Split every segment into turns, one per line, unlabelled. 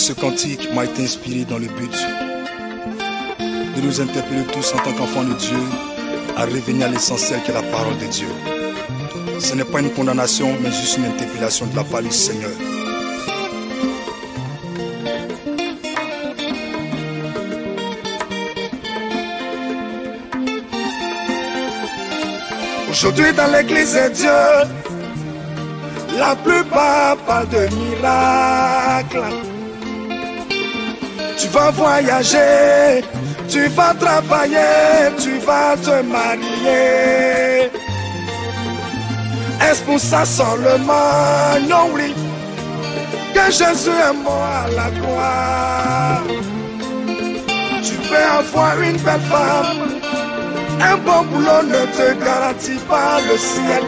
Ce cantique m'a été inspiré dans le but de nous interpeller tous en tant qu'enfants de Dieu à revenir à l'essentiel qui est la parole de Dieu. Ce n'est pas une condamnation, mais juste une interpellation de la part du Seigneur. Aujourd'hui dans l'église de Dieu, la plupart parlent de miracles. Tu vas voyager, tu vas travailler, tu vas te marier. Est-ce pour ça seulement? Non, oui, que Jésus est mort à la croix. Tu peux avoir une belle femme, un bon boulot ne te garantit pas le ciel.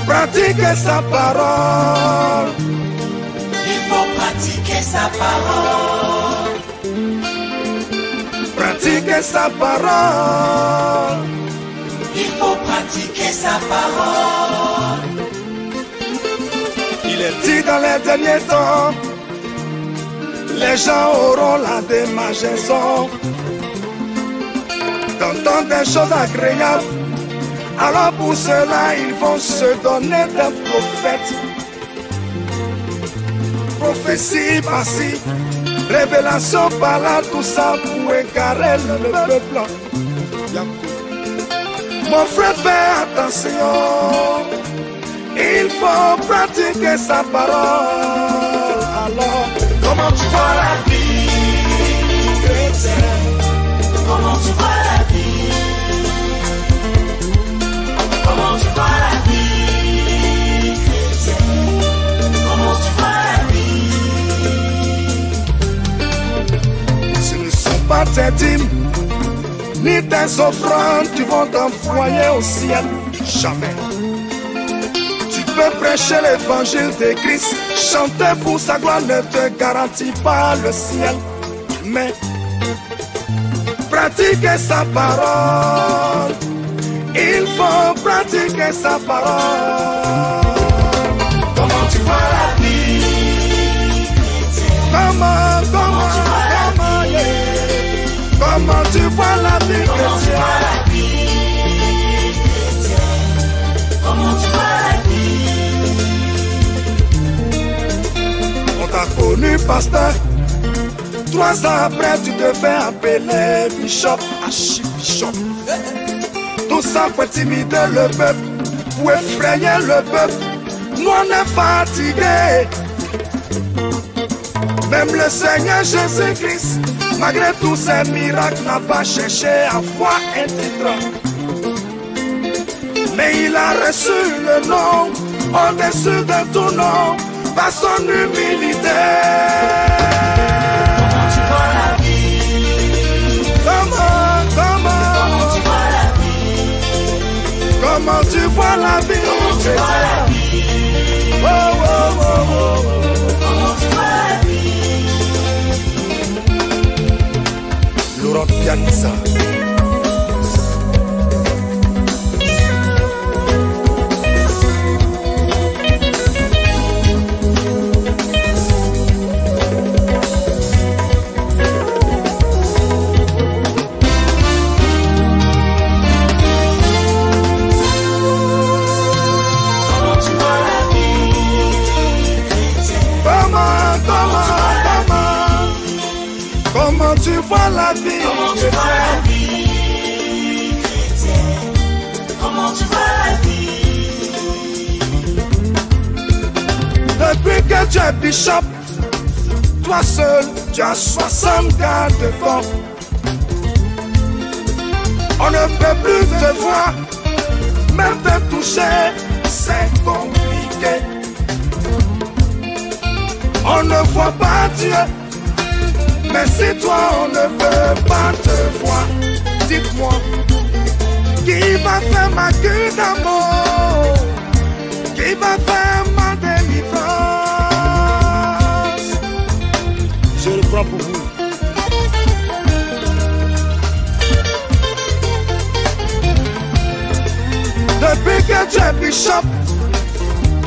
Pratiquez sa parole.
Il faut pratiquer sa parole.
Pratiquez sa parole.
Il faut pratiquer sa parole.
Il est dit dans les derniers temps, les gens auront la démangeaison d'entendre des choses agréables. Alors pour cela, ils vont se donner des prophètes. Prophétie par-ci, révélation par-là, tout ça pour égarer le peuple. Mon frère, fais attention. Il faut pratiquer sa parole. Alors,
comment tu vois la vie chrétienne? Comment tu vois la vie? Comment tu vois la vie chrétienne? Comment tu vois la vie?
Ce ne sont pas tes dîmes, ni tes offrandes qui vont t'envoyer au ciel. Jamais. Tu peux prêcher l'évangile de Christ, chanter pour sa gloire ne te garantit pas le ciel. Mais pratiquer sa parole. Il faut pratiquer sa parole.
Comment tu vois la vie chrétienne?
Comment tu vois la vie chrétienne?
Comment tu vois la vie?
On t'a connu pasteur. 3 ans après, tu devais appeler bishop, archibishop. Tout ça pour intimider le peuple, pour effrayer le peuple. Nous on est fatigués. Même le Seigneur Jésus-Christ, malgré tous ses miracles, n'a pas cherché à voir un titre. Mais il a reçu le nom, au-dessus de tout nom, par son humilité. Comment tu vois la vie?
Comment tu vois la vie?
Oh, oh, oh, oh, oh.
Comment tu vois la vie?
Laurent Pianissa. Comment tu vois la vie?
Comment tu vois la vie chrétienne? Comment tu vois la vie?
Depuis que tu es bishop, toi seul, tu as 60 gars devant. On ne peut plus te voir, même te toucher, c'est compliqué. On ne voit pas Dieu. Mais si toi on ne veut pas te voir, dites-moi, qui va faire ma cure d'amour? Qui va faire ma délivrance? Je reprends pour vous. Depuis que tu es bishop,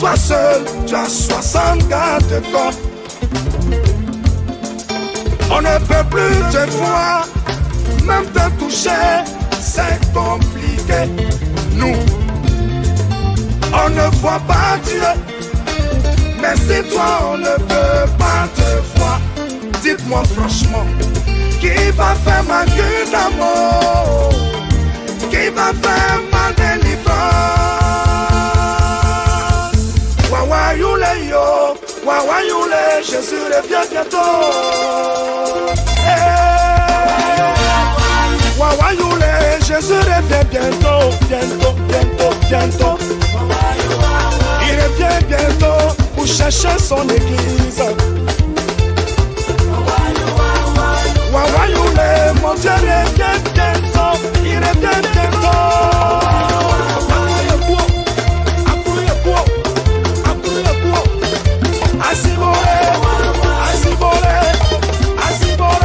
toi seul, tu as 60 gardes de corps. On ne peut plus te voir, même te toucher, c'est compliqué. Nous, on ne voit pas Dieu, mais si toi on ne peut pas te voir, dites-moi franchement, qui va faire ma gueule d'amour? Qui va faire ma délivrance? Wawa youle yo, wawa youle, Jésus revient bientôt. Wawa youle, Jésus revient bientôt, bientôt, bientôt, bientôt. Il revient bientôt pour chercher son église. Wawa youle, mon Dieu revient bientôt, il revient bientôt. Asibore, asibore, asibore.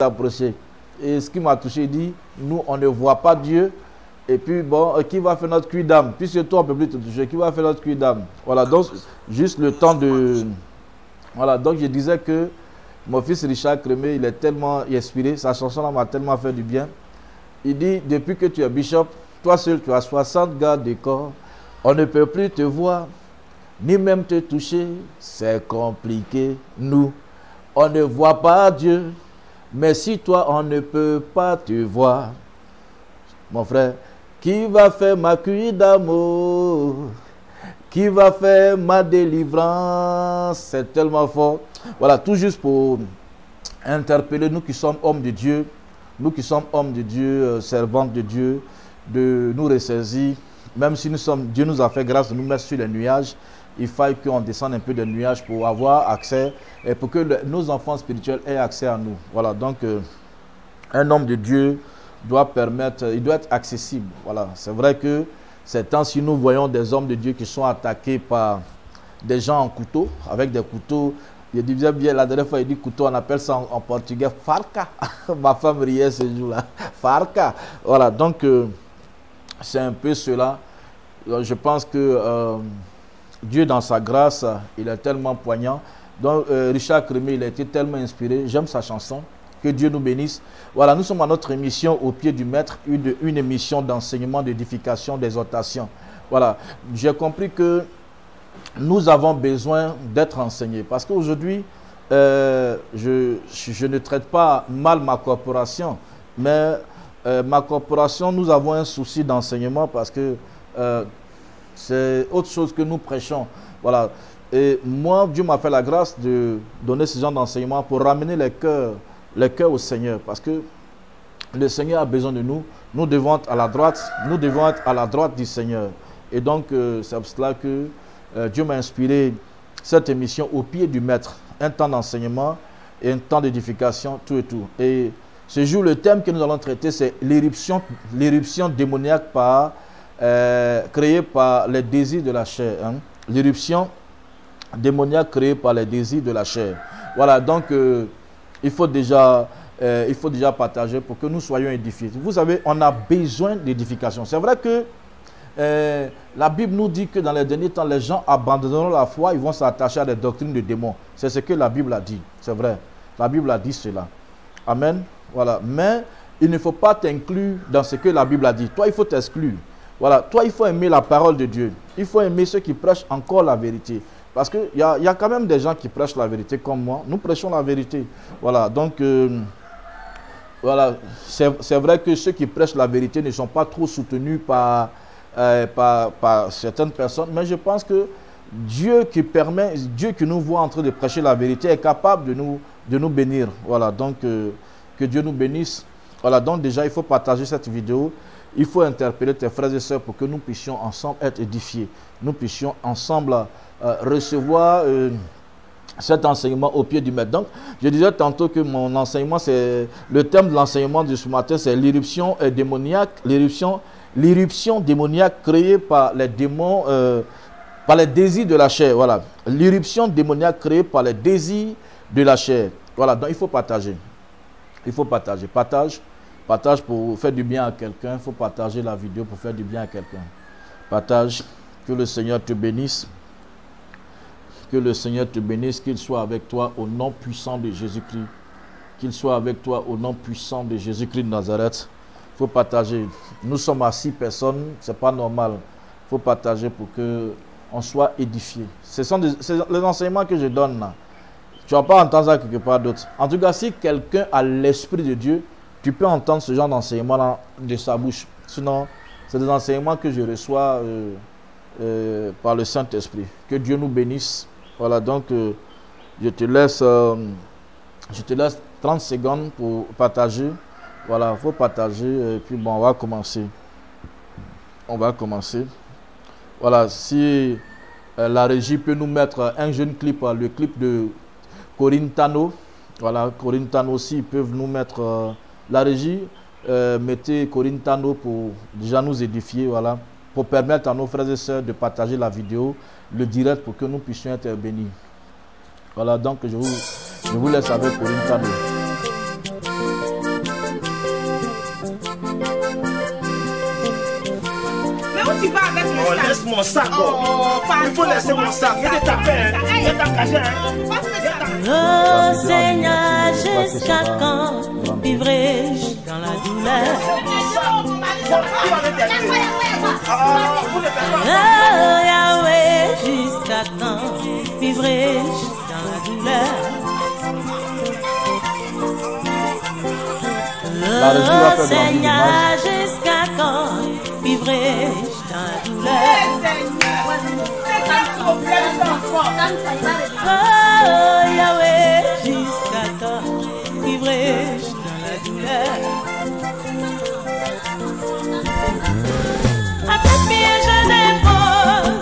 Approché. Et ce qui m'a touché, il dit, nous on ne voit pas Dieu, et puis bon, qui va faire notre cuit d'âme? Puisque toi on ne peut plus te toucher, qui va faire notre cuit d'âme? Voilà, donc juste le temps de... Voilà, donc je disais que mon fils Richard Crémé, il est tellement inspiré, sa chanson là m'a tellement fait du bien. Il dit, depuis que tu es bishop, toi seul tu as 60 gardes de corps, on ne peut plus te voir, ni même te toucher, c'est compliqué. Nous, on ne voit pas Dieu, Mais si toi, on ne peut pas te voir, mon frère, qui va faire ma cuite d'amour? Qui va faire ma délivrance? C'est tellement fort. Voilà, tout juste pour interpeller nous qui sommes hommes de Dieu, nous qui sommes hommes de Dieu, servantes de Dieu, de nous ressaisir. Même si Dieu nous a fait grâce de nous mettre sur les nuages, il faille qu'on descende un peu des nuages pour avoir accès et pour que nos enfants spirituels aient accès à nous. Voilà, donc un homme de Dieu doit permettre, il doit être accessible. Voilà, c'est vrai que ces temps-ci, nous voyons des hommes de Dieu qui sont attaqués par des gens en couteau, avec des couteaux. Il disait bien, la dernière fois, il dit couteau, on appelle ça en portugais farca. Ma femme riait ce jour-là. Farca. Voilà, donc c'est un peu cela. Je pense que Dieu, dans sa grâce, il est tellement poignant. Donc, Richard Crémier, il a été tellement inspiré. J'aime sa chanson. Que Dieu nous bénisse. Voilà, nous sommes à notre émission Au pied du maître, une émission d'enseignement, d'édification, d'exhortation. Voilà, j'ai compris que nous avons besoin d'être enseignés. Parce qu'aujourd'hui, je ne traite pas mal ma corporation, mais ma corporation, nous avons un souci d'enseignement parce que c'est autre chose que nous prêchons. Voilà. Et moi, Dieu m'a fait la grâce de donner ce genre d'enseignement pour ramener les cœurs au Seigneur. Parce que le Seigneur a besoin de nous. Nous devons être à la droite. Nous devons être à la droite du Seigneur. Et donc, c'est pour cela que Dieu m'a inspiré cette émission Au pied du maître. Un temps d'enseignement et un temps d'édification, tout et tout. Et ce jour, le thème que nous allons traiter, c'est l'éruption démoniaque créée par les désirs de la chair. Hein. L'éruption démoniaque créée par les désirs de la chair. Voilà, donc il faut déjà partager pour que nous soyons édifiés. Vous savez, on a besoin d'édification. C'est vrai que la Bible nous dit que dans les derniers temps, les gens abandonneront la foi, ils vont s'attacher à des doctrines de démons. C'est ce que la Bible a dit. C'est vrai. La Bible a dit cela. Amen. Voilà. Mais il ne faut pas t'inclure dans ce que la Bible a dit. Toi, il faut t'exclure. Voilà. Toi, il faut aimer la parole de Dieu. Il faut aimer ceux qui prêchent encore la vérité. Parce qu'il y a quand même des gens qui prêchent la vérité comme moi. Nous prêchons la vérité. Voilà. Donc, voilà. C'est vrai que ceux qui prêchent la vérité ne sont pas trop soutenus par certaines personnes. Mais je pense que Dieu qui nous voit en train de prêcher la vérité est capable de nous bénir. Voilà. Donc, que Dieu nous bénisse. Voilà. Donc, déjà, il faut partager cette vidéo. Il faut interpeller tes frères et sœurs pour que nous puissions ensemble être édifiés. Nous puissions ensemble recevoir cet enseignement au pied du maître. Donc, je disais tantôt que mon enseignement, c'est le thème de l'enseignement de ce matin, c'est l'éruption démoniaque, l'éruption démoniaque créée par les démons, par les désirs de la chair. Voilà, l'éruption démoniaque créée par les désirs de la chair. Voilà, donc il faut partager. Il faut partager. Partage pour faire du bien à quelqu'un. Il faut partager la vidéo pour faire du bien à quelqu'un. Partage. Que le Seigneur te bénisse. Que le Seigneur te bénisse. Qu'il soit avec toi au nom puissant de Jésus-Christ. Qu'il soit avec toi au nom puissant de Jésus-Christ de Nazareth. Il faut partager. Nous sommes à 6 personnes. Ce n'est pas normal. Il faut partager pour qu'on soit édifié. Ce sont les enseignements que je donne là. Tu ne vas pas entendre ça quelque part d'autre. En tout cas, si quelqu'un a l'Esprit de Dieu, tu peux entendre ce genre d'enseignement de sa bouche. Sinon, c'est des enseignements que je reçois par le Saint-Esprit. Que Dieu nous bénisse. Voilà, donc je te laisse 30 secondes pour partager. Voilà, il faut partager. Et puis bon, on va commencer. Voilà, si la régie peut nous mettre un jeune clip, le clip de Corinne Tano. Voilà, Corinne Tano aussi, ils peuvent nous mettre la régie. Mettez Corinne Tano pour déjà nous édifier, voilà, pour permettre à nos frères et sœurs de partager la vidéo, le direct, pour que nous puissions être bénis. Voilà, donc je vous laisse avec Corinne Tano.
Mais où tu vas avec mon sac?
Laisse mon sac. Il faut laisser mon sac. Il y a des tapins. Il y a des cachets.
Oh Seigneur, jusqu'à quand vivrai-je dans la douleur? Oh Yahweh, jusqu'à quand vivrai-je dans la douleur?
La régie va faire
Seigneur,
l'image.
jusqu'à quand vivrai-je dans la douleur? Oh Yahweh, jusqu'à quand vivrai-je dans la douleur? À tes pieds je dépose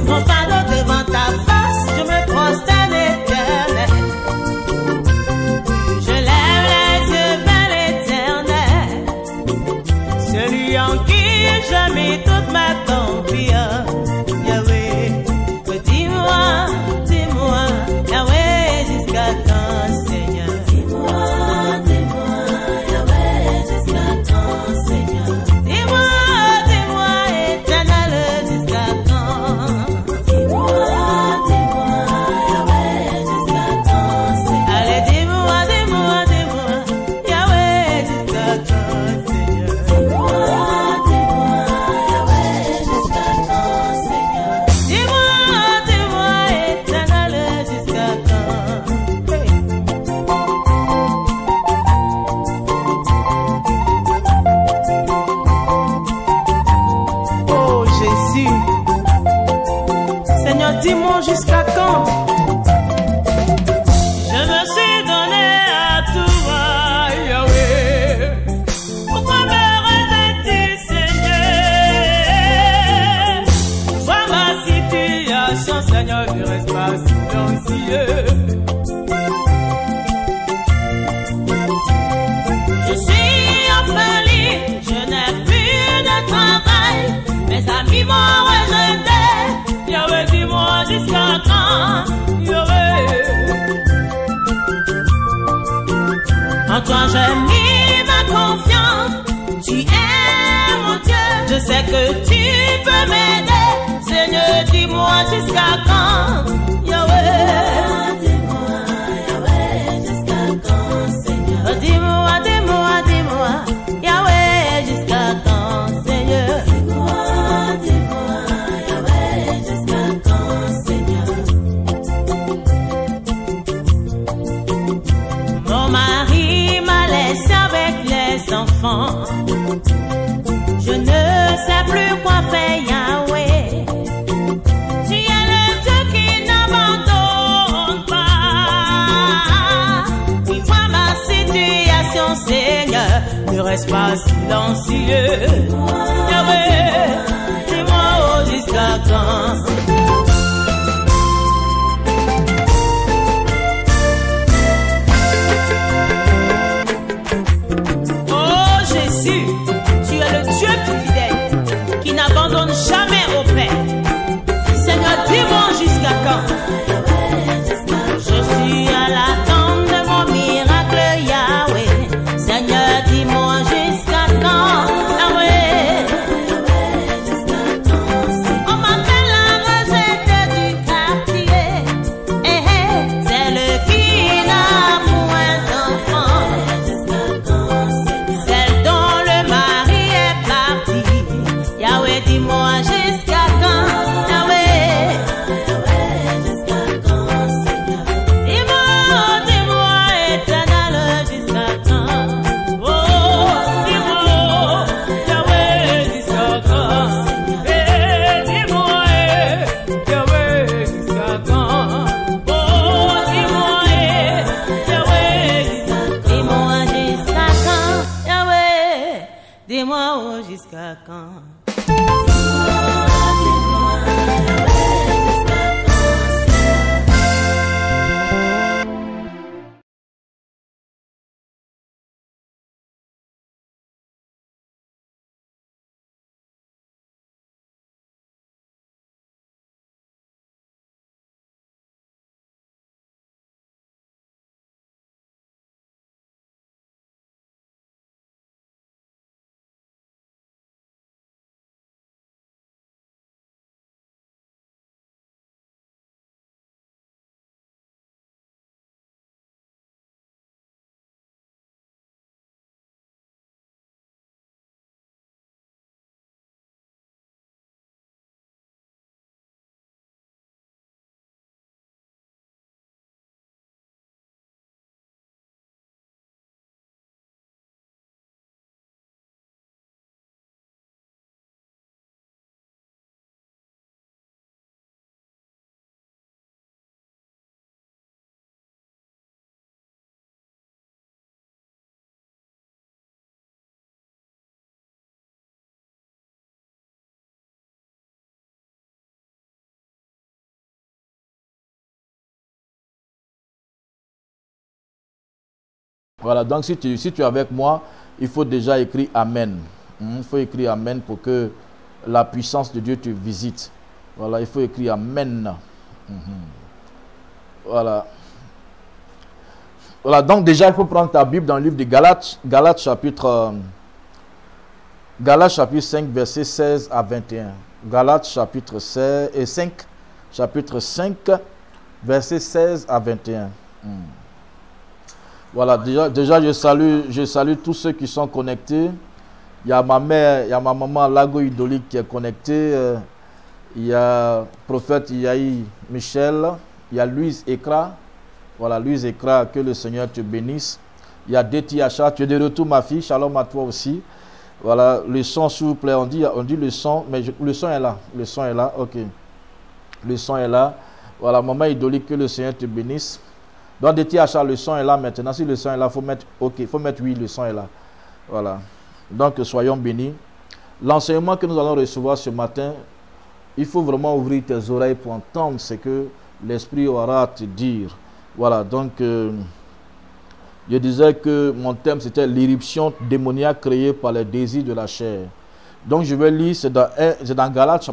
mon fardeau devant ta face, je me prosterne éternel. Je lève les yeux vers l'éternel, celui en qui j'ai mis toute ma confiance. Yahweh, dis-moi, dis-moi, Yahweh, jusqu'à quand, Seigneur? Dis-moi, dis-moi, Yahweh, jusqu'à quand, Seigneur? Dis-moi, dis-moi, éternel, jusqu'à quand? Dis-moi, dis-moi, Yahweh, jusqu'à quand, Seigneur? Allez, dis-moi, dis-moi, dis-moi, Yahweh, jusqu'à quand, Seigneur? Dis-moi, dis-moi, Yahweh, jusqu'à quand, Seigneur? Dis-moi, dis-moi, éternel, jusqu'à quand? Hey. Oh Jésus, Seigneur, dis-moi jusqu'à quand? Je me suis donné à toi, Yahweh. Pourquoi me rejette-tu, Seigneur? Vois ma situation, Seigneur, ne reste pas silencieux. Je suis orpheline, je n'ai plus de travail. Mes amis m'ont rejeté. Yahweh, dis-moi jusqu'à quand? Yahweh. En toi j'ai mis ma confiance. Tu es mon Dieu. Je sais que tu peux m'aider. Seigneur, dis-moi jusqu'à quand? Yahweh. Dis-moi, Yahweh, jusqu'à quand, Seigneur? Dis-moi, dis-moi, dis-moi, Yahweh, jusqu'à quand, Seigneur? Dis-moi, dis-moi, Yahweh, jusqu'à quand, Seigneur? Mon mari m'a laissé avec les enfants. Je ne sais plus quoi faire, Yahweh. Tu es le Dieu qui n'abandonne pas. Tu vois ma situation, Seigneur, ne reste pas silencieux. Yahweh, dis-moi oh, jusqu'à quand? Oh Jésus, tu es le Dieu fidèle qui n'abandonne jamais au Père. Seigneur, dis-moi jusqu'à quand? Je suis à l'attente de mon miracle, Yahweh. Seigneur, dis-moi jusqu'à quand? Yahweh. On m'appelle la rejetée du quartier. Celle qui n'a point d'enfant. Celle dont le mari est parti. Yahweh, dis-moi jusqu'à quand? Yahweh. Dis-moi, dis-moi, éternel, jusqu'à quand? Oh, dis-moi, Yahweh, jusqu'à quand? Dis-moi, Yahweh, jusqu'à quand? Oh, dis-moi, Yahweh, dis-moi jusqu'à quand? Yahweh, dis-moi, oh, jusqu'à quand?
Voilà, donc si tu es avec moi, il faut déjà écrire Amen. Il faut écrire Amen pour que la puissance de Dieu te visite. Voilà, il faut écrire Amen. Voilà. Voilà, donc déjà, il faut prendre ta Bible dans le livre de Galates, Galates chapitre 5, verset 16 à 21. Galates chapitre 5, verset 16 à 21. Voilà, déjà je salue tous ceux qui sont connectés. Il y a ma mère, il y a ma maman Lago Idolique qui est connectée. Il y a prophète Yahi Michel. Il y a Louise Ekra. Voilà, Louise Ekra, que le Seigneur te bénisse. Il y a Deti Acha, tu es de retour ma fille. Shalom à toi aussi. Voilà, le son s'il vous plaît, on dit le son, mais le son est là. Le son est là, ok. Le son est là. Voilà, maman Idolique, que le Seigneur te bénisse. Donc Deti Acha, le son est là maintenant. Si le son est là, il faut mettre ok, il faut mettre oui, le son est là. Voilà. Donc soyons bénis. L'enseignement que nous allons recevoir ce matin, il faut vraiment ouvrir tes oreilles pour entendre ce que l'Esprit aura à te dire. Voilà, donc je disais que mon thème c'était l'irruption démoniaque créée par les désirs de la chair. Donc je vais lire, c'est dans Galates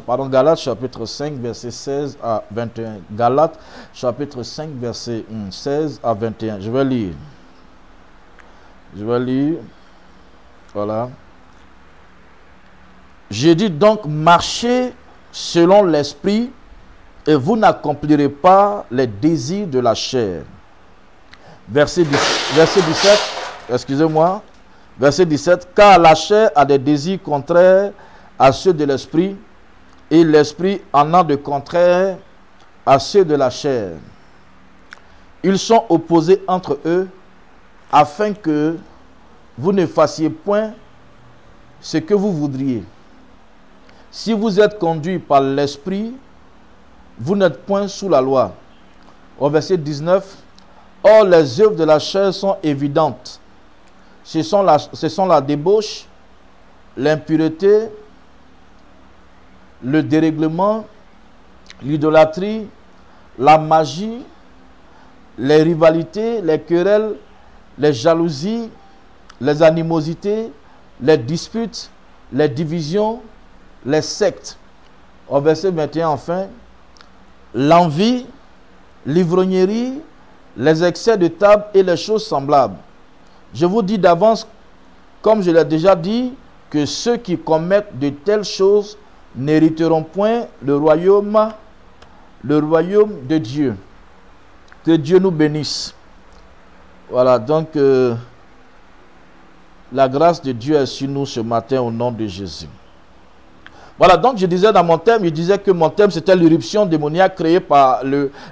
chapitre 5 verset 16 à 21. Galates chapitre 5 verset 16 à 21. Je vais lire. Voilà. J'ai dit donc, marchez selon l'esprit et vous n'accomplirez pas les désirs de la chair. Verset 17, excusez-moi. Verset 17, car la chair a des désirs contraires à ceux de l'esprit et l'esprit en a de contraires à ceux de la chair. Ils sont opposés entre eux afin que vous ne fassiez point ce que vous voudriez. Si vous êtes conduit par l'esprit, vous n'êtes point sous la loi. Au verset 19, or les œuvres de la chair sont évidentes. Ce sont la débauche, l'impureté, le dérèglement, l'idolâtrie, la magie, les rivalités, les querelles, les jalousies, les animosités, les disputes, les divisions, les sectes. Au verset 21, enfin, l'envie, l'ivrognerie, les excès de table et les choses semblables. Je vous dis d'avance, comme je l'ai déjà dit, que ceux qui commettent de telles choses n'hériteront point le royaume de Dieu. Que Dieu nous bénisse. Voilà, donc la grâce de Dieu est sur nous ce matin au nom de Jésus. Voilà, donc je disais dans mon thème, que mon thème c'était l'irruption démoniaque créée par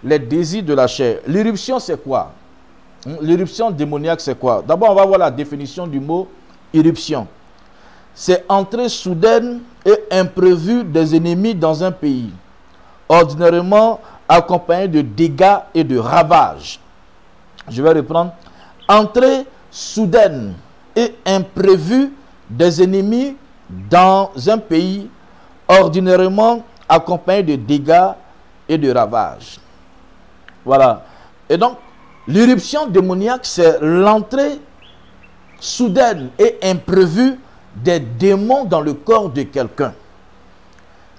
les désirs de la chair. L'irruption c'est quoi? L'irruption démoniaque c'est quoi? D'abord on va voir la définition du mot irruption. C'est entrée soudaine et imprévue des ennemis dans un pays, ordinairement accompagnée de dégâts et de ravages. Je vais reprendre. Entrée soudaine et imprévue des ennemis dans un pays, ordinairement accompagnée de dégâts et de ravages. Voilà. Et donc, l'irruption démoniaque, c'est l'entrée soudaine et imprévue des démons dans le corps de quelqu'un.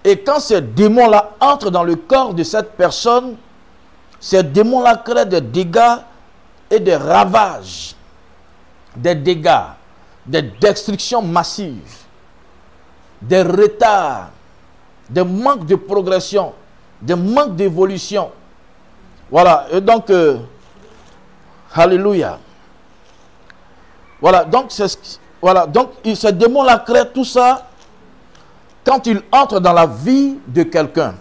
Et quand ces démons-là entrent dans le corps de cette personne, ces démons-là créent des dégâts et des ravages, des dégâts, des destructions massives, des retards, des manques de progression, des manques d'évolution. Voilà, et donc, alléluia. Voilà, donc, ces démons-là créent tout ça quand ils entrent dans la vie de quelqu'un.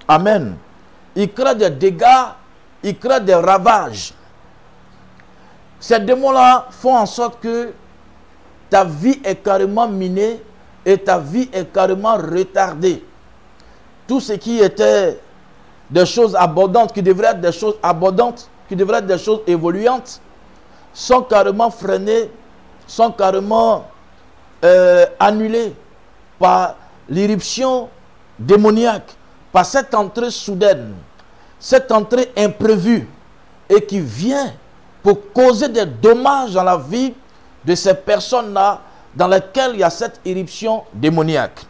Amen. Ils créent des dégâts, ils créent des ravages. Ces démons-là font en sorte que ta vie est carrément minée et ta vie est carrément retardée. Tout ce qui était des choses abondantes, qui devraient être des choses abondantes, qui devraient être des choses évoluantes, sont carrément freinés, sont carrément annulés par l'irruption démoniaque, par cette entrée soudaine, cette entrée imprévue et qui vient pour causer des dommages dans la vie de ces personnes-là dans lesquelles il y a cette éruption démoniaque.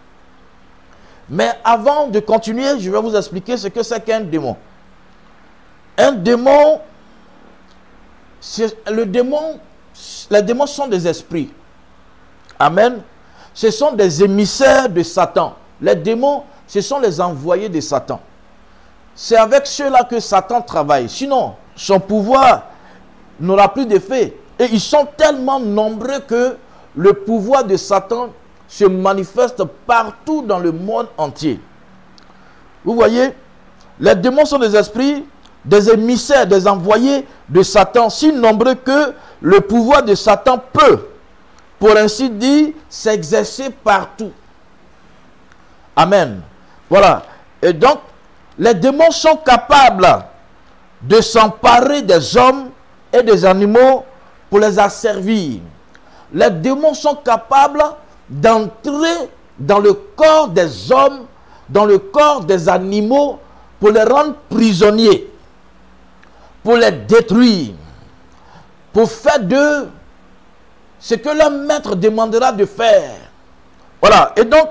Mais avant de continuer, je vais vous expliquer ce que c'est qu'un démon. Un démon, les démons sont des esprits. Amen. Ce sont des émissaires de Satan. Les démons, ce sont les envoyés de Satan. C'est avec ceux-là que Satan travaille. Sinon, son pouvoir n'aura plus d'effet. Et ils sont tellement nombreux que le pouvoir de Satan se manifeste partout dans le monde entier. Vous voyez, les démons sont des esprits, des émissaires, des envoyés de Satan, si nombreux que le pouvoir de Satan peut, pour ainsi dire, s'exercer partout. Amen. Voilà. Et donc, les démons sont capables de s'emparer des hommes et des animaux pour les asservir. Les démons sont capables d'entrer dans le corps des hommes, dans le corps des animaux, pour les rendre prisonniers, pour les détruire, pour faire d'eux ce que leur maître demandera de faire. Voilà. Et donc,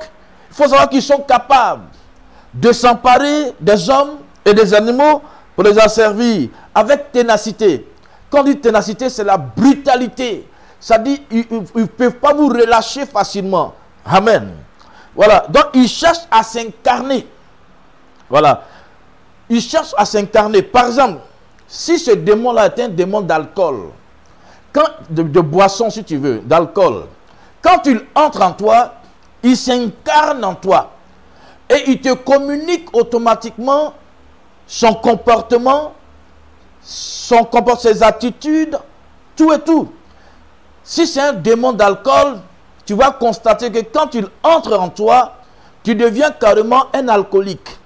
il faut savoir qu'ils sont capables de s'emparer des hommes et des animaux pour les asservir avec ténacité. Quand on dit ténacité, c'est la brutalité. Ça dit, ils ne peuvent pas vous relâcher facilement. Amen. Voilà. Donc, ils cherchent à s'incarner. Voilà. Ils cherchent à s'incarner. Par exemple, si ce démon-là est un démon d'alcool, de boisson si tu veux, d'alcool, quand il entre en toi, il s'incarne en toi. Et il te communique automatiquement son comportement, ses attitudes, tout et tout. Si c'est un démon d'alcool, tu vas constater que quand il entre en toi, tu deviens carrément un alcoolique.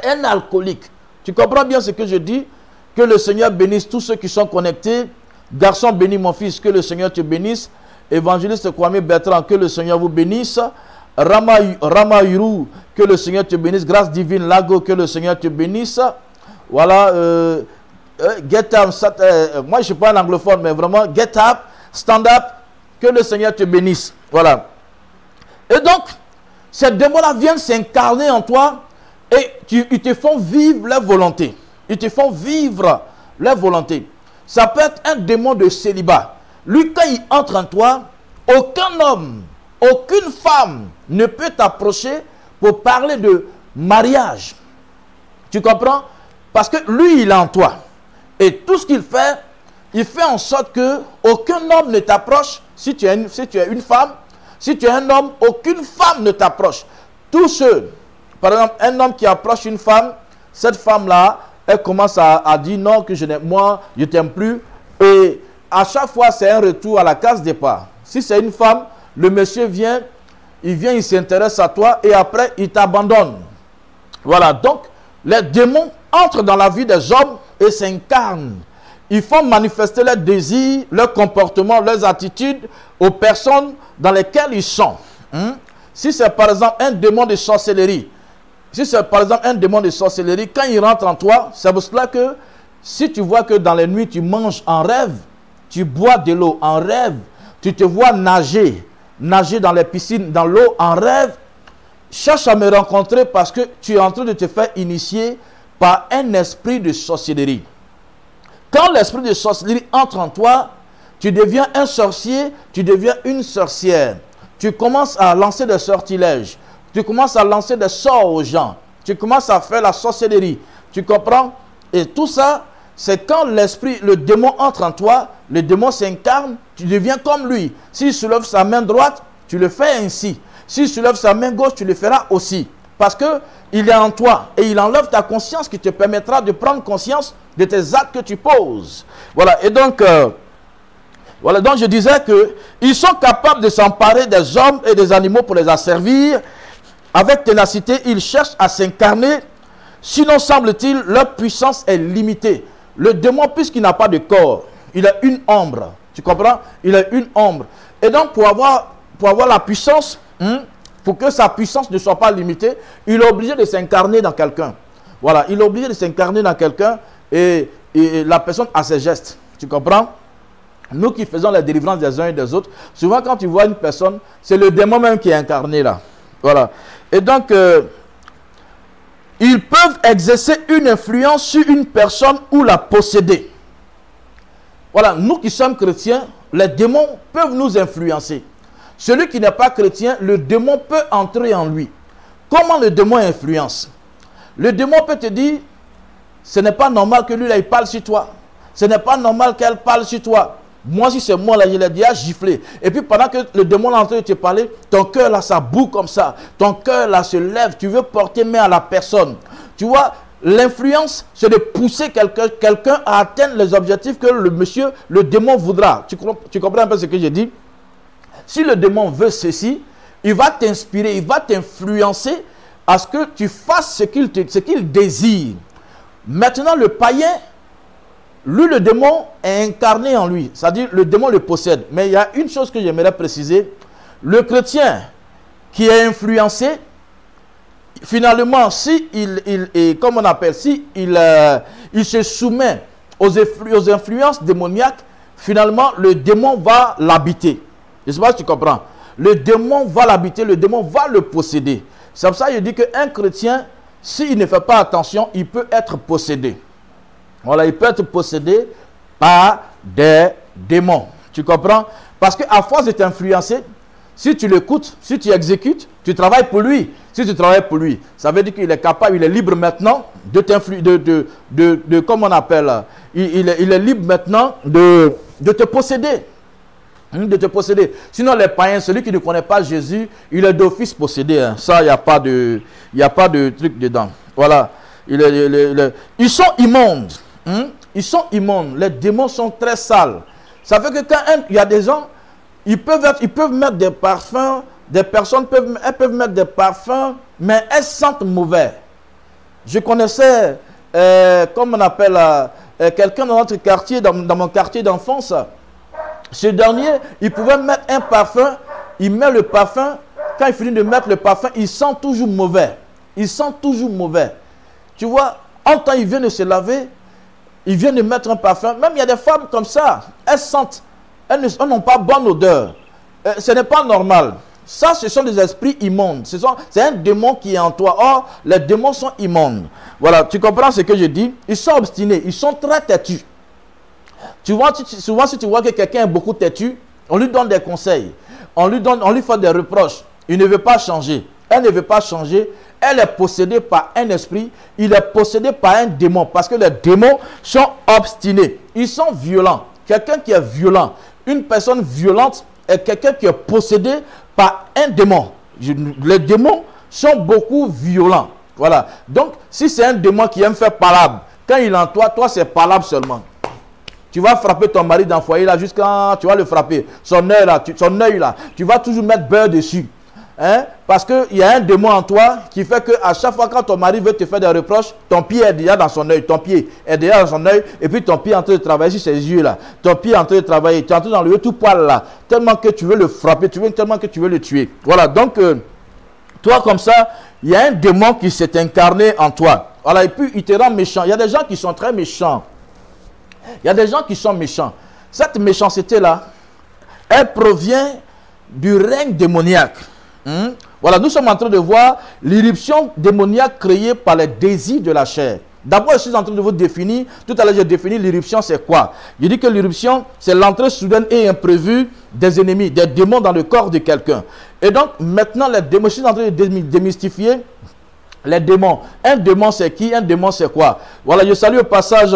Un alcoolique. Tu comprends bien ce que je dis? Que le Seigneur bénisse tous ceux qui sont connectés. Garçon béni mon fils, que le Seigneur te bénisse. Évangéliste Kwame Bertrand, que le Seigneur vous bénisse. Rama Yuru, que le Seigneur te bénisse. Grâce divine Lago, que le Seigneur te bénisse. Voilà. Get up, moi je ne suis pas un anglophone, mais vraiment, get up, stand up, que le Seigneur te bénisse. Voilà. Et donc, ces démons-là viennent s'incarner en toi et ils te font vivre leur volonté. Ils te font vivre leur volonté. Ça peut être un démon de célibat. Lui, quand il entre en toi, aucun homme, aucune femme ne peut t'approcher pour parler de mariage. Tu comprends? Parce que lui, il est en toi. Et tout ce qu'il fait, il fait en sorte que aucun homme ne t'approche. Si tu es une femme, si tu es un homme, aucune femme ne t'approche. Tous ceux, par exemple, un homme qui approche une femme, cette femme-là, elle commence à dire non, que moi, je ne t'aime plus. Et à chaque fois, c'est un retour à la case départ. Si c'est une femme, le monsieur vient, il s'intéresse à toi et après, il t'abandonne. Voilà, donc, les démons entrent dans la vie des hommes et s'incarnent. Ils font manifester leurs désirs, leurs comportements, leurs attitudes aux personnes dans lesquelles ils sont. Si c'est par exemple un démon de sorcellerie, quand il rentre en toi, c'est pour cela que si tu vois que dans les nuits tu manges en rêve, tu bois de l'eau en rêve, tu te vois nager dans les piscines, dans l'eau en rêve, cherche à me rencontrer parce que tu es en train de te faire initier par un esprit de sorcellerie. Quand l'esprit de sorcellerie entre en toi, tu deviens un sorcier, tu deviens une sorcière. Tu commences à lancer des sortilèges. Tu commences à lancer des sorts aux gens. Tu commences à faire la sorcellerie. Tu comprends? Et tout ça, c'est quand le démon entre en toi, le démon s'incarne, tu deviens comme lui. S'il soulève sa main droite, tu le fais ainsi. S'il soulève sa main gauche, tu le feras aussi. Parce qu'il est en toi et il enlève ta conscience qui te permettra de prendre conscience de tes actes que tu poses. Voilà, et donc, donc je disais qu'ils sont capables de s'emparer des hommes et des animaux pour les asservir. Avec ténacité, ils cherchent à s'incarner. Sinon, semble-t-il, leur puissance est limitée. Le démon, puisqu'il n'a pas de corps, il a une ombre. Tu comprends? Il a une ombre. Et donc, pour avoir la puissance, pour que sa puissance ne soit pas limitée, il est obligé de s'incarner dans quelqu'un. Voilà, il est obligé de s'incarner dans quelqu'un et la personne a ses gestes. Tu comprends? Nous qui faisons la délivrance des uns et des autres, souvent quand tu vois une personne, c'est le démon même qui est incarné là. Voilà. Et donc, ils peuvent exercer une influence sur une personne ou la posséder. Voilà, nous qui sommes chrétiens, les démons peuvent nous influencer. Celui qui n'est pas chrétien, le démon peut entrer en lui. Comment le démon influence? Le démon peut te dire, ce n'est pas normal que lui là, il parle sur toi. Ce n'est pas normal qu'elle parle sur toi. Moi, si c'est moi là, je l'ai déjà giflé. Et puis pendant que le démon est en train de te parler, ton cœur là, ça boue comme ça. Ton cœur là se lève, tu veux porter main à la personne. Tu vois, l'influence, c'est de pousser quelqu'un à atteindre les objectifs que le démon voudra. Tu comprends un peu ce que j'ai dit? Si le démon veut ceci, il va t'inspirer, il va t'influencer à ce que tu fasses ce qu'il désire. Maintenant, le païen, lui, le démon est incarné en lui. C'est-à-dire, le démon le possède. Mais il y a une chose que j'aimerais préciser. Le chrétien qui est influencé, finalement, si il se soumet aux influences démoniaques, finalement, le démon va l'habiter. Je ne sais pas si tu comprends. Le démon va l'habiter, le démon va le posséder. C'est pour ça que je dis qu'un chrétien, s'il ne fait pas attention, il peut être possédé. Voilà, il peut être possédé par des démons. Tu comprends? Parce qu'à force de t'influencer, si tu l'écoutes, si tu exécutes, tu travailles pour lui. Si tu travailles pour lui, ça veut dire qu'il est capable, il est libre maintenant de t'influer, comment on appelle, il est libre maintenant de te posséder. De te posséder. Sinon, les païens, celui qui ne connaît pas Jésus, il est d'office possédé. Hein. Ça, il n'y a pas de truc dedans. Voilà. Ils sont immondes. Ils sont immondes. Les démons sont très sales. Ça fait que quand il y a des gens, ils peuvent mettre des parfums, des personnes peuvent mettre des parfums, mais elles sentent mauvais. Je connaissais, comme on appelle, quelqu'un dans notre quartier, dans mon quartier d'enfance. Ce dernier, il pouvait mettre un parfum, il met le parfum, quand il finit de mettre le parfum, il sent toujours mauvais. Il sent toujours mauvais. Tu vois, en temps, il vient de se laver, il vient de mettre un parfum. Même il y a des femmes comme ça, elles sentent, elles n'ont pas bonne odeur. Ce n'est pas normal. Ça, ce sont des esprits immondes. C'est un démon qui est en toi. Or, les démons sont immondes. Voilà, tu comprends ce que je dis? Ils sont obstinés, ils sont très têtus. Tu vois, souvent, si tu vois que quelqu'un est beaucoup têtu, on lui donne des conseils. On lui fait des reproches. Il ne veut pas changer. Elle ne veut pas changer. Elle est possédée par un esprit. Il est possédé par un démon. Parce que les démons sont obstinés. Ils sont violents. Quelqu'un qui est violent, une personne violente est quelqu'un qui est possédé par un démon. Les démons sont beaucoup violents. Voilà. Donc, si c'est un démon qui aime faire palabre, quand il est en toi, c'est palabre seulement. Tu vas frapper ton mari dans le foyer là jusqu'à... Tu vas le frapper. Son œil là, tu vas toujours mettre beurre dessus. Hein? Parce qu'il y a un démon en toi qui fait qu'à chaque fois quand ton mari veut te faire des reproches, ton pied est déjà dans son œil. Ton pied est déjà dans son œil. Et puis ton pied est en train de travailler sur ses yeux là. Ton pied est en train de travailler. Tu es en train d'enlever tout poil là. Tellement que tu veux le frapper. Tellement que tu veux le tuer. Voilà. Donc, toi comme ça, il y a un démon qui s'est incarné en toi. Voilà. Et puis il te rend méchant. Il y a des gens qui sont très méchants. Il y a des gens qui sont méchants. Cette méchanceté-là, elle provient du règne démoniaque. Voilà, nous sommes en train de voir l'irruption démoniaque créée par les désirs de la chair. D'abord, je suis en train de vous définir. Tout à l'heure, j'ai défini l'irruption, c'est quoi? Je dis que l'irruption, c'est l'entrée soudaine et imprévue des ennemis, des démons dans le corps de quelqu'un. Et donc, maintenant, les démons, je suis en train de démystifier les démons. Un démon, c'est qui? Un démon, c'est quoi? Voilà, je salue au passage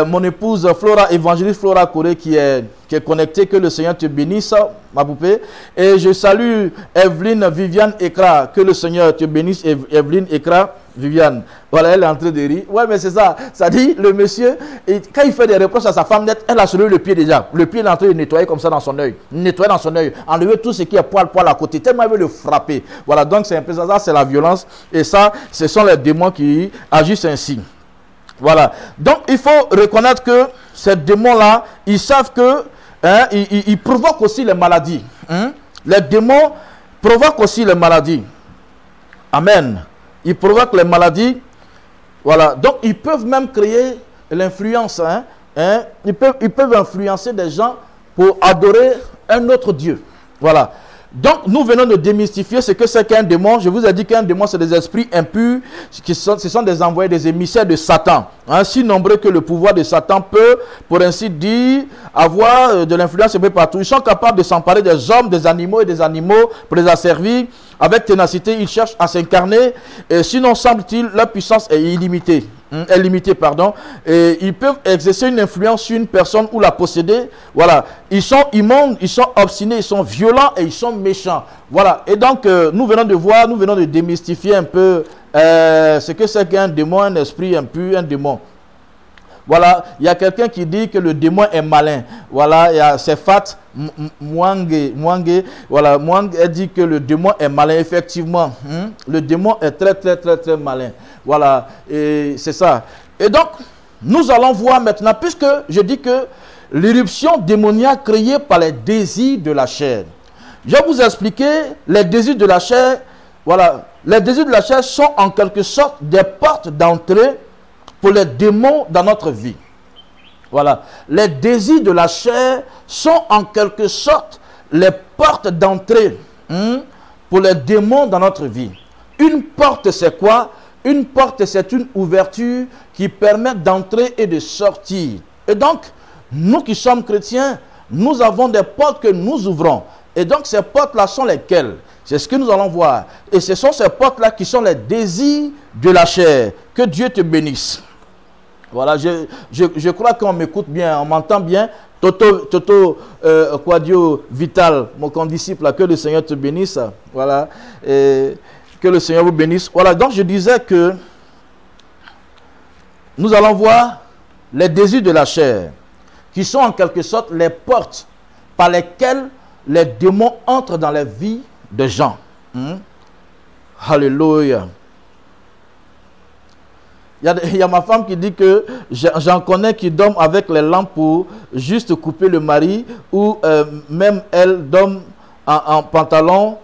mon épouse Flora, évangéliste Flora Corée, qui est connectée. Que le Seigneur te bénisse, ma poupée. Et je salue Evelyne Viviane Ekra. Que le Seigneur te bénisse, Evelyne Ekra Viviane. Voilà, elle est en train de rire. Ouais, mais c'est ça. Ça dit, le monsieur, quand il fait des reproches à sa femme nette, elle a soulevé le pied déjà. Le pied, il est en train de nettoyer comme ça dans son œil. Nettoyer dans son œil. Enlever tout ce qui est poil à côté. Tellement il veut le frapper. Voilà, donc c'est un peu ça, c'est la violence. Et ça, ce sont les démons qui agissent ainsi. Voilà. Donc, il faut reconnaître que ces démons-là, ils savent que ils provoquent aussi les maladies. Les démons provoquent aussi les maladies. Amen. Ils provoquent les maladies. Voilà. Donc, ils peuvent même créer l'influence hein, ils peuvent influencer des gens pour adorer un autre Dieu. Voilà. Donc, nous venons de démystifier ce que c'est qu'un démon. Je vous ai dit qu'un démon, c'est des esprits impurs, ce sont des envoyés, des émissaires de Satan. Hein, si nombreux que le pouvoir de Satan peut, pour ainsi dire, avoir de l'influence un peu partout. Ils sont capables de s'emparer des hommes, des animaux et des animaux pour les asservir. Avec ténacité, ils cherchent à s'incarner. Et sinon, semble-t-il, leur puissance est illimitée. Et ils peuvent exercer une influence sur une personne ou la posséder. Voilà, ils sont immondes, ils sont obstinés, ils sont violents et ils sont méchants. Voilà, et donc nous venons de voir, nous venons de démystifier un peu ce que c'est qu'un démon, un esprit impur, un démon. Voilà, il y a quelqu'un qui dit que le démon est malin. Voilà, il y a Sefat Mwange. Voilà, Mwange dit que le démon est malin. Effectivement, le démon est très malin. Voilà, et c'est ça. Et donc, nous allons voir maintenant, puisque je dis que l'éruption démoniaque créée par les désirs de la chair. Je vais vous expliquer les désirs de la chair. Voilà, les désirs de la chair sont en quelque sorte des portes d'entrée pour les démons dans notre vie. Voilà. Les désirs de la chair sont en quelque sorte les portes d'entrée pour les démons dans notre vie. Une porte, c'est quoi? Une porte, c'est une ouverture qui permet d'entrer et de sortir. Et donc, nous qui sommes chrétiens, nous avons des portes que nous ouvrons. Et donc, ces portes-là sont lesquelles? C'est ce que nous allons voir. Et ce sont ces portes-là qui sont les désirs de la chair. Que Dieu te bénisse. Voilà, je crois qu'on m'écoute bien, on m'entend bien. Toto Quadio Vital, mon condisciple, que le Seigneur te bénisse. Voilà, et que le Seigneur vous bénisse. Voilà, donc je disais que nous allons voir les désirs de la chair, qui sont en quelque sorte les portes par lesquelles les démons entrent dans la vie des gens. Alléluia. Il y a ma femme qui dit que j'en connais qui dorment avec les lampes pour juste couper le mari, ou même elle dorment en pantalon,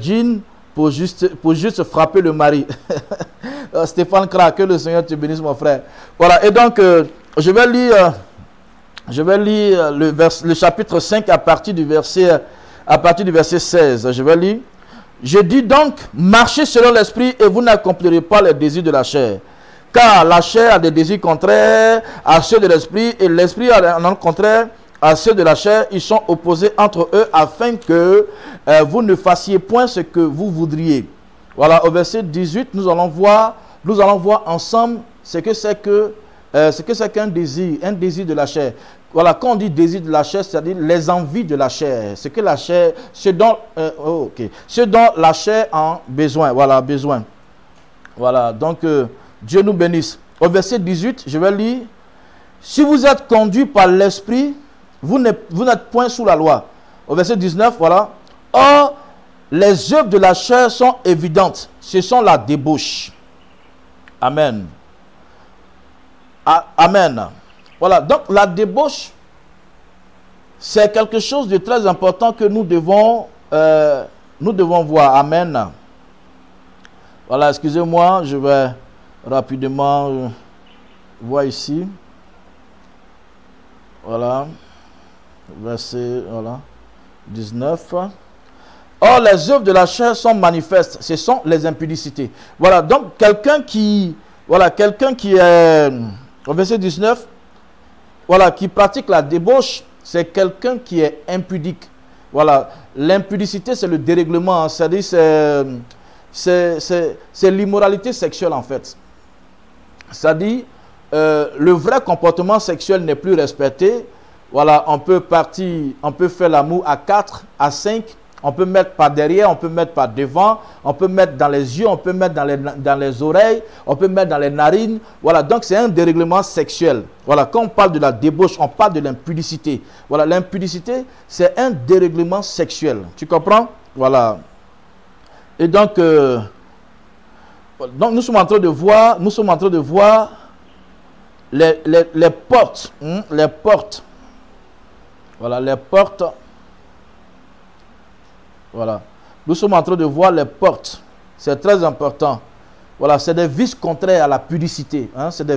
jean, pour juste frapper le mari. Stéphane Kra, que le Seigneur te bénisse, mon frère. Voilà, et donc je vais lire le chapitre 5 à partir du verset 16. Je vais lire. Je dis donc, marchez selon l'esprit et vous n'accomplirez pas les désirs de la chair. Car la chair a des désirs contraires à ceux de l'esprit, et l'esprit a un contraire à ceux de la chair. Ils sont opposés entre eux afin que vous ne fassiez point ce que vous voudriez. Voilà, au verset 18, nous allons voir ensemble ce que c'est qu'un désir de la chair. Voilà, quand on dit désir de la chair, c'est-à-dire les envies de la chair. Ce que la chair, ce dont la chair a besoin. Voilà, besoin. Voilà, donc Dieu nous bénisse. Au verset 18, je vais lire. Si vous êtes conduit par l'esprit, vous n'êtes point sous la loi. Au verset 19, voilà. Or, les œuvres de la chair sont évidentes. Ce sont la débauche. Amen. Amen. Voilà, donc la débauche, c'est quelque chose de très important que nous devons voir. Amen. Voilà, excusez-moi, je vais rapidement voir ici. Voilà, verset 19. Or, les œuvres de la chair sont manifestes, ce sont les impudicités. Voilà, donc quelqu'un qui est, au verset 19, voilà, qui pratique la débauche, c'est quelqu'un qui est impudique. Voilà, l'impudicité, c'est le dérèglement, c'est-à-dire c'est l'immoralité sexuelle en fait. C'est-à-dire, le vrai comportement sexuel n'est plus respecté. Voilà, on peut faire l'amour à 4, à 5, on peut mettre par derrière, on peut mettre par devant, on peut mettre dans les yeux, on peut mettre dans les oreilles, on peut mettre dans les narines. Voilà, donc c'est un dérèglement sexuel. Voilà, quand on parle de la débauche, on parle de l'impudicité. Voilà, l'impudicité, c'est un dérèglement sexuel. Tu comprends? Voilà. Et donc nous sommes en train de voir, les portes, les portes. Voilà, les portes. Voilà. Nous sommes en train de voir les portes. C'est très important. Voilà, c'est des vices contraires à la pudicité. C'est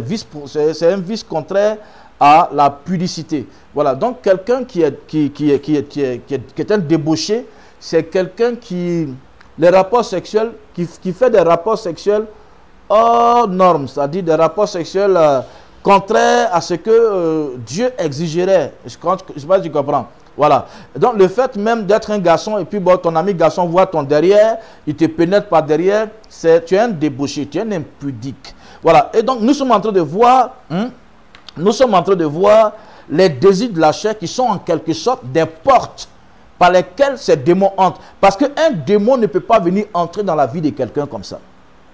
un vice contraire à la pudicité. Voilà, donc quelqu'un qui est un débauché, c'est quelqu'un qui fait des rapports sexuels hors normes, c'est-à-dire des rapports sexuels contraires à ce que Dieu exigerait. Je ne sais pas si tu comprends. Voilà. Donc le fait même d'être un garçon et puis bon, ton ami garçon voit ton derrière, il te pénètre par derrière, tu es un débauché, tu es un impudique. Voilà. Et donc nous sommes en train de voir, les désirs de la chair qui sont en quelque sorte des portes par lesquelles ces démons entrent. Parce qu'un démon ne peut pas venir entrer dans la vie de quelqu'un comme ça.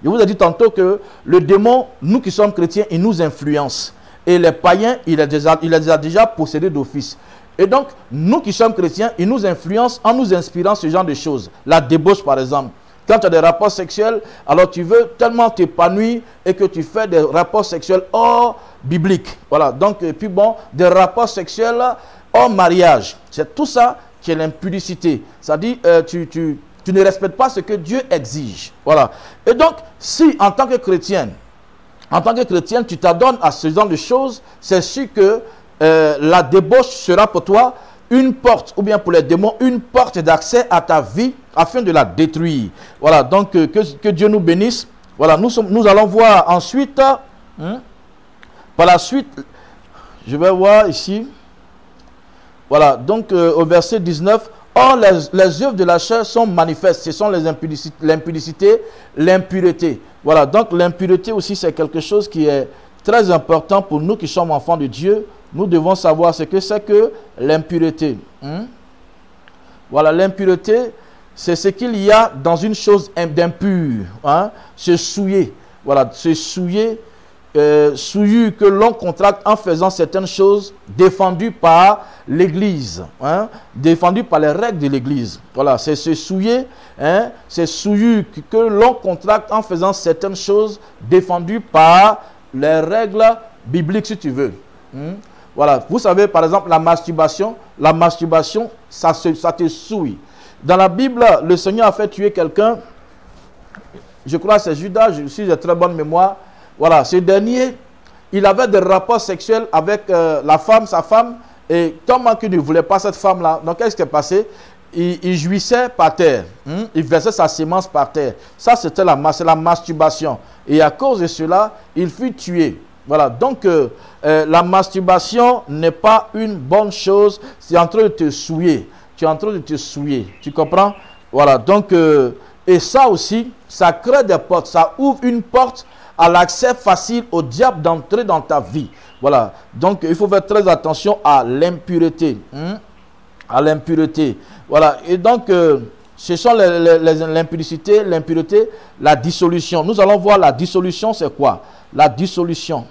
Je vous ai dit tantôt que le démon, nous qui sommes chrétiens, il nous influence. Et les païens, il les a déjà possédés d'office. Et donc, nous qui sommes chrétiens, il nous influence en nous inspirant ce genre de choses. La débauche, par exemple. Quand tu as des rapports sexuels, alors tu veux tellement t'épanouir et que tu fais des rapports sexuels hors bibliques. Voilà. Donc, et puis bon, des rapports sexuels hors mariage. C'est tout ça qui est l'impudicité. C'est-à-dire, tu ne respectes pas ce que Dieu exige. Voilà. Et donc, si en tant que chrétienne, tu t'adonnes à ce genre de choses, c'est sûr que la débauche sera pour toi une porte, ou bien pour les démons, une porte d'accès à ta vie afin de la détruire. Voilà, donc que Dieu nous bénisse. Voilà, nous allons voir ensuite, par la suite, je vais voir ici, voilà, donc au verset 19, or les œuvres de la chair sont manifestes, ce sont l'impudicité, l'impureté. Voilà, donc l'impureté aussi c'est quelque chose qui est très important pour nous qui sommes enfants de Dieu. Nous devons savoir ce que c'est que l'impureté. Voilà, l'impureté, c'est ce qu'il y a dans une chose d'impur. Se souiller. Voilà, se souiller. Souillure que l'on contracte en faisant certaines choses défendues par l'Église. Défendues par les règles de l'Église. Voilà, c'est se souiller. C'est souillure que l'on contracte en faisant certaines choses défendues par les règles bibliques, si tu veux. Voilà, vous savez, par exemple, la masturbation, ça te souille. Dans la Bible, le Seigneur a fait tuer quelqu'un, je crois que c'est Judas, je suis de très bonne mémoire. Voilà, ce dernier, il avait des rapports sexuels avec sa femme, et tellement qu'il ne voulait pas cette femme-là. Donc, qu'est-ce qui est passé? Il jouissait par terre, il versait sa sémence par terre. Ça, c'était la masturbation. Et à cause de cela, il fut tué. Voilà, donc la masturbation n'est pas une bonne chose. C'est en train de te souiller. Tu es en train de te souiller. Tu comprends? Voilà, donc, et ça aussi, ça crée des portes. Ça ouvre une porte à l'accès facile au diable d'entrer dans ta vie. Voilà, donc il faut faire très attention à l'impureté. À l'impureté. Voilà, et donc, ce sont l'impudicité, l'impureté, la dissolution. Nous allons voir la dissolution, c'est quoi? La dissolution.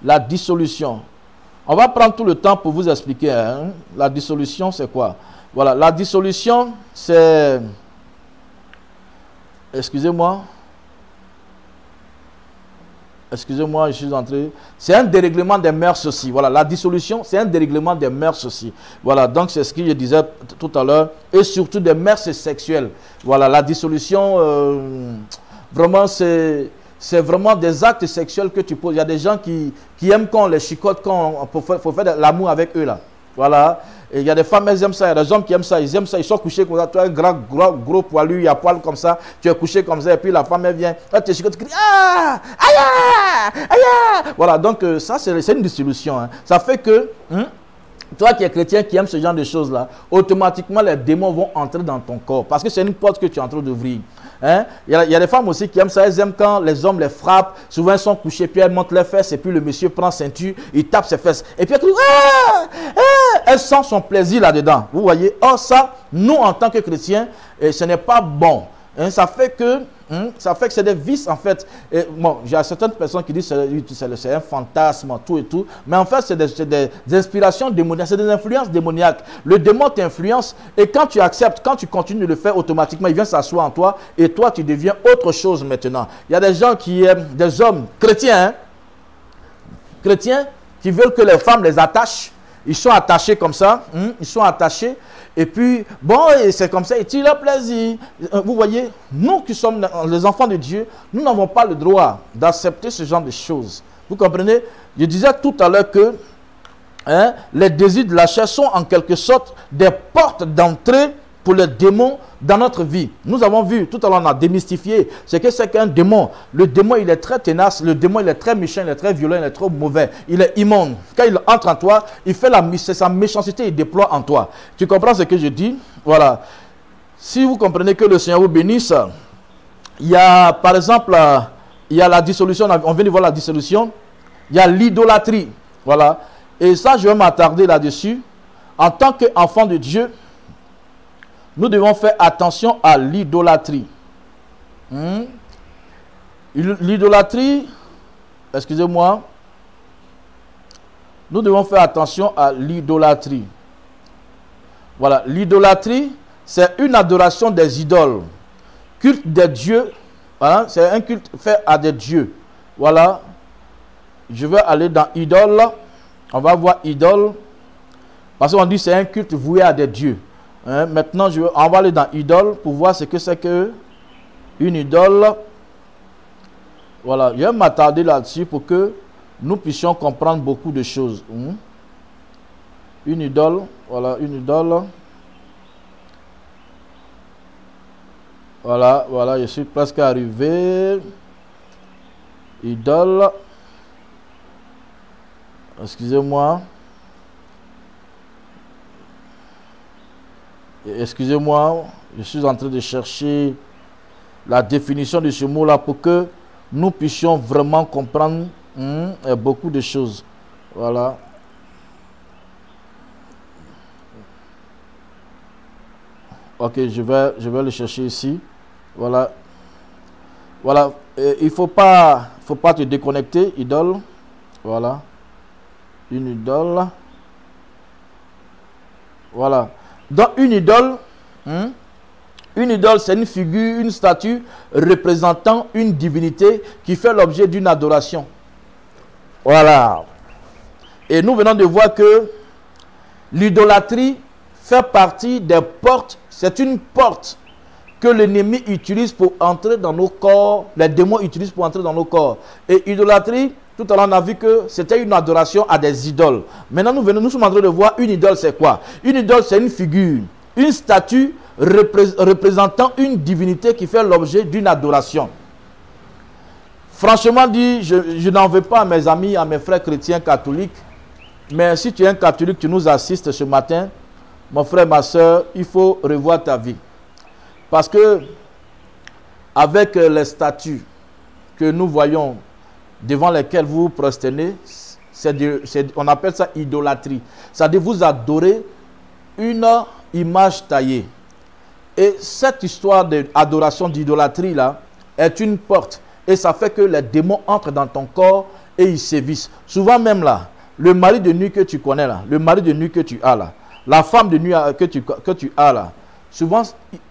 La dissolution. On va prendre tout le temps pour vous expliquer. La dissolution, c'est quoi? Voilà, la dissolution, c'est... Excusez-moi, je suis entré. C'est un dérèglement des mœurs aussi. Voilà, la dissolution, c'est un dérèglement des mœurs aussi. Voilà, donc c'est ce que je disais tout à l'heure. Et surtout des mœurs sexuelles. Voilà, la dissolution, vraiment, c'est vraiment des actes sexuels que tu poses. Il y a des gens qui aiment quand on les chicote, quand il faut faire de l'amour avec eux là. Voilà. Et il y a des femmes, elles aiment ça. Il y a des hommes qui aiment ça. Ils aiment ça. Ils sont couchés comme ça. Tu as un gros poilu, il y a poil comme ça. Tu es couché comme ça. Et puis la femme, elle vient. Elle te chicote. Tu cries. Ah! Aïe! Aïe! Voilà. Donc, ça, c'est une dissolution. Ça fait que... toi qui es chrétien, qui aime ce genre de choses-là, automatiquement, les démons vont entrer dans ton corps. Parce que c'est une porte que tu es en train d'ouvrir. Il y a des femmes aussi qui aiment ça. Elles aiment quand les hommes les frappent. Souvent, elles sont couchées, puis elles montent leurs fesses. Et puis, le monsieur prend ceinture, il tape ses fesses. Et puis, elle crie. Ah! Ah! Elle sent son plaisir là-dedans. Vous voyez? Or, ça, nous, en tant que chrétiens, ce n'est pas bon. Ça fait que c'est des vices, en fait. Et, bon, j'ai certaines personnes qui disent que c'est un fantasme, tout et tout. Mais en fait, c'est des inspirations démoniaques, c'est des influences démoniaques. Le démon t'influence et quand tu acceptes, quand tu continues de le faire, automatiquement, il vient s'asseoir en toi et toi, tu deviens autre chose maintenant. Il y a des gens qui aiment, des hommes chrétiens, chrétiens qui veulent que les femmes les attachent. Ils sont attachés comme ça, ils sont attachés. Et puis, bon, c'est comme ça, et il a plaisir. Vous voyez, nous qui sommes les enfants de Dieu, nous n'avons pas le droit d'accepter ce genre de choses. Vous comprenez? Je disais tout à l'heure que les désirs de la chair sont en quelque sorte des portes d'entrée pour les démons dans notre vie. Nous avons vu, tout à l'heure on a démystifié ce que c'est qu'un démon. Le démon, il est très tenace, le démon, il est très méchant, il est très violent, il est trop mauvais, il est immonde. Quand il entre en toi, il fait sa méchanceté, il déploie en toi. Tu comprends ce que je dis? Voilà. Si vous comprenez, que le Seigneur vous bénisse, il y a, par exemple, il y a la dissolution, on vient de voir la dissolution, il y a l'idolâtrie. Voilà. Et ça, je vais m'attarder là-dessus. En tant qu'enfant de Dieu, nous devons faire attention à l'idolâtrie. L'idolâtrie, excusez-moi, nous devons faire attention à l'idolâtrie. Voilà, l'idolâtrie, c'est une adoration des idoles. Culte des dieux, voilà, c'est un culte fait à des dieux. Voilà, je vais aller dans idole. On va voir idole, parce qu'on dit que c'est un culte voué à des dieux. Maintenant, on va aller dans idole pour voir ce que c'est que une idole. Voilà, je vais m'attarder là-dessus pour que nous puissions comprendre beaucoup de choses. Une idole, voilà, une idole. Voilà, voilà, je suis presque arrivé. Idole. Excusez-moi. Excusez-moi, je suis en train de chercher la définition de ce mot-là pour que nous puissions vraiment comprendre beaucoup de choses. Voilà. Ok, je vais le chercher ici. Voilà. Voilà. Il ne faut pas te déconnecter, idole. Voilà. Une idole. Voilà. Dans une idole, c'est une figure, une statue représentant une divinité qui fait l'objet d'une adoration. Voilà. Et nous venons de voir que l'idolâtrie fait partie des portes. C'est une porte que l'ennemi utilise pour entrer dans nos corps. Les démons utilisent pour entrer dans nos corps. Et idolâtrie, tout à l'heure on a vu que c'était une adoration à des idoles. Maintenant nous sommes en train de voir une idole, c'est quoi? Une idole, c'est une figure, une statue représentant une divinité qui fait l'objet d'une adoration. Franchement dit, je n'en veux pas à mes amis, à mes frères chrétiens catholiques. Mais si tu es un catholique, tu nous assistes ce matin, mon frère, ma soeur, il faut revoir ta vie. Parce que avec les que nous voyons devant lesquels vous vous prosternez, on appelle ça idolâtrie. C'est-à-dire vous adorez une image taillée. Et cette histoire d'adoration, d'idolâtrie là, est une porte. Et ça fait que les démons entrent dans ton corps et ils sévissent. Souvent même là, le mari de nuit que tu connais là, le mari de nuit que tu as là, la femme de nuit que tu as là, souvent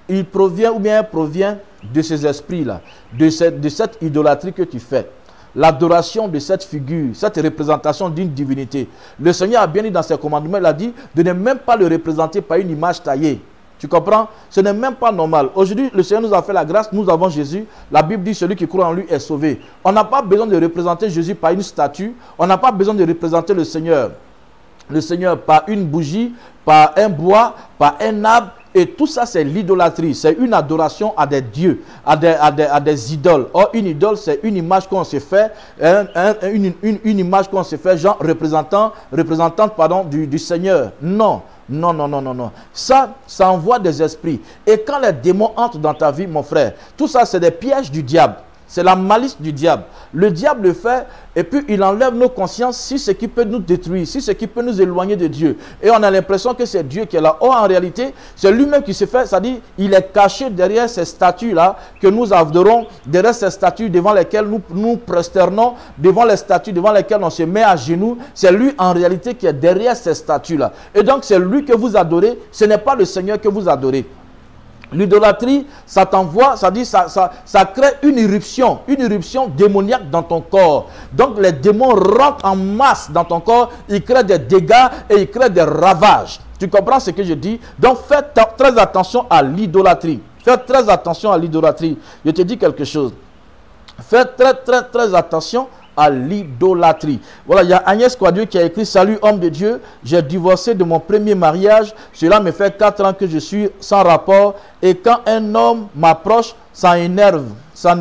il provient ou bien elle provient de ces esprits là, de cette idolâtrie que tu fais. L'adoration de cette figure, cette représentation d'une divinité. Le Seigneur a bien dit dans ses commandements, il a dit de ne même pas le représenter par une image taillée. Tu comprends? Ce n'est même pas normal. Aujourd'hui, le Seigneur nous a fait la grâce, nous avons Jésus. La Bible dit celui qui croit en lui est sauvé. On n'a pas besoin de représenter Jésus par une statue. On n'a pas besoin de représenter le Seigneur par une bougie, par un bois, par un arbre. Et tout ça, c'est l'idolâtrie. C'est une adoration à des dieux, à des idoles. Or, une idole, c'est une image qu'on se fait, une image qu'on se fait, genre représentante du Seigneur. Non. Non, non, non, non, non. Ça envoie des esprits. Et quand les démons entrent dans ta vie, mon frère, tout ça, c'est des pièges du diable. C'est la malice du diable. Le diable le fait et puis il enlève nos consciences si ce qui peut nous détruire, si ce qui peut nous éloigner de Dieu. Et on a l'impression que c'est Dieu qui est là. Or, en réalité, c'est lui-même qui se fait, c'est-à-dire il est caché derrière ces statues-là que nous adorons, derrière ces statues devant lesquelles nous nous prosternons, devant les statues devant lesquelles on se met à genoux. C'est lui en réalité qui est derrière ces statues-là. Et donc, c'est lui que vous adorez, ce n'est pas le Seigneur que vous adorez. L'idolâtrie, ça t'envoie, ça crée une éruption démoniaque dans ton corps. Donc les démons rentrent en masse dans ton corps, ils créent des dégâts et ils créent des ravages. Tu comprends ce que je dis? Donc faites très attention à l'idolâtrie. Faites très attention à l'idolâtrie. Je te dis quelque chose. Faites très attention à l'idolâtrie. Voilà, il y a Agnès Quadieu qui a écrit: salut homme de Dieu, j'ai divorcé de mon premier mariage, cela me fait 4 ans que je suis sans rapport, et quand un homme m'approche, ça énerve, ça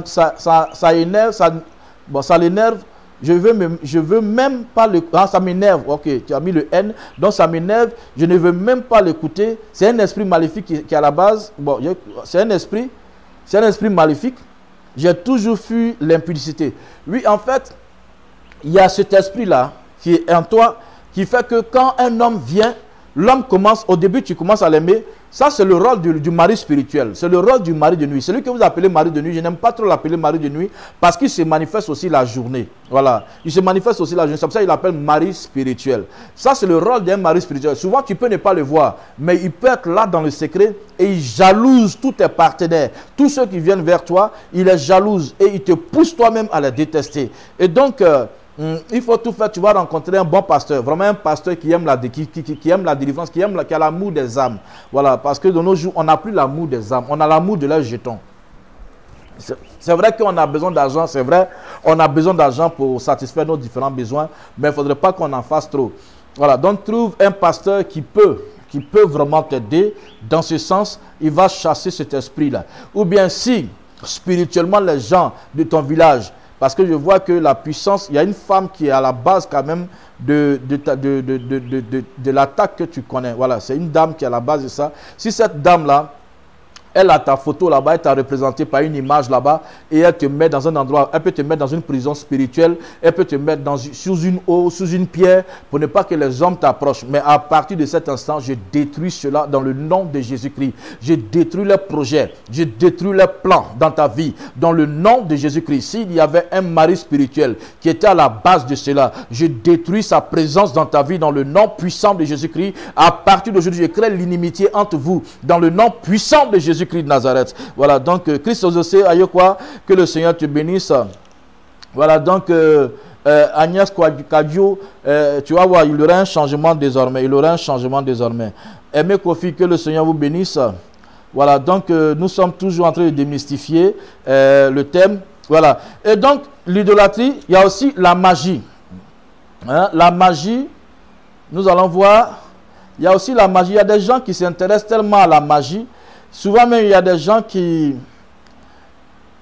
l'énerve, je veux même pas le... Ah, ça m'énerve, ok, tu as mis le N, donc ça m'énerve, je ne veux même pas l'écouter. C'est un esprit maléfique qui est à la base, bon, c'est un esprit maléfique. J'ai toujours fui l'impudicité. Oui, en fait, il y a cet esprit-là qui est en toi, qui fait que quand un homme vient, l'homme commence, au début tu commences à l'aimer. Ça c'est le rôle du mari spirituel, c'est le rôle du mari de nuit. Celui que vous appelez mari de nuit, je n'aime pas trop l'appeler mari de nuit parce qu'il se manifeste aussi la journée. Voilà, il se manifeste aussi la journée, c'est pour ça qu'il l'appelle mari spirituel. Ça c'est le rôle d'un mari spirituel. Souvent tu peux ne pas le voir, mais il peut être là dans le secret et il jalouse tous tes partenaires. Tous ceux qui viennent vers toi, il les jalouse et il te pousse toi-même à les détester. Et donc... il faut tout faire, tu vas rencontrer un bon pasteur, vraiment un pasteur qui aime la délivrance, qui a l'amour des âmes. Voilà, parce que de nos jours, on n'a plus l'amour des âmes, on a l'amour de leurs jetons. C'est vrai qu'on a besoin d'argent, c'est vrai, on a besoin d'argent pour satisfaire nos différents besoins, mais il ne faudrait pas qu'on en fasse trop. Voilà, donc trouve un pasteur qui peut vraiment t'aider dans ce sens, il va chasser cet esprit-là. Ou bien si, spirituellement, les gens de ton village, parce que je vois que la puissance, il y a une femme qui est à la base quand même de l'attaque que tu connais. Voilà, c'est une dame qui est à la base de ça. Si cette dame-là, elle a ta photo là-bas, elle t'a représenté par une image là-bas et elle te met dans un endroit, elle peut te mettre dans une prison spirituelle, elle peut te mettre sous une eau, sous une pierre pour ne pas que les hommes t'approchent. Mais à partir de cet instant, je détruis cela dans le nom de Jésus-Christ. Je détruis leurs projets, je détruis leurs plans dans ta vie dans le nom de Jésus-Christ. S'il y avait un mari spirituel qui était à la base de cela, je détruis sa présence dans ta vie dans le nom puissant de Jésus-Christ. À partir d'aujourd'hui, je crée l'inimitié entre vous dans le nom puissant de Jésus-Christ de Nazareth. Voilà, donc Christ Ososé, Ayokwa, que le Seigneur te bénisse. Voilà, donc Agnès Kadio, tu vas voir, il y aura un changement désormais. Il y aura un changement désormais. Aimé Kofi, que le Seigneur vous bénisse. Voilà, donc nous sommes toujours en train de démystifier le thème. Voilà, et donc l'idolâtrie, il y a aussi la magie. Hein? La magie, nous allons voir, il y a aussi la magie. Il y a des gens qui s'intéressent tellement à la magie. Souvent même, il y a des gens qui,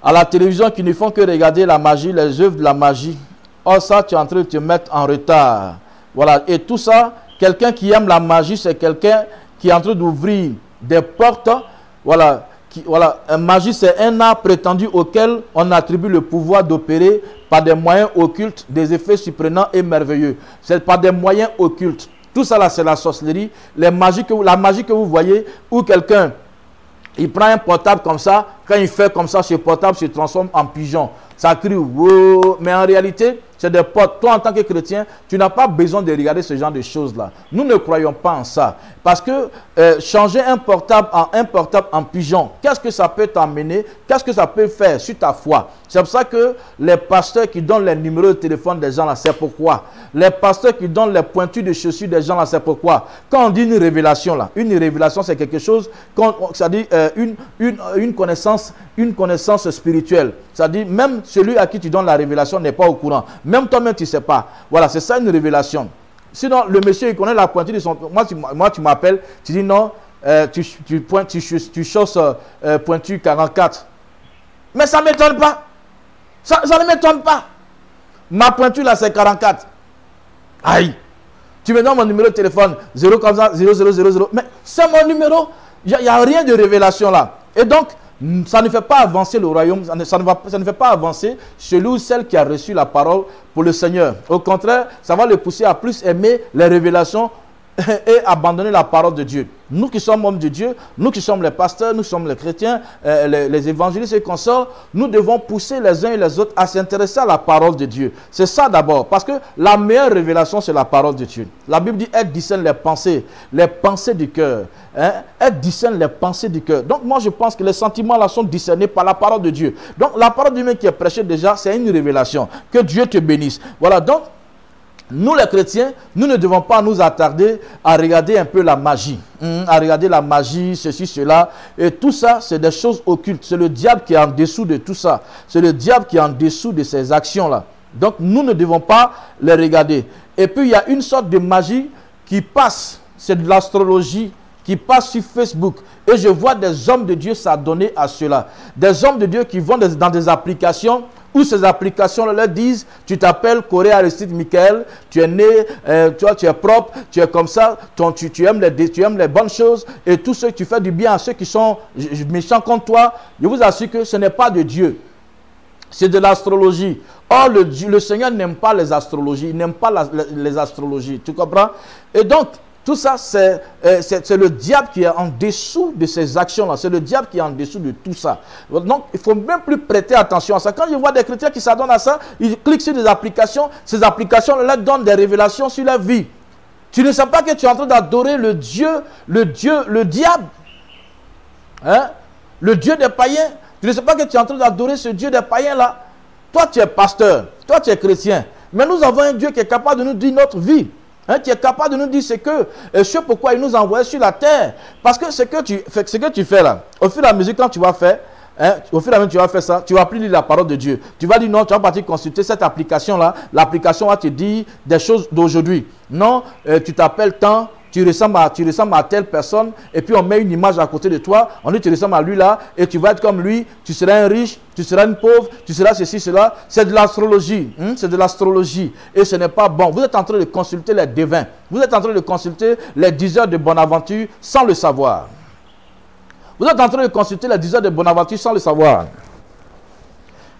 à la télévision, qui ne font que regarder la magie, les œuvres de la magie. Or, ça, tu es en train de te mettre en retard. Voilà. Et tout ça, quelqu'un qui aime la magie, c'est quelqu'un qui est en train d'ouvrir des portes. Voilà. Magie, c'est un art prétendu auquel on attribue le pouvoir d'opérer par des moyens occultes, des effets surprenants et merveilleux. C'est par des moyens occultes. Tout ça, là, c'est la sorcellerie. La magie que vous voyez, où quelqu'un... il prend un portable comme ça, quand il fait comme ça, ce portable se transforme en pigeon. Ça crie, wow. Mais en réalité, c'est des portes. Toi, en tant que chrétien, tu n'as pas besoin de regarder ce genre de choses-là. Nous ne croyons pas en ça. Parce que changer un portable en pigeon, qu'est-ce que ça peut t'emmener? Qu'est-ce que ça peut faire sur ta foi? C'est pour ça que les pasteurs qui donnent les numéros de téléphone des gens là, c'est pourquoi. Les pasteurs qui donnent les pointures de chaussures des gens là, c'est pourquoi. Quand on dit une révélation là, une révélation c'est quelque chose, c'est-à-dire une connaissance spirituelle. C'est-à-dire même celui à qui tu donnes la révélation n'est pas au courant. Même toi-même tu ne sais pas. Voilà, c'est ça une révélation. Sinon, le monsieur il connaît la pointure de son... Moi tu m'appelles, tu dis non, tu chausses pointure 44. Mais ça ne m'étonne pas. Ça ne m'étonne pas. Ma pointure là c'est 44. Aïe. Tu me donnes mon numéro de téléphone 000. Mais c'est mon numéro. Il n'y a rien de révélation là. Et donc, ça ne fait pas avancer le royaume. Ça ne fait pas avancer celui ou celle qui a reçu la parole pour le Seigneur. Au contraire, ça va le pousser à plus aimer les révélations et abandonner la parole de Dieu. Nous qui sommes hommes de Dieu, nous qui sommes les pasteurs, nous sommes les chrétiens, les évangélistes et consorts, nous devons pousser les uns et les autres à s'intéresser à la parole de Dieu. C'est ça d'abord, parce que la meilleure révélation, c'est la parole de Dieu. La Bible dit, elle discerne les pensées du cœur. Hein? Elle discerne les pensées du cœur. Donc moi, je pense que les sentiments là sont discernés par la parole de Dieu. Donc la parole de Dieu qui est prêchée déjà, c'est une révélation. Que Dieu te bénisse. Voilà, donc, nous les chrétiens, nous ne devons pas nous attarder à regarder un peu la magie, à regarder la magie, ceci, cela, et tout ça, c'est des choses occultes. C'est le diable qui est en dessous de tout ça. C'est le diable qui est en dessous de ces actions-là. Donc, nous ne devons pas les regarder. Et puis, il y a une sorte de magie qui passe, c'est de l'astrologie, qui passe sur Facebook. Et je vois des hommes de Dieu s'adonner à cela. Des hommes de Dieu qui vont dans des applications, où ces applications leur disent, tu t'appelles Corée Aristide Michael, tu es né, tu es propre, tu es comme ça, tu aimes les bonnes choses, et tout ce que tu fais du bien à ceux qui sont méchants contre toi, je vous assure que ce n'est pas de Dieu. C'est de l'astrologie. Or, le Seigneur n'aime pas les astrologies, il n'aime pas les astrologies, tu comprends? Et donc, tout ça, c'est le diable qui est en dessous de ces actions-là. C'est le diable qui est en dessous de tout ça. Donc, il ne faut même plus prêter attention à ça. Quand je vois des chrétiens qui s'adonnent à ça, ils cliquent sur des applications. Ces applications leur donnent des révélations sur leur vie. Tu ne sais pas que tu es en train d'adorer le diable. Hein? Le Dieu des païens. Tu ne sais pas que tu es en train d'adorer ce Dieu des païens-là. Toi, tu es pasteur. Toi, tu es chrétien. Mais nous avons un Dieu qui est capable de nous dire notre vie. Hein, qui est capable de nous dire ce pourquoi il nous a envoyés sur la terre. Parce que ce que tu fais là, au fur et à mesure quand tu vas faire, hein, au fur et à mesure tu vas faire ça, tu vas plus lire la parole de Dieu. Tu vas dire non, tu vas partir consulter cette application-là. L'application va te dire des choses d'aujourd'hui. Non, tu t'appelles tant. Tu ressembles à telle personne, et puis on met une image à côté de toi, on dit tu ressembles à lui là, et tu vas être comme lui, tu seras un riche, tu seras une pauvre, tu seras ceci, cela. C'est de l'astrologie, c'est de l'astrologie, et ce n'est pas bon. Vous êtes en train de consulter les devins, vous êtes en train de consulter les diseurs de Bonaventure sans le savoir. Vous êtes en train de consulter les diseurs de Bonaventure sans le savoir.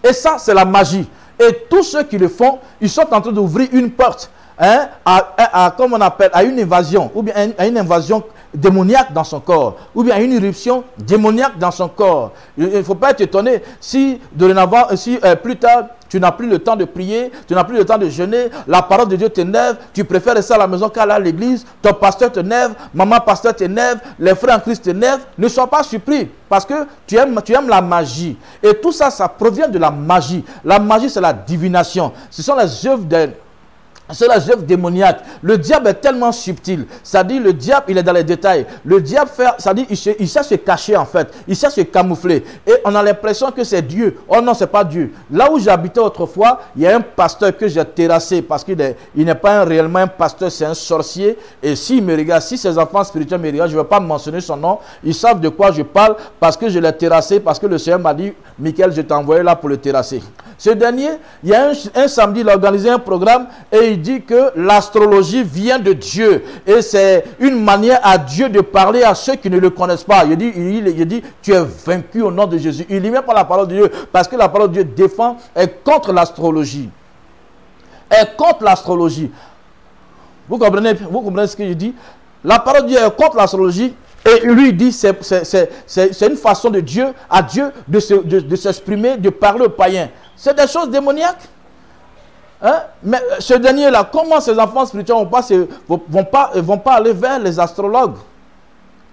Et ça, c'est la magie. Et tous ceux qui le font, ils sont en train d'ouvrir une porte. Hein, comme on appelle, à une invasion, ou bien à une invasion démoniaque dans son corps, ou bien à une éruption démoniaque dans son corps. Il ne faut pas être étonné si dorénavant, plus tard, tu n'as plus le temps de prier, tu n'as plus le temps de jeûner, la parole de Dieu t'énerve, tu préfères rester à la maison qu'aller à l'église, ton pasteur t'énerve, maman pasteur t'énerve, les frères en Christ t'énervent. Ne sois pas surpris, parce que tu aimes la magie. Et tout ça, ça provient de la magie. La magie, c'est la divination. Ce sont les œuvres c'est la œuvre démoniaque. Le diable est tellement subtil. Ça dit, le diable, il est dans les détails. Le diable ça dit, il sait se cacher en fait. Il sait se camoufler. Et on a l'impression que c'est Dieu. Oh non, c'est pas Dieu. Là où j'habitais autrefois, il y a un pasteur que j'ai terrassé parce qu'il n'est pas réellement un pasteur, c'est un sorcier. Et s'il me regarde, si ses enfants spirituels me regardent, je ne vais pas mentionner son nom. Ils savent de quoi je parle parce que je l'ai terrassé, parce que le Seigneur m'a dit, Michael, je t'ai envoyé là pour le terrasser. Ce dernier, il y a un samedi, il a organisé un programme et il dit que l'astrologie vient de Dieu. Et c'est une manière à Dieu de parler à ceux qui ne le connaissent pas. Il dit, tu es vaincu au nom de Jésus. Il n'y met pas la parole de Dieu parce que la parole de Dieu défend, est contre l'astrologie. Est contre l'astrologie. Vous comprenez ce que je dis? La parole de Dieu est contre l'astrologie. Et lui dit, c'est une façon de Dieu, à Dieu, de s'exprimer, de parler aux païens. C'est des choses démoniaques. Hein? Mais ce dernier-là, comment ces enfants spirituels vont pas aller vers les astrologues?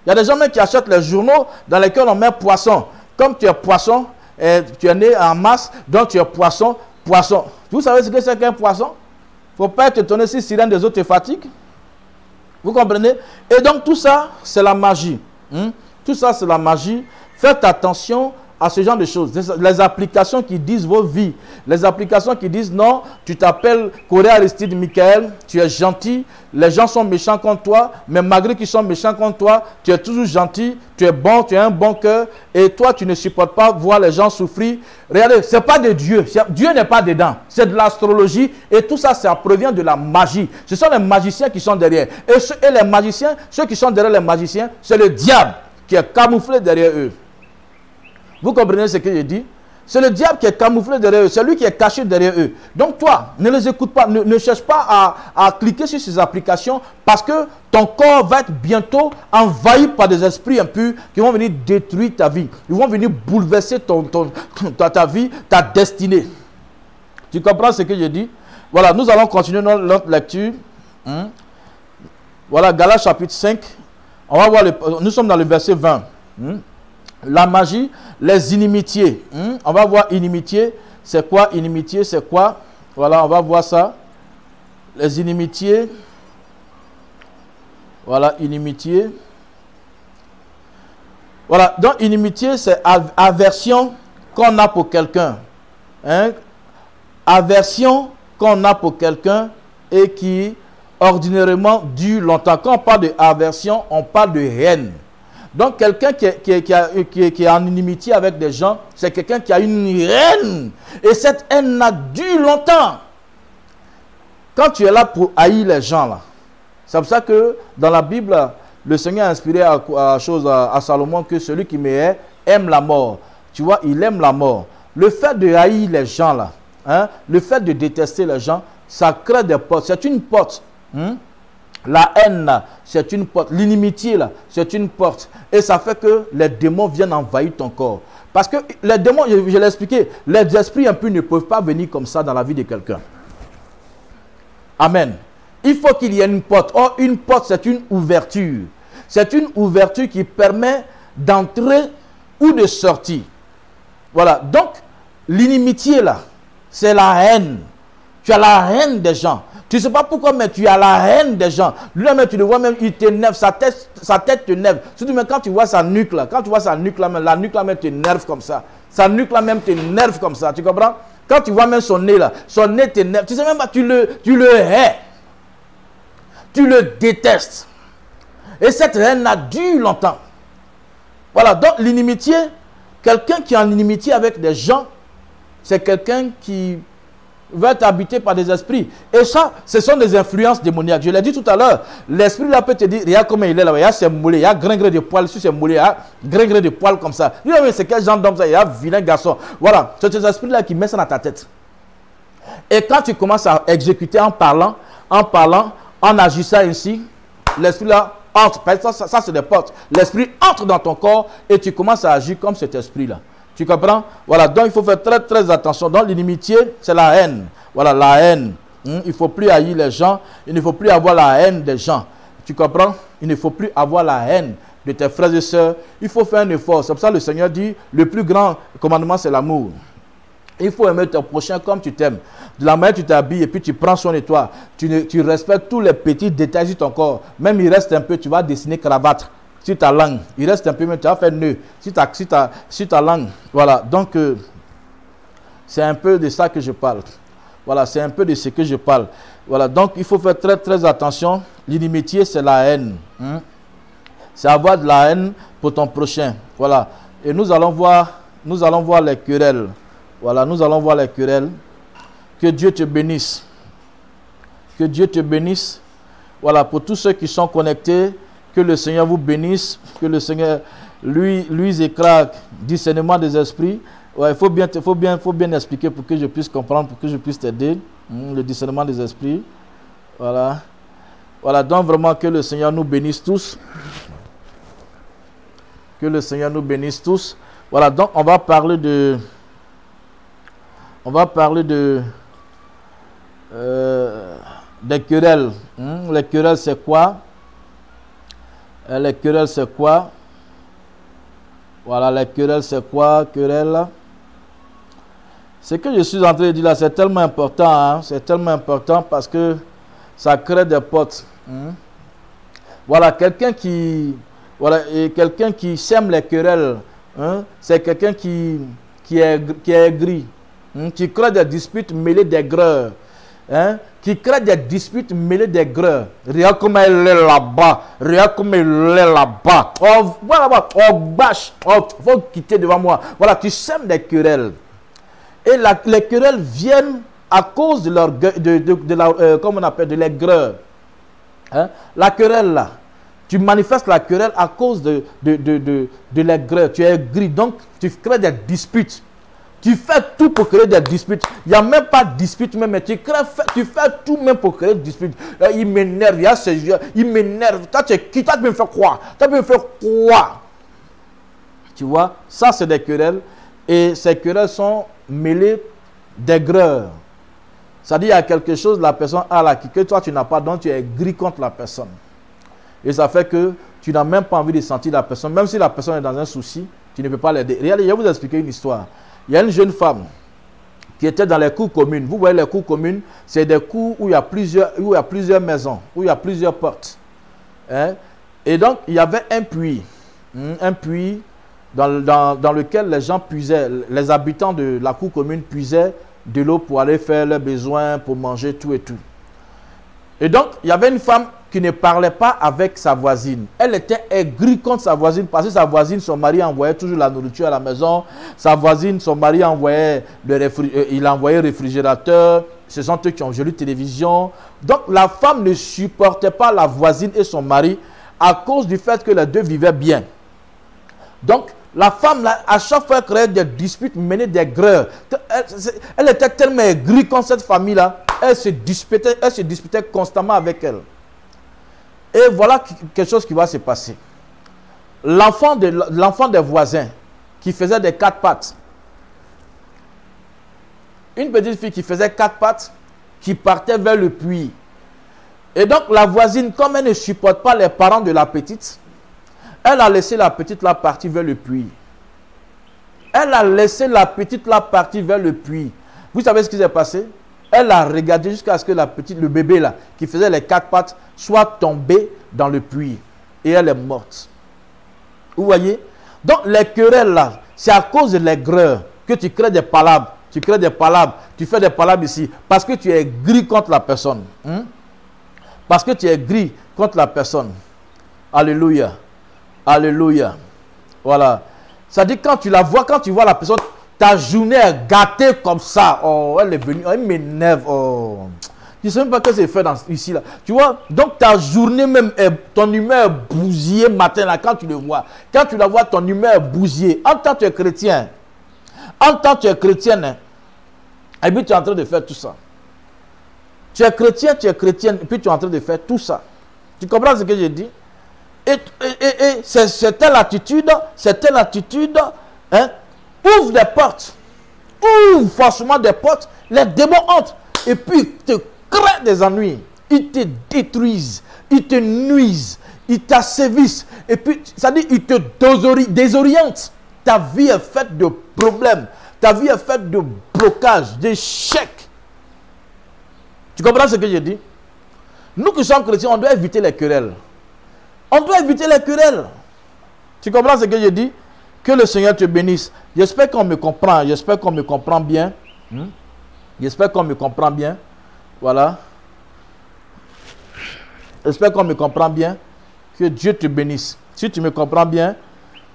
Il y a des gens même qui achètent les journaux dans lesquels on met poisson. Comme tu es poisson, tu es né en masse, donc tu es poisson. Vous savez ce que c'est qu'un poisson? Il ne faut pas être étonné si sirène des autres te fatigue. Vous comprenez? Et donc tout ça, c'est la magie. Tout ça, c'est la magie. Faites attention à ce genre de choses. Les applications qui disent vos vies. Les applications qui disent non, tu t'appelles Corée Aristide Michael, tu es gentil, les gens sont méchants contre toi, mais malgré qu'ils sont méchants contre toi, tu es toujours gentil, tu es bon, tu as un bon cœur, et toi tu ne supportes pas voir les gens souffrir. Regardez, ce n'est pas de Dieu. Dieu n'est pas dedans. C'est de l'astrologie, et tout ça, ça provient de la magie. Ce sont les magiciens qui sont derrière. Et les magiciens, ceux qui sont derrière les magiciens, c'est le diable qui est camouflé derrière eux. Vous comprenez ce que je dis? C'est le diable qui est camouflé derrière eux. C'est lui qui est caché derrière eux. Donc toi, ne les écoute pas. Ne cherche pas à cliquer sur ces applications parce que ton corps va être bientôt envahi par des esprits impurs qui vont venir détruire ta vie. Ils vont venir bouleverser ta vie, ta destinée. Tu comprends ce que je dis? Voilà, nous allons continuer notre lecture. Voilà, Galates chapitre 5. On va voir nous sommes dans le verset 20. La magie, les inimitiés. On va voir inimitié. C'est quoi inimitié? C'est quoi? Voilà, on va voir ça. Les inimitiés. Voilà, inimitié. Voilà, donc inimitié, c'est aversion qu'on a pour quelqu'un. Aversion qu'on a pour quelqu'un et qui ordinairement dure longtemps. Quand on parle de aversion, on parle de haine. Donc, quelqu'un qui est en inimitié avec des gens, c'est quelqu'un qui a une haine. Et cette haine a duré longtemps. Quand tu es là pour haïr les gens, là, c'est pour ça que dans la Bible, le Seigneur a inspiré à Salomon que celui qui me hait aime la mort. Tu vois, il aime la mort. Le fait de haïr les gens, là, le fait de détester les gens, ça crée des portes. C'est une porte. La haine, c'est une porte. L'inimitié, là, c'est une porte. Et ça fait que les démons viennent envahir ton corps. Parce que les démons, je l'ai expliqué, les esprits impurs ne peuvent pas venir comme ça dans la vie de quelqu'un. Amen. Il faut qu'il y ait une porte. Or, une porte, c'est une ouverture. C'est une ouverture qui permet d'entrer ou de sortir. Voilà. Donc, l'inimitié, là, c'est la haine. Tu as la haine des gens. Tu ne sais pas pourquoi, mais tu as la haine des gens. Lui-même, tu le vois même, il t'énerve, sa tête t'énerve. Surtout même quand tu vois sa nuque là, la nuque là même t'énerve comme ça. Sa nuque là même t'énerve comme ça, tu comprends? Quand tu vois même son nez là, son nez t'énerve. Tu sais même pas, tu le hais. Tu le détestes. Et cette haine a duré longtemps. Voilà, donc l'inimitié, quelqu'un qui est en inimitié avec des gens, c'est quelqu'un qui va être habité par des esprits. Et ça, ce sont des influences démoniaques. Je l'ai dit tout à l'heure. L'esprit là peut te dire, regarde comment il est là. Il y a ses moulets, il y a grain de poils sur ses moulets, il y a grain de poils comme ça. C'est quel genre d'homme ça? Il y a vilain garçon. Voilà, c'est ces esprits là qui mettent ça dans ta tête. Et quand tu commences à exécuter en parlant, en agissant ainsi, l'esprit là entre. Ça c'est des portes. L'esprit entre dans ton corps et tu commences à agir comme cet esprit là. Tu comprends? Voilà, donc il faut faire très très attention. Donc l'inimitié, c'est la haine. Voilà, la haine. Il ne faut plus haïr les gens. Il ne faut plus avoir la haine des gens. Tu comprends? Il ne faut plus avoir la haine de tes frères et sœurs. Il faut faire un effort. C'est pour ça que le Seigneur dit, le plus grand commandement, c'est l'amour. Il faut aimer ton prochain comme tu t'aimes. De la manière tu t'habilles et puis tu prends soin de toi. Tu respectes tous les petits détails sur ton corps. Même il reste un peu, tu vas dessiner cravate. Sur ta langue, il reste un peu, mais tu vas faire nœud sur ta langue. Voilà, donc c'est un peu de ça que je parle. Voilà, c'est un peu de ce que je parle. Voilà, donc il faut faire très très attention. L'inimitié, c'est la haine. C'est avoir de la haine pour ton prochain. Voilà, et nous allons voir les querelles. Voilà, nous allons voir les querelles. Que Dieu te bénisse. Que Dieu te bénisse. Voilà, pour tous ceux qui sont connectés. Que le Seigneur vous bénisse, que le Seigneur lui éclaire discernement des esprits. Ouais, il faut bien expliquer pour que je puisse comprendre, pour que je puisse t'aider. Le discernement des esprits. Voilà. Voilà, donc vraiment que le Seigneur nous bénisse tous. Que le Seigneur nous bénisse tous. Voilà, donc on va parler de des querelles. Les querelles, c'est quoi? Les querelles, c'est quoi? Voilà, les querelles, c'est quoi? Querelles. Ce que je suis en train de dire là, c'est tellement important. Hein? C'est tellement important parce que ça crée des portes. Voilà, quelqu'un qui sème les querelles, c'est quelqu'un qui est aigri, qui crée des disputes mêlées d'aigreur. Qui crée des disputes mêlées d'aigreur. Regarde comme elle est là-bas. Regarde comme elle est là-bas. Oh, voilà, oh, bâche. Oh, faut quitter devant moi. Voilà, tu sèmes des querelles. Et les querelles viennent à cause de comment on appelle, de l'aigreur. La querelle là. Tu manifestes la querelle à cause de l'aigreur. Tu es aigri. Donc, tu crées des disputes. Tu fais tout pour créer des disputes. Il n'y a même pas de dispute, mais tu fais tout même pour créer des disputes. Il m'énerve, il m'énerve. Toi, tu peux me faire quoi? Tu peux me faire quoi? Tu vois, ça c'est des querelles. Et ces querelles sont mêlées d'aigreur. C'est-à-dire, il y a quelque chose, la personne a là, que toi tu n'as pas, donc tu es aigri contre la personne. Et ça fait que tu n'as même pas envie de sentir la personne. Même si la personne est dans un souci, tu ne peux pas l'aider. Regardez, je vais vous expliquer une histoire. Il y a une jeune femme qui était dans les cours communes. Vous voyez, les cours communes, c'est des cours où il y a plusieurs maisons, où il y a plusieurs portes. Hein? Et donc, il y avait un puits dans lequel les gens puisaient, les habitants de la cour commune puisaient de l'eau pour aller faire leurs besoins, pour manger, tout et tout. Et donc, il y avait une femme qui ne parlait pas avec sa voisine. Elle était aigrie contre sa voisine parce que sa voisine, son mari envoyait toujours la nourriture à la maison. Sa voisine, son mari envoyait il envoyait le réfrigérateur. Ce sont eux qui ont joué télévision. Donc, la femme ne supportait pas la voisine et son mari à cause du fait que les deux vivaient bien. Donc, la femme, là, à chaque fois, créait des disputes, menait des greurs. Elle était tellement aigrie contre cette famille-là. Elle se disputait constamment avec elle. Et voilà quelque chose qui va se passer. L'enfant des voisins qui faisait des 4 pattes. Une petite fille qui faisait 4 pattes, qui partait vers le puits. Et donc la voisine, comme elle ne supporte pas les parents de la petite, elle a laissé la petite là partir vers le puits. Elle a laissé la petite là partir vers le puits. Vous savez ce qui s'est passé? Elle a regardé jusqu'à ce que le bébé là, qui faisait les 4 pattes, soit tombé dans le puits. Et elle est morte. Vous voyez? Donc les querelles là, c'est à cause de l'aigreur que tu crées des palabres. Tu crées des palabres, tu fais des palabres ici. Parce que tu es gris contre la personne. Parce que tu es gris contre la personne. Alléluia. Alléluia. Voilà. Ça dit quand tu la vois, quand tu vois la personne, ta journée est gâtée comme ça. Oh, elle est venue, elle m'énerve. Oh. Je ne sais même pas ce que c'est fait ici là. Tu vois, donc ta journée même, ton humeur est bousillée matin là, quand tu le vois. Quand tu la vois, ton humeur est bousillée. En tant que tu es chrétien, hein, et puis tu es en train de faire tout ça. Tu es chrétienne, et puis tu es en train de faire tout ça. Tu comprends ce que j'ai dit? Et c'est telle attitude, hein, ouvre des portes, ouvre forcément des portes, les démons entrent, et puis te créent des ennuis, ils te détruisent, ils te nuisent, ils t'asservissent, et puis, ça dit, ils te désorientent. Ta vie est faite de problèmes, ta vie est faite de blocages, d'échecs. Tu comprends ce que je dis? Nous qui sommes chrétiens, on doit éviter les querelles. On doit éviter les querelles. Tu comprends ce que je dis? Que le Seigneur te bénisse. J'espère qu'on me comprend. J'espère qu'on me comprend bien. J'espère qu'on me comprend bien. Voilà. J'espère qu'on me comprend bien. Que Dieu te bénisse. Si tu me comprends bien,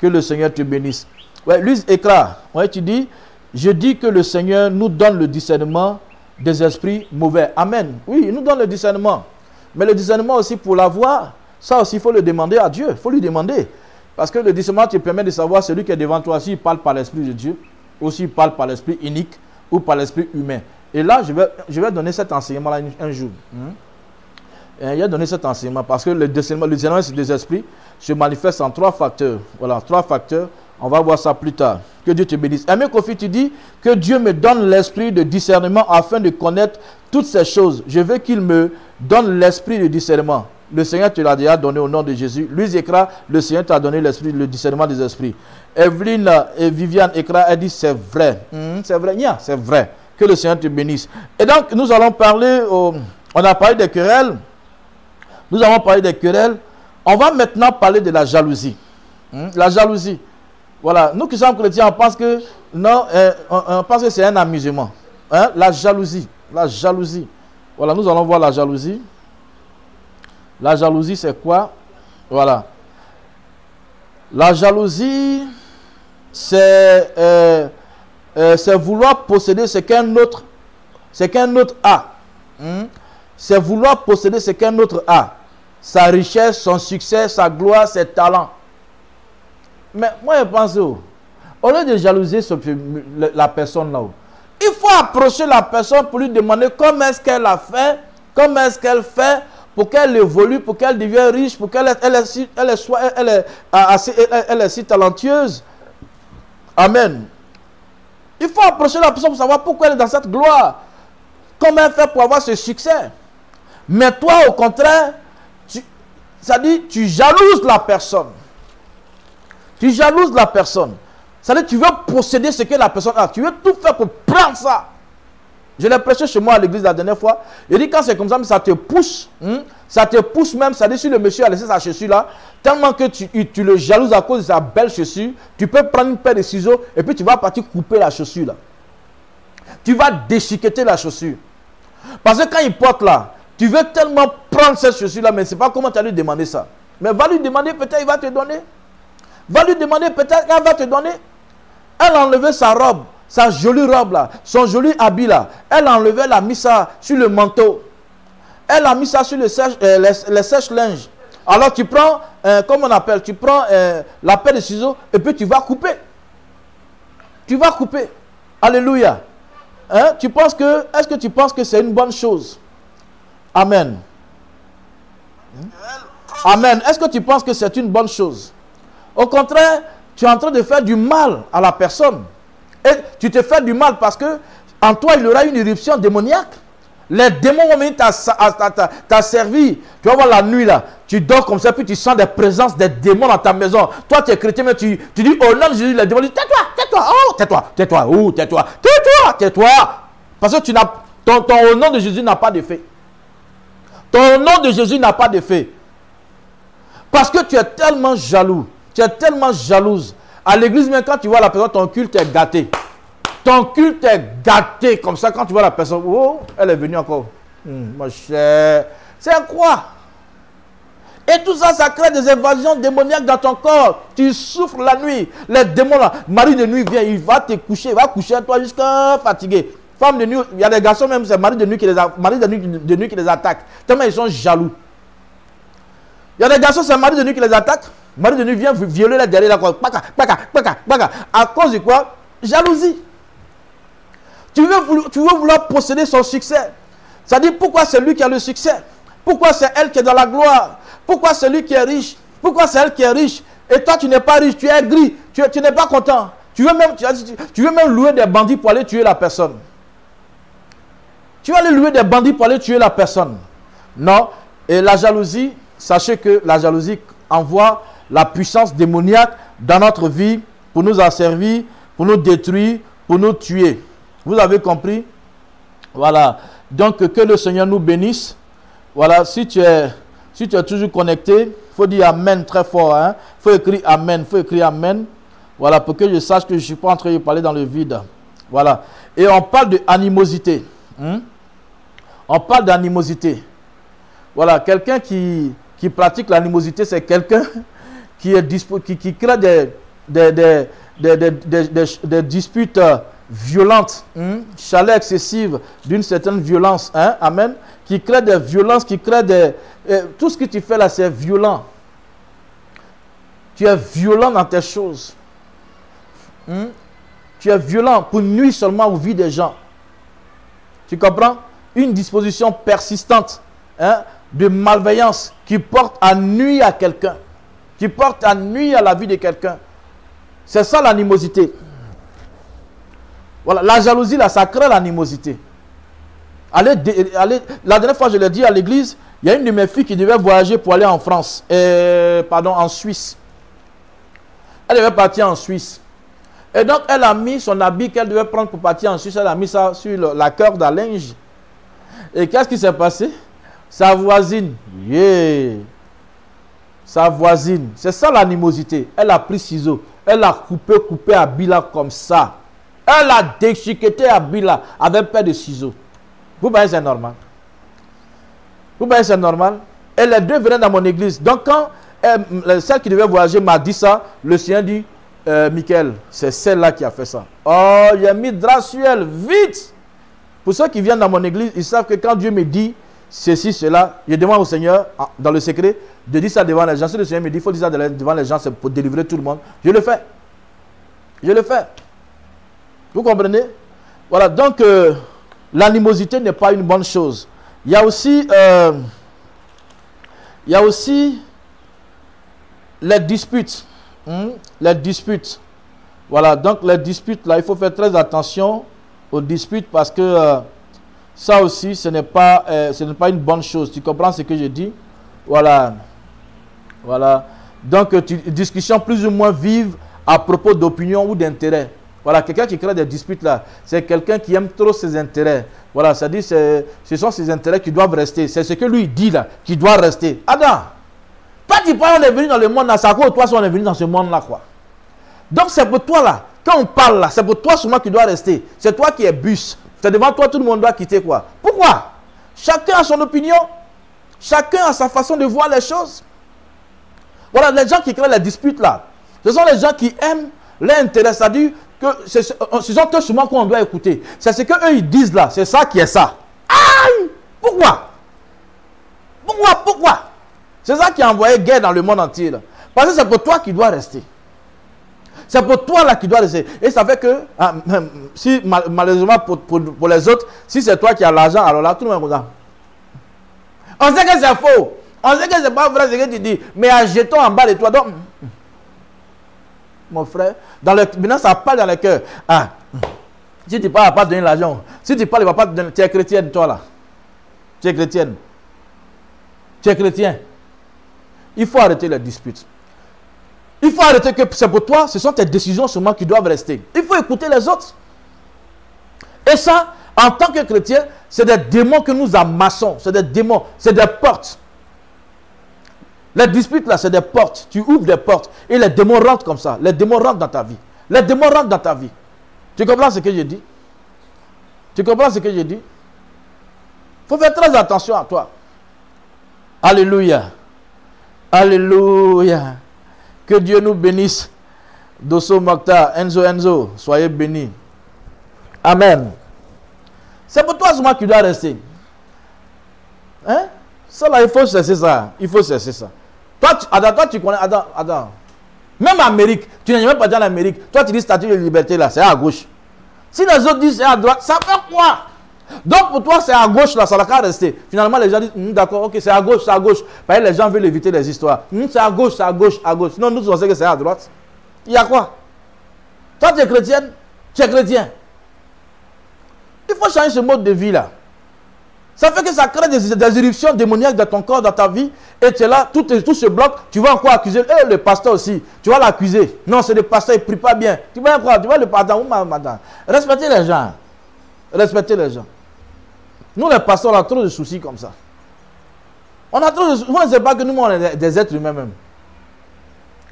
que le Seigneur te bénisse. Ouais, Louise Ekra, ouais, tu dis, je dis que le Seigneur nous donne le discernement des esprits mauvais. Amen. Oui, il nous donne le discernement. Mais le discernement aussi, pour l'avoir, ça aussi, il faut le demander à Dieu. Il faut lui demander. Parce que le discernement te permet de savoir celui qui est devant toi, s'il parle par l'Esprit de Dieu, ou s'il parle par l'Esprit unique, ou par l'Esprit humain. Et là, je vais donner cet enseignement-là un jour. Il a donné cet enseignement parce que le discernement des esprits se manifeste en 3 facteurs. Voilà, 3 facteurs. On va voir ça plus tard. Que Dieu te bénisse. Aimé Kofi, tu dis que Dieu me donne l'esprit de discernement afin de connaître toutes ces choses. Je veux qu'il me donne l'esprit de discernement. Le Seigneur te l'a déjà donné au nom de Jésus. Louise Ekra, le Seigneur t'a donné l'esprit, le discernement des esprits. Evelyne et Viviane Ekra, elle dit c'est vrai. C'est vrai, c'est vrai. Que le Seigneur te bénisse. Et donc, nous allons parler, on a parlé des querelles. Nous avons parlé des querelles. On va maintenant parler de la jalousie. La jalousie. Voilà, nous qui sommes chrétiens, on pense que non, on pense que c'est un amusement. La jalousie. La jalousie. Voilà, nous allons voir la jalousie. La jalousie, c'est quoi? Voilà. La jalousie, c'est vouloir posséder ce qu'un autre a. C'est vouloir posséder ce qu'un autre a. Sa richesse, son succès, sa gloire, ses talents. Mais moi, je pense, Au lieu de jalouser la personne là-haut, il faut approcher la personne pour lui demander comment est-ce qu'elle a fait, comment est-ce qu'elle fait pour qu'elle évolue, pour qu'elle devienne riche, pour qu'elle est si talentueuse. Amen. Il faut approcher la personne pour savoir pourquoi elle est dans cette gloire. Comment elle fait pour avoir ce succès. Mais toi, au contraire, ça dit, tu jalouses la personne. Tu jalouses la personne. Ça veut dire que tu veux posséder ce que la personne a. Tu veux tout faire pour prendre ça. Je l'ai prêché chez moi à l'église la dernière fois. Il dit quand c'est comme ça, mais ça te pousse. Ça te pousse même. Ça dit si le monsieur a laissé sa chaussure là, tellement que tu le jalouses à cause de sa belle chaussure, tu peux prendre une paire de ciseaux et puis tu vas partir couper la chaussure là. Tu vas déchiqueter la chaussure. Parce que quand il porte là, tu veux tellement prendre cette chaussure là, mais c'est pas comment tu as lui demander ça. Mais va lui demander, peut-être il va te donner. Va lui demander, peut-être qu'elle va te donner. Elle a enlevé sa robe, sa jolie robe là, son joli habit là. Elle a enlevé, elle a mis ça sur le manteau. Elle a mis ça sur le sèche-linge. Alors tu prends, comment on appelle, tu prends la paire de ciseaux et puis tu vas couper. Tu vas couper. Alléluia. Hein? Est-ce que tu penses que c'est une bonne chose? Amen. Amen. Est-ce que tu penses que c'est une bonne chose? Au contraire, tu es en train de faire du mal à la personne. Et tu te fais du mal parce que en toi, il y aura une éruption démoniaque. Les démons vont venir t'asservir. Tu vas voir la nuit là. Tu dors comme ça, puis tu sens des présences des démons dans ta maison. Toi, tu es chrétien, mais tu dis au nom de Jésus, les démons disent tais-toi, tais-toi, oh, tais-toi, tais-toi, oh, tais-toi, tais-toi, tais-toi. Parce que ton au nom de Jésus n'a pas d'effet. Ton nom de Jésus n'a pas d'effet. Parce que tu es tellement jaloux. Tu es tellement jalouse. À l'église, même quand tu vois la personne, ton culte est gâté. Ton culte est gâté. Comme ça, quand tu vois la personne, oh, elle est venue encore. Ma chère. C'est quoi? Et tout ça, ça crée des évasions démoniaques dans ton corps. Tu souffres la nuit. Les démons là, mari de nuit vient, il va te coucher, il va coucher à toi jusqu'à fatigué. Femme de nuit, il y a des garçons même, c'est mari de nuit qui les attaque. Tellement ils sont jaloux. Il y a des garçons, c'est mari de nuit qui les attaque. Mari de nuit vient violer la derrière la quoi. À cause de quoi? Jalousie. Tu veux vouloir posséder son succès. Ça dit pourquoi c'est lui qui a le succès? Pourquoi c'est elle qui est dans la gloire? Pourquoi c'est lui qui est riche? Pourquoi c'est elle qui est riche? Et toi tu n'es pas riche, tu es gris, tu n'es pas content. Tu veux même louer des bandits pour aller tuer la personne. Tu vas aller louer des bandits pour aller tuer la personne. Non. Et la jalousie, sachez que la jalousie envoie la puissance démoniaque dans notre vie pour nous asservir, pour nous détruire, pour nous tuer. Vous avez compris? Voilà. Donc que le Seigneur nous bénisse. Voilà. Si tu es toujours connecté, il faut dire Amen très fort. Il faut écrire Amen. Il faut écrire Amen. Voilà. Pour que je sache que je ne suis pas en train de parler dans le vide. Voilà. Et on parle de animosité. On parle d'animosité. Voilà. Quelqu'un qui pratique l'animosité, c'est quelqu'un qui crée des disputes violentes, chaleur excessive, d'une certaine violence, amen, qui crée des violences, qui crée tout ce que tu fais là, c'est violent. Tu es violent dans tes choses. Tu es violent pour nuire seulement aux vies des gens. Tu comprends? Une disposition persistante, de malveillance qui porte à nuire à quelqu'un, qui porte à nuire à la vie de quelqu'un. C'est ça l'animosité. Voilà, la jalousie là, ça crée l'animosité. La dernière fois je l'ai dit à l'église, il y a une de mes filles qui devait voyager pour aller en France, en Suisse. Elle devait partir en Suisse. Et donc elle a mis son habit qu'elle devait prendre pour partir en Suisse, elle a mis ça sur la corde à linge. Et qu'est-ce qui s'est passé? Sa voisine, sa voisine, c'est ça l'animosité. Elle a pris ciseaux, elle a coupé Abila comme ça. Elle a déchiqueté Abila avec paire de ciseaux. Vous voyez, c'est normal. Vous voyez, c'est normal. Et les deux venaient dans mon église. Donc quand celle qui devait voyager m'a dit ça, le Seigneur dit, Michael, c'est celle-là qui a fait ça. Oh, il a mis drap sur elle, vite. Pour ceux qui viennent dans mon église, ils savent que quand Dieu me dit ceci, cela, je demande au Seigneur, dans le secret, de dire ça devant les gens. Si le Seigneur me dit, il faut dire ça devant les gens, c'est pour délivrer tout le monde. Je le fais. Je le fais. Vous comprenez? Voilà, donc l'animosité n'est pas une bonne chose. Il y a aussi les disputes. Les disputes. Voilà, donc les disputes, là, il faut faire très attention aux disputes parce que ça aussi, ce n'est pas une bonne chose. Tu comprends ce que je dis? Voilà. Voilà. Donc, discussion plus ou moins vive à propos d'opinion ou d'intérêt. Voilà, quelqu'un qui crée des disputes là, c'est quelqu'un qui aime trop ses intérêts. Voilà, ça dit, ce sont ses intérêts qui doivent rester. C'est ce que lui dit là, qui doit rester. Adam, pas tu parles, on est venu dans le monde là, c'est à cause de toi si on est venu dans ce monde là, quoi. Donc, c'est pour toi là, quand on parle là, c'est pour toi seulement qui doit rester. C'est toi qui es bus. C'est devant toi, tout le monde doit quitter, quoi. Pourquoi? Chacun a son opinion. Chacun a sa façon de voir les choses. Voilà, les gens qui créent les disputes là, ce sont les gens qui aiment l'intérêt. C'est-à-dire que ce sont eux seulement qu'on doit écouter. C'est ce qu'eux ils disent là, c'est ça qui est ça. Aïe! Pourquoi? Pourquoi? C'est ça qui a envoyé guerre dans le monde entier là. Parce que c'est pour toi qui dois rester. C'est pour toi là qui dois rester. Et ça fait que, si malheureusement pour les autres, si c'est toi qui as l'argent, alors là, tout le monde est comme ça. On sait que c'est faux. On sait que c'est pas vrai ce que tu dis. Mais jetons en bas de toi. Donc, mon frère, maintenant ça parle dans le cœur. Ah, si tu parles, il ne va pas te donner l'argent. Si tu parles, il ne va pas te donner. Tu es chrétienne, toi là. Tu es chrétienne. Tu es chrétien. Il faut arrêter les disputes. Il faut arrêter que c'est pour toi, ce sont tes décisions seulement qui doivent rester. Il faut écouter les autres. Et ça, en tant que chrétien, c'est des démons que nous amassons. C'est des démons, c'est des portes. Les disputes là, c'est des portes. Tu ouvres des portes et les démons rentrent comme ça. Les démons rentrent dans ta vie. Les démons rentrent dans ta vie. Tu comprends ce que je dis? Tu comprends ce que je dis? Il faut faire très attention à toi. Alléluia. Alléluia. Que Dieu nous bénisse. Dosso Makta, Enzo, soyez bénis. Amen. C'est pour toi seulement qui dois rester. Hein? Ça là, il faut cesser ça. Il faut cesser ça. Toi, tu connais. Attends. Même en Amérique, tu n'es jamais parti en Amérique. Toi, tu dis statut de liberté là, c'est à gauche. Si les autres disent c'est à droite, ça fait quoi? Donc pour toi, c'est à gauche là, ça va rester. Finalement, les gens disent d'accord, ok, c'est à gauche, c'est à gauche. Parce que les gens veulent éviter les histoires. C'est à gauche, c'est à gauche, à gauche. Sinon, nous, on sait que c'est à droite. Il y a quoi? Toi, tu es chrétienne, tu es chrétien. Il faut changer ce mode de vie là. Ça fait que ça crée des éruptions démoniaques dans ton corps, dans ta vie. Et tu es là, tout se bloque. Tu vas encore accuser le pasteur aussi. Tu vas l'accuser. Non, c'est le pasteur, il ne prie pas bien. Tu vas quoi? Tu vas le pasteur. Madame. Respectez les gens. Respectez les gens. Nous, les pasteurs, on a trop de soucis comme ça. On a trop de soucis. Vous ne savez pas que nous, on est des êtres humains même.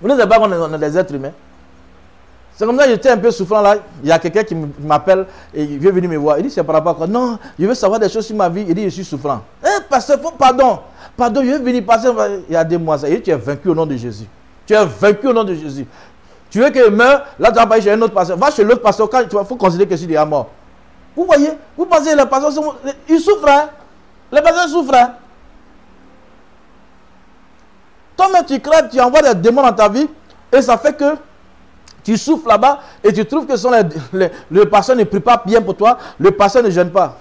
Vous ne savez pas qu'on est des êtres humains. C'est comme ça que j'étais un peu souffrant là. Il y a quelqu'un qui m'appelle et il veut venir me voir. Il dit c'est par rapport à quoi? Non, je veux savoir des choses sur ma vie. Il dit je suis souffrant. Pasteur, pardon, je veux venir passer il y a 2 mois. Il dit tu es vaincu au nom de Jésus. Tu es vaincu au nom de Jésus. Tu veux qu'il meure, là tu vas pas chez un autre pasteur. Va chez l'autre pasteur quand il faut considérer que je suis déjà mort. Vous voyez? Vous pensez que les pasteurs ils souffrent, hein? Les pasteurs souffrent, hein? Toi-même tu crèves, tu envoies des démons dans ta vie et ça fait que tu souffles là-bas et tu trouves que le pasteur ne prie pas bien pour toi, le pasteur ne gêne pas.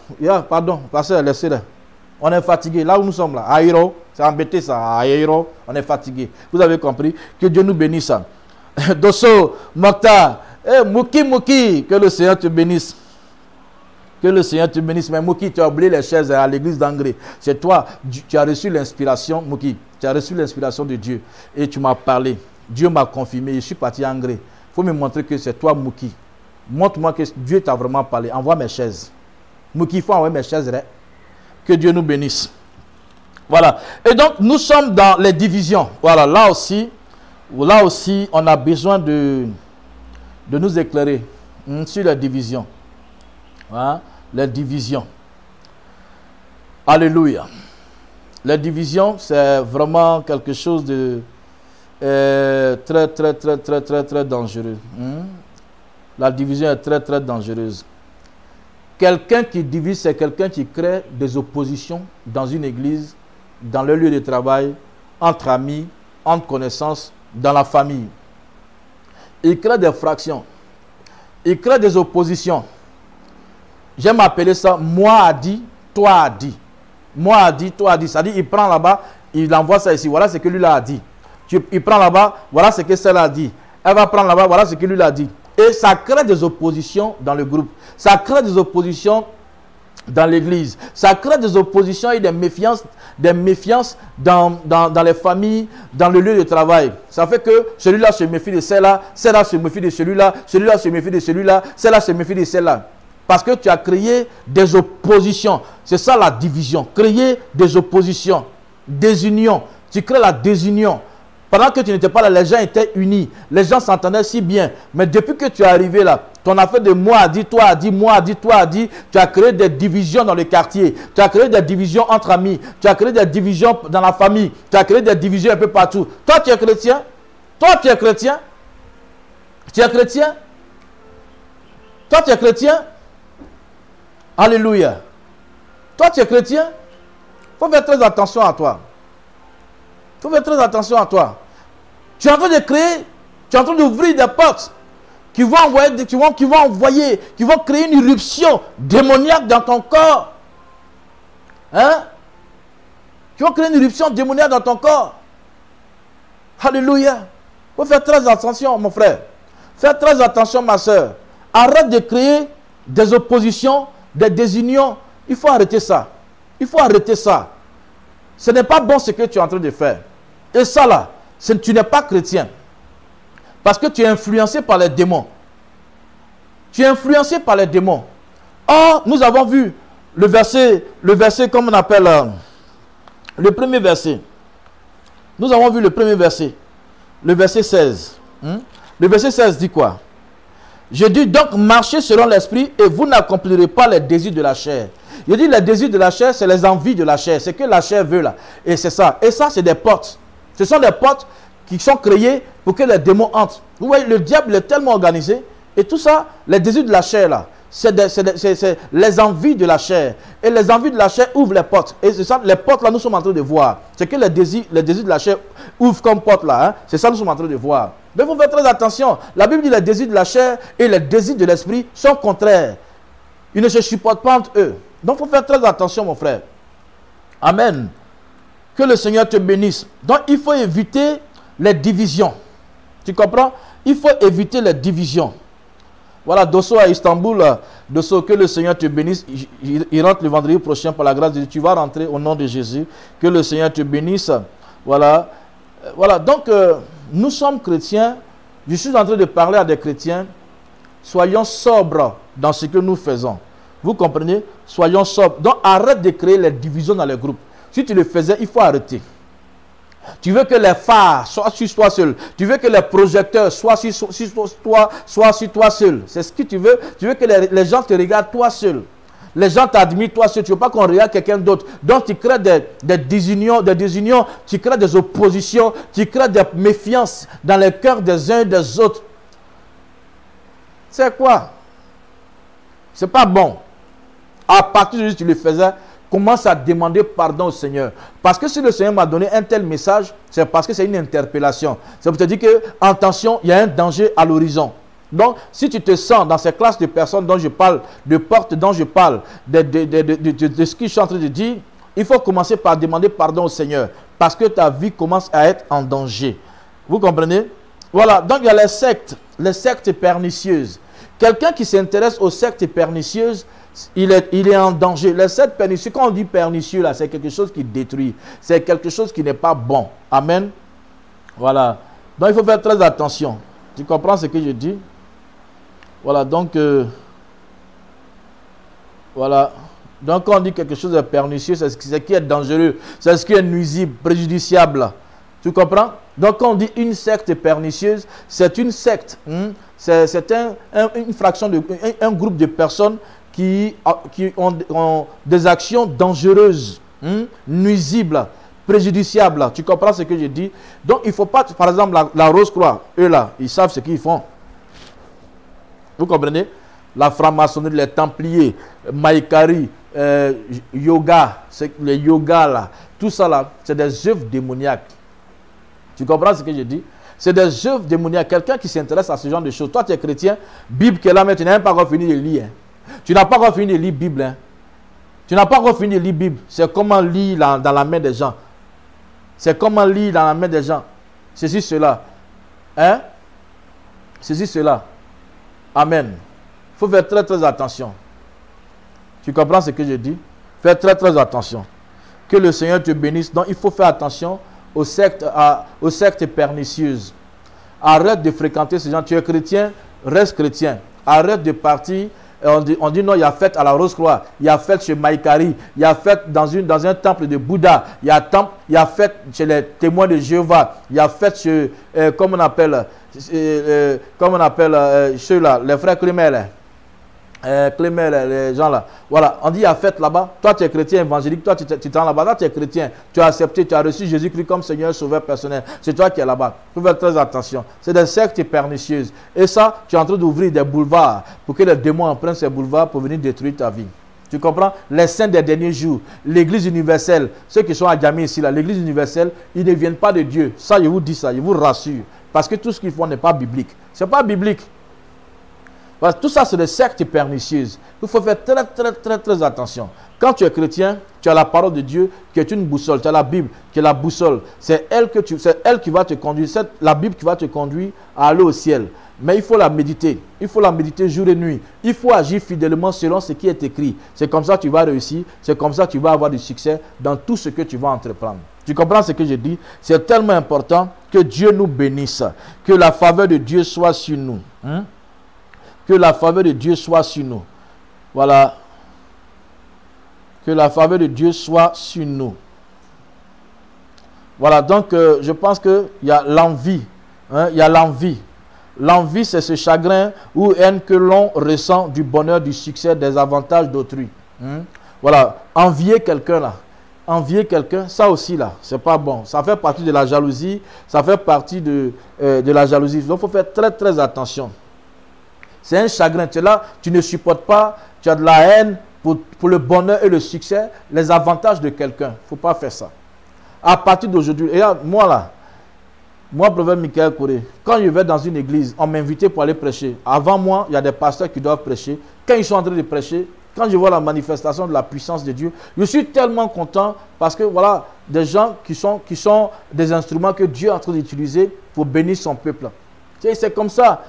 Pardon, pasteur, laissez-le. On est fatigué. Là où nous sommes là, Aïro, c'est embêté ça, Aïro, on est fatigué. Vous avez compris? Que Dieu nous bénisse. Ça. Dosso, Mokta, Mouki, que le Seigneur te bénisse. Que le Seigneur te bénisse. Mais Mouki, tu as oublié les chaises à l'église d'Angré. C'est toi, tu as reçu l'inspiration, Mouki. Tu as reçu l'inspiration de Dieu et tu m'as parlé. Dieu m'a confirmé, je suis parti à Angré. Il faut me montrer que c'est toi, Mouki. Montre-moi que Dieu t'a vraiment parlé. Envoie mes chaises. Mouki, il faut envoyer mes chaises. Que Dieu nous bénisse. Voilà. Et donc, nous sommes dans les divisions. Voilà. Là aussi, on a besoin de nous éclairer sur les divisions. Voilà. Les divisions. Alléluia. Les divisions, c'est vraiment quelque chose de très dangereux. La division est très dangereuse. Quelqu'un qui divise, c'est quelqu'un qui crée des oppositions dans une église, dans le lieu de travail, entre amis, entre connaissances, dans la famille. Il crée des fractions. Il crée des oppositions. J'aime appeler ça moi a dit, toi a dit. Moi a dit, toi a dit. C'est-à-dire, il prend là-bas, il envoie ça ici. Voilà ce que lui a dit. Il prend là-bas, voilà ce que celle-là a dit. Elle va prendre là-bas, voilà ce que lui a dit. Et ça crée des oppositions dans le groupe. Ça crée des oppositions dans l'église. Ça crée des oppositions et des méfiances dans les familles, dans le lieu de travail. Ça fait que celui-là se méfie de celle-là, celle-là se méfie de celui-là, celui-là se méfie de celui-là, celle-là se méfie de celle-là. Parce que tu as créé des oppositions. C'est ça la division. Créer des oppositions, des unions. Tu crées la désunion. Pendant que tu n'étais pas là, les gens étaient unis. Les gens s'entendaient si bien. Mais depuis que tu es arrivé là, ton affaire de moi a dit, toi a dit, moi a dit, toi a dit, tu as créé des divisions dans le quartier. Tu as créé des divisions entre amis. Tu as créé des divisions dans la famille. Tu as créé des divisions un peu partout. Toi, tu es chrétien? Toi, tu es chrétien? Tu es chrétien? Toi, tu es chrétien? Alléluia. Toi, tu es chrétien? Il faut faire très attention à toi. Il faut faire très attention à toi. Tu es en train de créer, tu es en train d'ouvrir des portes qui vont créer une irruption démoniaque dans ton corps. Hein? Qui vont créer une irruption démoniaque dans ton corps. Alléluia. Il faut faire très attention, mon frère. Fais très attention, ma soeur. Arrête de créer des oppositions, des désunions. Il faut arrêter ça. Il faut arrêter ça. Ce n'est pas bon ce que tu es en train de faire. Et ça là, tu n'es pas chrétien. Parce que tu es influencé par les démons. Tu es influencé par les démons. Or, nous avons vu le verset comme on appelle le premier verset. Nous avons vu le premier verset. Le verset 16. Le verset 16 dit quoi? Je dis donc, marchez selon l'esprit et vous n'accomplirez pas les désirs de la chair. Je dis les désirs de la chair, c'est les envies de la chair. C'est ce que la chair veut là. Et c'est ça. Et ça, c'est des portes. Ce sont des portes qui sont créées pour que les démons entrent. Vous voyez, le diable est tellement organisé. Et tout ça, les désirs de la chair là, c'est les envies de la chair. Et les envies de la chair ouvrent les portes. Et c'est ça, les portes là, nous sommes en train de voir. C'est que les désirs de la chair ouvrent comme porte là. Hein? C'est ça que nous sommes en train de voir. Mais il faut faire très attention. La Bible dit les désirs de la chair et les désirs de l'esprit sont contraires. Ils ne se supportent pas entre eux. Donc il faut faire très attention, mon frère. Amen. Que le Seigneur te bénisse. Donc il faut éviter les divisions. Tu comprends? Il faut éviter les divisions. Voilà, Dosso à Istanbul. Dosso, que le Seigneur te bénisse. Il rentre le vendredi prochain par la grâce de Dieu. Tu vas rentrer au nom de Jésus. Que le Seigneur te bénisse. Voilà. Voilà, donc nous sommes chrétiens. Je suis en train de parler à des chrétiens. Soyons sobres dans ce que nous faisons. Vous comprenez? Soyons sobres. Donc arrête de créer les divisions dans les groupes. Si tu le faisais, il faut arrêter. Tu veux que les phares soient sur toi seul. Tu veux que les projecteurs soient sur toi seul. C'est ce que tu veux. Tu veux que les gens te regardent toi seul. Les gens t'admirent toi seul. Tu ne veux pas qu'on regarde quelqu'un d'autre. Donc tu crées des désunions, tu crées des oppositions, tu crées des méfiances dans les cœurs des uns et des autres. C'est quoi? C'est pas bon. À partir de ce que tu le faisais, commence à demander pardon au Seigneur. Parce que si le Seigneur m'a donné un tel message, c'est parce que c'est une interpellation. C'est pour te dire que, attention, il y a un danger à l'horizon. Donc, si tu te sens dans ces classes de personnes dont je parle, de portes dont je parle, de ce que je suis en train de dire, il faut commencer par demander pardon au Seigneur. Parce que ta vie commence à être en danger. Vous comprenez? Voilà, donc il y a les sectes pernicieuses. Quelqu'un qui s'intéresse aux sectes pernicieuses, il est en danger. Les sectes pernicieuses, quand on dit pernicieux, là, c'est quelque chose qui détruit. C'est quelque chose qui n'est pas bon. Amen. Voilà. Donc, il faut faire très attention. Tu comprends ce que je dis? Voilà, donc, voilà. Donc, quand on dit quelque chose de pernicieux, c'est ce qui est dangereux. C'est ce qui est nuisible, préjudiciable. Tu comprends? Donc, quand on dit une secte pernicieuse, c'est une secte. C'est une fraction, un groupe de personnes qui ont des actions dangereuses, nuisibles, préjudiciables. Tu comprends ce que je dis? Donc, il ne faut pas, par exemple, la Rose-Croix, eux là, ils savent ce qu'ils font. Vous comprenez? La franc-maçonnerie, les Templiers, Maïkari, yoga, les yoga là, tout ça là, c'est des œuvres démoniaques. Tu comprends ce que je dis? C'est des œuvres démoniaques. Quelqu'un qui s'intéresse à ce genre de choses. Toi, tu es chrétien, Bible qui est là, mais tu n'as même pas encore fini de lire. Hein. Tu n'as pas encore fini de lire Bible. Hein. Tu n'as pas encore fini de lire Bible. C'est comment lire dans la main des gens. C'est comment lire dans la main des gens. Ceci, cela. Hein? Ceci, cela. Amen. Il faut faire très, très attention. Tu comprends ce que je dis? Fais très, très attention. Que le Seigneur te bénisse. Donc, il faut faire attention aux sectes pernicieuses. Arrête de fréquenter ces gens. Tu es chrétien, reste chrétien. Arrête de partir. On dit non, il y a fête à la Rose-Croix, il y a fête chez Maïkari, il y a fête dans un temple de Bouddha, il y a fête chez les témoins de Jéhovah, il y a fête chez, comment on appelle ceux-là, les frères Clémel, les gens là. Voilà, on dit il y a fête là-bas. Toi, tu es chrétien évangélique, toi, tu t'en là-bas. Toi, tu es chrétien, tu as accepté, tu as reçu Jésus-Christ comme Seigneur Sauveur personnel. C'est toi qui es là-bas. Il faut faire très attention. C'est des sectes pernicieuses. Et ça, tu es en train d'ouvrir des boulevards pour que les démons empruntent ces boulevards pour venir détruire ta vie. Tu comprends? Les saints des derniers jours, l'église universelle, ceux qui sont à Djamé ici, là, l'église universelle, ils ne viennent pas de Dieu. Ça, je vous dis ça, je vous rassure. Parce que tout ce qu'ils font n'est pas biblique. Ce n'est pas biblique. Parce que tout ça, c'est des sectes pernicieuses. Il faut faire très, très, très, très attention. Quand tu es chrétien, tu as la parole de Dieu qui est une boussole. Tu as la Bible qui est la boussole. C'est elle qui va te conduire. C'est la Bible qui va te conduire à aller au ciel. Mais il faut la méditer. Il faut la méditer jour et nuit. Il faut agir fidèlement selon ce qui est écrit. C'est comme ça que tu vas réussir. C'est comme ça que tu vas avoir du succès dans tout ce que tu vas entreprendre. Tu comprends ce que je dis? C'est tellement important que Dieu nous bénisse. Que la faveur de Dieu soit sur nous. Que la faveur de Dieu soit sur nous. Voilà. Que la faveur de Dieu soit sur nous. Voilà, donc je pense qu'il y a l'envie. Il y a l'envie. L'envie, c'est ce chagrin ou haine que l'on ressent du bonheur, du succès, des avantages d'autrui. Voilà, envier quelqu'un là. Envier quelqu'un, ça aussi là, c'est pas bon. Ça fait partie de la jalousie. Ça fait partie de la jalousie. Donc il faut faire très très attention. C'est un chagrin. Tu es là, tu ne supportes pas, tu as de la haine pour le bonheur et le succès, les avantages de quelqu'un. Il ne faut pas faire ça. À partir d'aujourd'hui, et là, moi, prophète Michael Kouré, quand je vais dans une église, on m'invitait pour aller prêcher. Avant moi, il y a des pasteurs qui doivent prêcher. Quand ils sont en train de prêcher, quand je vois la manifestation de la puissance de Dieu, je suis tellement content parce que voilà, des gens qui sont des instruments que Dieu est en train d'utiliser pour bénir son peuple. C'est comme ça.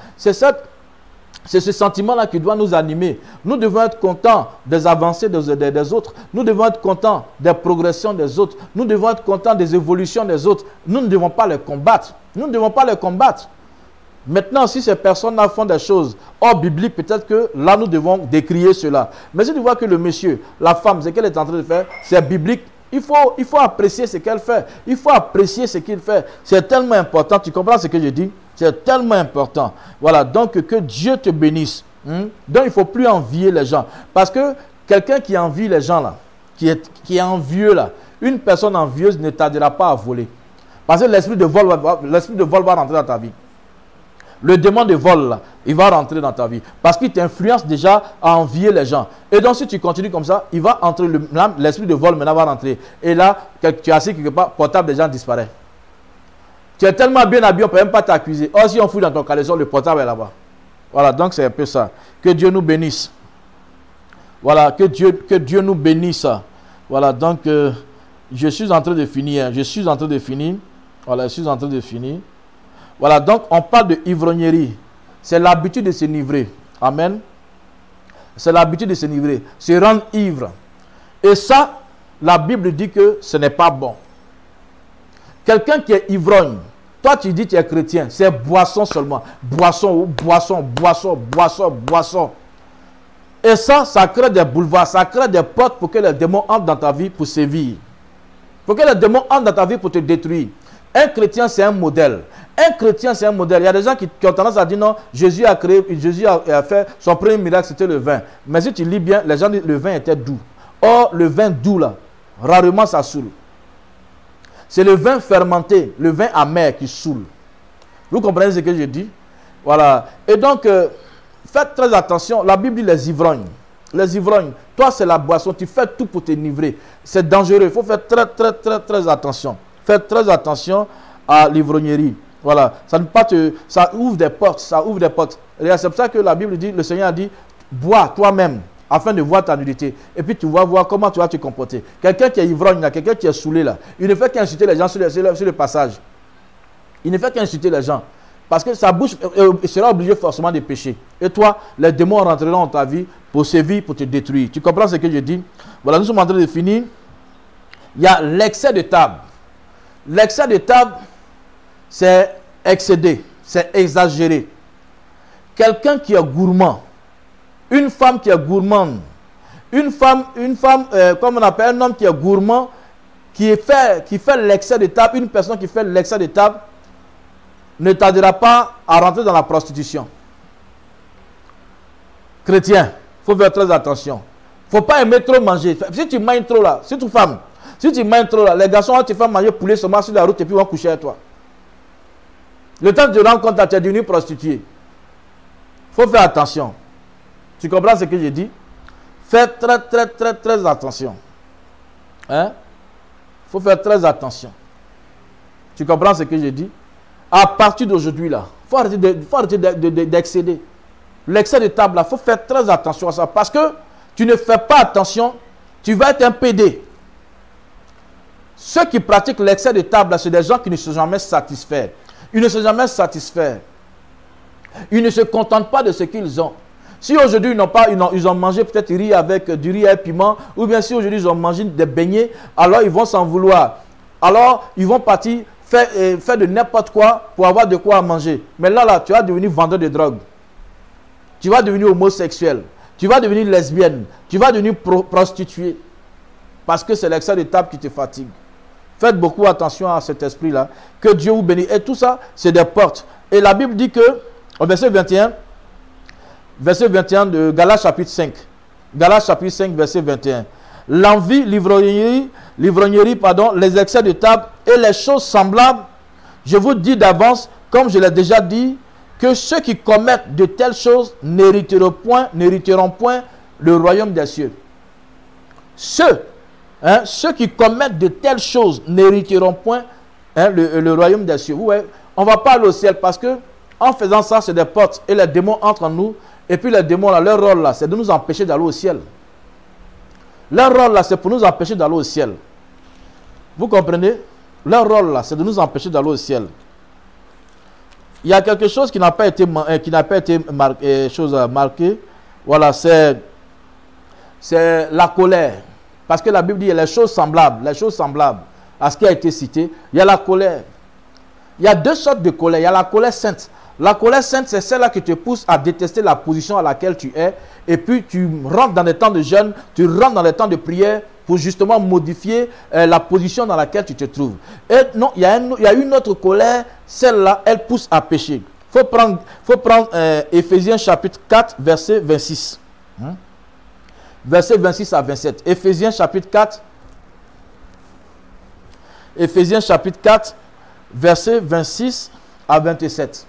C'est ce sentiment-là qui doit nous animer. Nous devons être contents des avancées des autres. Nous devons être contents des progressions des autres. Nous devons être contents des évolutions des autres. Nous ne devons pas les combattre. Nous ne devons pas les combattre. Maintenant, si ces personnes-là font des choses hors biblique, peut-être que là, nous devons décrier cela. Mais si tu vois que le monsieur, la femme, ce qu'elle est en train de faire, c'est biblique, il faut apprécier ce qu'elle fait. Il faut apprécier ce qu'il fait. C'est tellement important. Tu comprends ce que je dis? C'est tellement important. Voilà, donc que Dieu te bénisse. Donc il ne faut plus envier les gens. Parce que quelqu'un qui envie les gens là, qui est envieux là, une personne envieuse ne t'aidera pas à voler. Parce que l'esprit de vol va rentrer dans ta vie. Le démon de vol là, il va rentrer dans ta vie. Parce qu'il t'influence déjà à envier les gens. Et donc si tu continues comme ça, il va entrer, l'esprit de vol maintenant va rentrer. Et là, tu es assis quelque part, portable des gens disparaît. Tu es tellement bien habillé, on ne peut même pas t'accuser. Oh, si on fouille dans ton caleçon, le portable est là-bas. Voilà, donc c'est un peu ça. Que Dieu nous bénisse. Voilà, que Dieu nous bénisse. Voilà, donc je suis en train de finir. Je suis en train de finir. Voilà, je suis en train de finir. Voilà, donc on parle de ivrognerie. C'est l'habitude de s'enivrer. Amen. C'est l'habitude de s'enivrer. Se rendre ivre. Et ça, la Bible dit que ce n'est pas bon. Quelqu'un qui est ivrogne, toi tu dis que tu es chrétien, c'est boisson seulement. Boisson, boisson, boisson, boisson, boisson. Et ça crée des boulevards, ça crée des portes pour que les démons entrent dans ta vie pour sévir. Pour que les démons entrent dans ta vie pour te détruire. Un chrétien, c'est un modèle. Un chrétien, c'est un modèle. Il y a des gens qui ont tendance à dire non, Jésus a fait son premier miracle, c'était le vin. Mais si tu lis bien, les gens disent le vin était doux. Or, le vin doux, là, rarement ça saoule. C'est le vin fermenté, le vin amer qui saoule. Vous comprenez ce que je dis? Voilà. Et donc, faites très attention. La Bible dit les ivrognes. Les ivrognes. Toi, c'est la boisson. Tu fais tout pour t'enivrer. C'est dangereux. Il faut faire très, très, très, très attention. Faites très attention à l'ivrognerie. Voilà, ça ouvre des portes, ça ouvre des portes. C'est pour ça que la Bible dit, le Seigneur a dit, bois toi-même, afin de voir ta nudité. Et puis tu vas voir comment tu vas te comporter. Quelqu'un qui est ivrogne, quelqu'un qui est saoulé là, il ne fait qu'insulter les gens sur le passage. Il ne fait qu'insulter les gens. Parce que sa bouche sera obligée forcément de pécher. Et toi, les démons rentreront dans ta vie pour sévir, pour te détruire. Tu comprends ce que je dis? Voilà, nous sommes en train de finir. Il y a l'excès de table. L'excès de table, c'est excédé, c'est exagéré. Quelqu'un qui est gourmand, une femme qui est gourmande, une femme comme on appelle un homme qui est gourmand, qui fait l'excès de table, une personne qui fait l'excès de table, ne tardera pas à rentrer dans la prostitution. Chrétien, il faut faire très attention. Il ne faut pas aimer trop manger. Si tu manges trop là, surtout femme, si tu manges trop là, les garçons vont te faire manger poulet seulement sur la route et puis vont coucher avec toi. Le temps de te rendre compte que tu es devenu prostituée. Il faut faire attention. Tu comprends ce que je dis? Fais très attention. Hein? Il faut faire très attention. Tu comprends ce que je dis? À partir d'aujourd'hui, là, il faut arrêter d'excéder. L'excès de table, là, il faut faire très attention à ça. Parce que tu ne fais pas attention, tu vas être un PD. Ceux qui pratiquent l'excès de table, là, c'est des gens qui ne sont jamais satisfaits. Ils ne sont jamais satisfaits. Ils ne se contentent pas de ce qu'ils ont. Si aujourd'hui ils ont mangé peut-être du riz avec piment, ou bien si aujourd'hui ils ont mangé des beignets, alors ils vont s'en vouloir. Alors ils vont partir faire de n'importe quoi pour avoir de quoi manger. Mais là, tu vas devenir vendeur de drogue. Tu vas devenir homosexuel. Tu vas devenir lesbienne. Tu vas devenir prostituée. Parce que c'est l'excès de table qui te fatigue. Faites beaucoup attention à cet esprit-là. Que Dieu vous bénisse. Et tout ça, c'est des portes. Et la Bible dit que, au verset 21 de Galates chapitre 5. Galates chapitre 5, verset 21. L'envie, l'ivrognerie, les excès de table et les choses semblables, je vous dis d'avance, comme je l'ai déjà dit, que ceux qui commettent de telles choses n'hériteront point le royaume des cieux. Ceux qui commettent de telles choses n'hériteront point le royaume des cieux. Vous voyez, on ne va pas aller au ciel parce que en faisant ça, c'est des portes et les démons entrent en nous. Et puis les démons, là, leur rôle, là, c'est de nous empêcher d'aller au ciel. Leur rôle, là, c'est pour nous empêcher d'aller au ciel. Vous comprenez? Leur rôle, là, c'est de nous empêcher d'aller au ciel. Il y a quelque chose qui n'a pas été marqué. Voilà, c'est la colère. Parce que la Bible dit qu'il y a les choses semblables à ce qui a été cité. Il y a la colère. Il y a deux sortes de colère. Il y a la colère sainte. La colère sainte, c'est celle-là qui te pousse à détester la position à laquelle tu es. Et puis, tu rentres dans les temps de jeûne, tu rentres dans les temps de prière pour justement modifier la position dans laquelle tu te trouves. Et non, il y a une autre colère, celle-là, elle pousse à pécher. Il faut prendre Éphésiens chapitre 4, verset 26. Verset 26 à 27. Éphésiens chapitre 4, verset 26 à 27.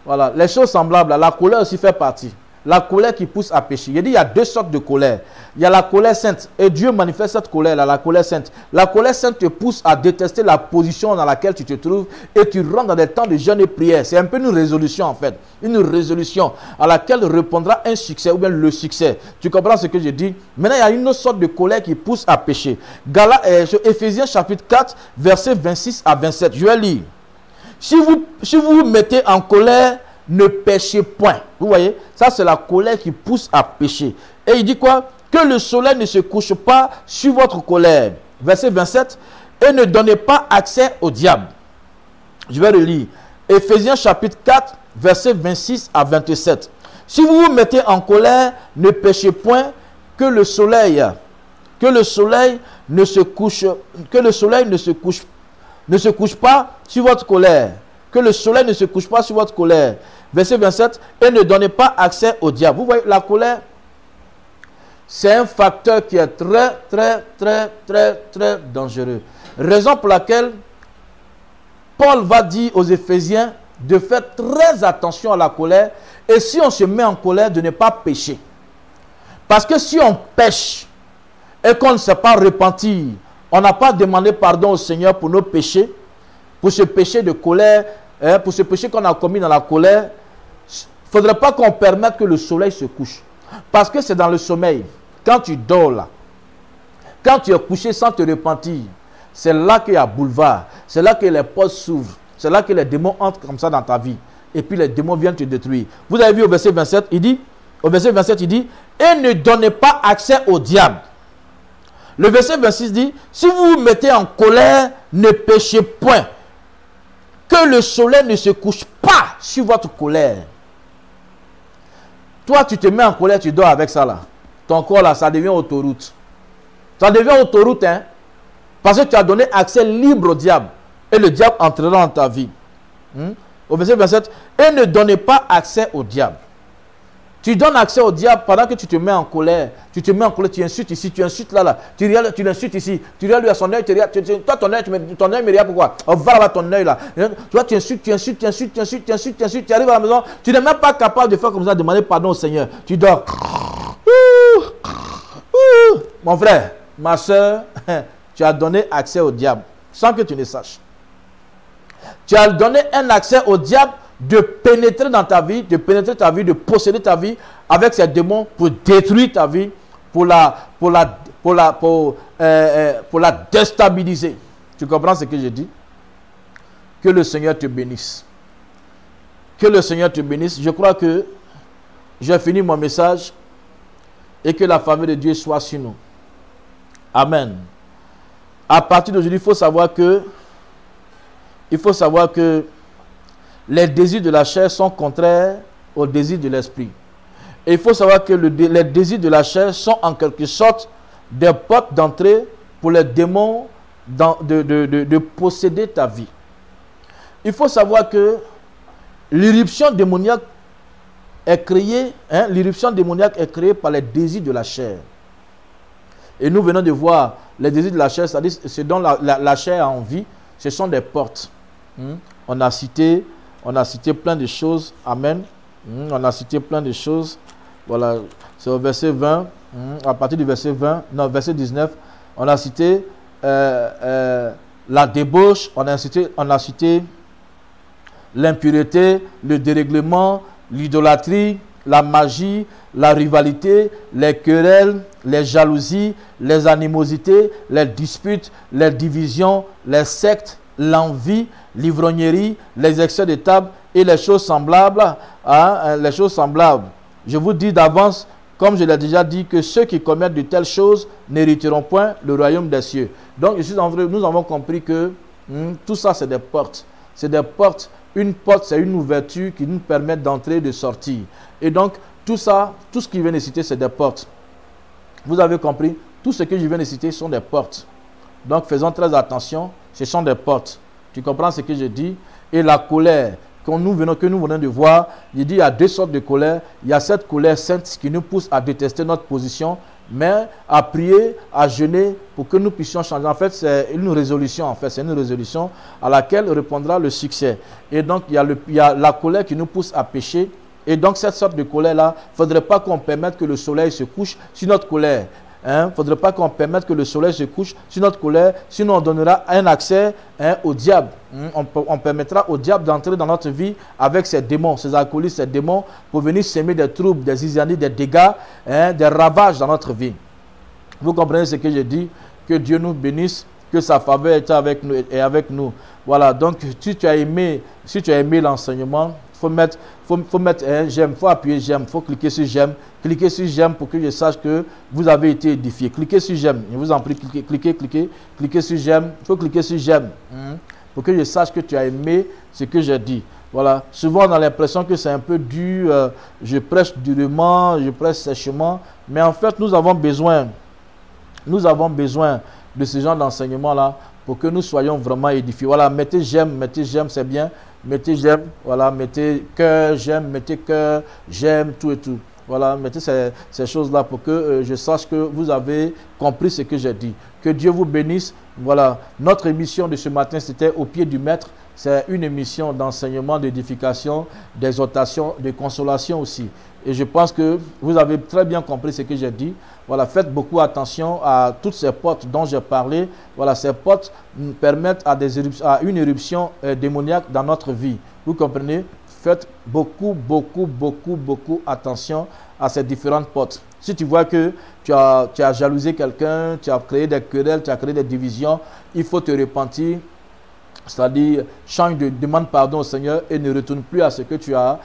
Voilà, les choses semblables, la colère aussi fait partie. La colère qui pousse à pécher. Il dit il y a deux sortes de colère. Il y a la colère sainte. Et Dieu manifeste cette colère-là, la colère sainte. La colère sainte te pousse à détester la position dans laquelle tu te trouves et tu rentres dans des temps de jeûne et prière. C'est un peu une résolution en fait. Une résolution à laquelle répondra un succès ou bien le succès. Tu comprends ce que je dis? Maintenant, il y a une autre sorte de colère qui pousse à pécher. Éphésiens chapitre 4, verset 26 à 27. Je vais lire. Si vous vous mettez en colère, ne péchez point. Vous voyez, ça c'est la colère qui pousse à pécher. Et il dit quoi? Que le soleil ne se couche pas sur votre colère. Verset 27. Et ne donnez pas accès au diable. Je vais relire. Éphésiens chapitre 4, verset 26 à 27. Si vous vous mettez en colère, ne péchez point, que le soleil ne se couche pas sur votre colère. Que le soleil ne se couche pas sur votre colère. Verset 27. Et ne donnez pas accès au diable. Vous voyez, la colère, c'est un facteur qui est très dangereux. Raison pour laquelle Paul va dire aux Éphésiens de faire très attention à la colère. Et si on se met en colère, de ne pas pécher. Parce que si on pêche et qu'on ne s'est pas repenti, on n'a pas demandé pardon au Seigneur pour nos péchés, pour ce péché de colère, pour ce péché qu'on a commis dans la colère, il ne faudrait pas qu'on permette que le soleil se couche. Parce que c'est dans le sommeil, quand tu dors là, quand tu es couché sans te repentir, c'est là qu'il y a boulevard, c'est là que les portes s'ouvrent, c'est là que les démons entrent comme ça dans ta vie. Et puis les démons viennent te détruire. Vous avez vu au verset 27, il dit, au verset 27, il dit, et ne donnez pas accès au diable. Le verset 26 dit, si vous vous mettez en colère, ne péchez point. Que le soleil ne se couche pas sur votre colère. Toi, tu te mets en colère, tu dors avec ça là. Ton corps là, ça devient autoroute. Ça devient autoroute, hein. Parce que tu as donné accès libre au diable. Et le diable entrera dans ta vie. Au verset 27, et ne donnez pas accès au diable. Tu donnes accès au diable pendant que tu te mets en colère. Tu te mets en colère, tu insultes ici, tu insultes là, tu l'insultes ici. Tu regardes lui à son œil, toi ton œil, ton œil me regarde pourquoi? On va là ton œil là. Toi tu insultes, tu arrives à la maison, tu n'es même pas capable de faire comme ça, demander pardon au Seigneur. Tu dors. Mon frère, ma soeur, tu as donné accès au diable sans que tu ne saches. Tu as donné un accès au diable de pénétrer dans ta vie, de pénétrer ta vie, de posséder ta vie avec ces démons pour détruire ta vie, pour la déstabiliser. Tu comprends ce que je dis? Que le Seigneur te bénisse. Que le Seigneur te bénisse. Je crois que j'ai fini mon message et que la faveur de Dieu soit sur nous. Amen. À partir d'aujourd'hui, il faut savoir que les désirs de la chair sont contraires aux désirs de l'esprit. Et il faut savoir que les désirs de la chair sont en quelque sorte des portes d'entrée pour les démons de posséder ta vie. Il faut savoir que l'irruption démoniaque est créée, l'irruption démoniaque est créée par les désirs de la chair. Et nous venons de voir les désirs de la chair, c'est-à-dire ce dont la chair a envie, ce sont des portes. On a cité plein de choses. Amen. On a cité plein de choses. Voilà. C'est au verset 20. À partir du verset 20. Non, verset 19. On a cité la débauche. On a cité l'impureté, le dérèglement, l'idolâtrie, la magie, la rivalité, les querelles, les jalousies, les animosités, les disputes, les divisions, les sectes, l'envie, l'ivrognerie, les excès de table et les choses semblables. Les choses semblables. Je vous dis d'avance, comme je l'ai déjà dit, que ceux qui commettent de telles choses n'hériteront point le royaume des cieux. Donc, nous avons compris que tout ça, c'est des portes. C'est des portes. Une porte, c'est une ouverture qui nous permet d'entrer et de sortir. Et donc, tout ça, tout ce que je viens de citer, c'est des portes. Vous avez compris? Tout ce que je viens de citer sont des portes. Donc, faisons très attention. Ce sont des portes. Tu comprends ce que je dis? Et la colère que nous venons de voir, il dit il y a deux sortes de colère. Il y a cette colère sainte qui nous pousse à détester notre position, mais à prier, à jeûner pour que nous puissions changer. En fait, c'est une résolution. C'est une résolution à laquelle répondra le succès. Et donc, il y a la colère qui nous pousse à pécher. Et donc, cette sorte de colère-là, il ne faudrait pas qu'on permette que le soleil se couche sur notre colère. Il ne faudrait pas qu'on permette que le soleil se couche sur notre colère, sinon on donnera un accès au diable. On permettra au diable d'entrer dans notre vie avec ses démons, ses alcooliques, ses démons, pour venir s'aimer des troubles, des zizanies, des dégâts, des ravages dans notre vie. Vous comprenez ce que je dis? Que Dieu nous bénisse, que sa faveur est avec nous. Voilà, donc si tu as aimé l'enseignement, faut mettre j'aime, faut appuyer j'aime, faut cliquer sur j'aime. Cliquez sur j'aime pour que je sache que vous avez été édifié. Cliquez sur j'aime. Je vous en prie, cliquez sur j'aime. Il faut cliquer sur j'aime pour que je sache que tu as aimé ce que j'ai dit. Voilà. Souvent, on a l'impression que c'est un peu dur. Je prêche durement, je prêche sèchement. Mais en fait, nous avons besoin de ce genre d'enseignement-là pour que nous soyons vraiment édifiés. Voilà, mettez j'aime, c'est bien. Mettez j'aime, voilà, mettez cœur, j'aime, tout et tout. Voilà, mettez ces choses-là pour que je sache que vous avez compris ce que j'ai dit. Que Dieu vous bénisse. Voilà, notre émission de ce matin, c'était Au pied du Maître. C'est une émission d'enseignement, d'édification, d'exhortation, de consolation aussi. Et je pense que vous avez très bien compris ce que j'ai dit. Voilà, faites beaucoup attention à toutes ces portes dont j'ai parlé. Voilà, ces portes permettent à une éruption démoniaque dans notre vie. Vous comprenez? Faites beaucoup attention à ces différentes portes. Si tu vois que tu as jalousé quelqu'un, tu as créé des querelles, tu as créé des divisions, il faut te repentir. C'est-à-dire, demande pardon au Seigneur et ne retourne plus à ce que tu as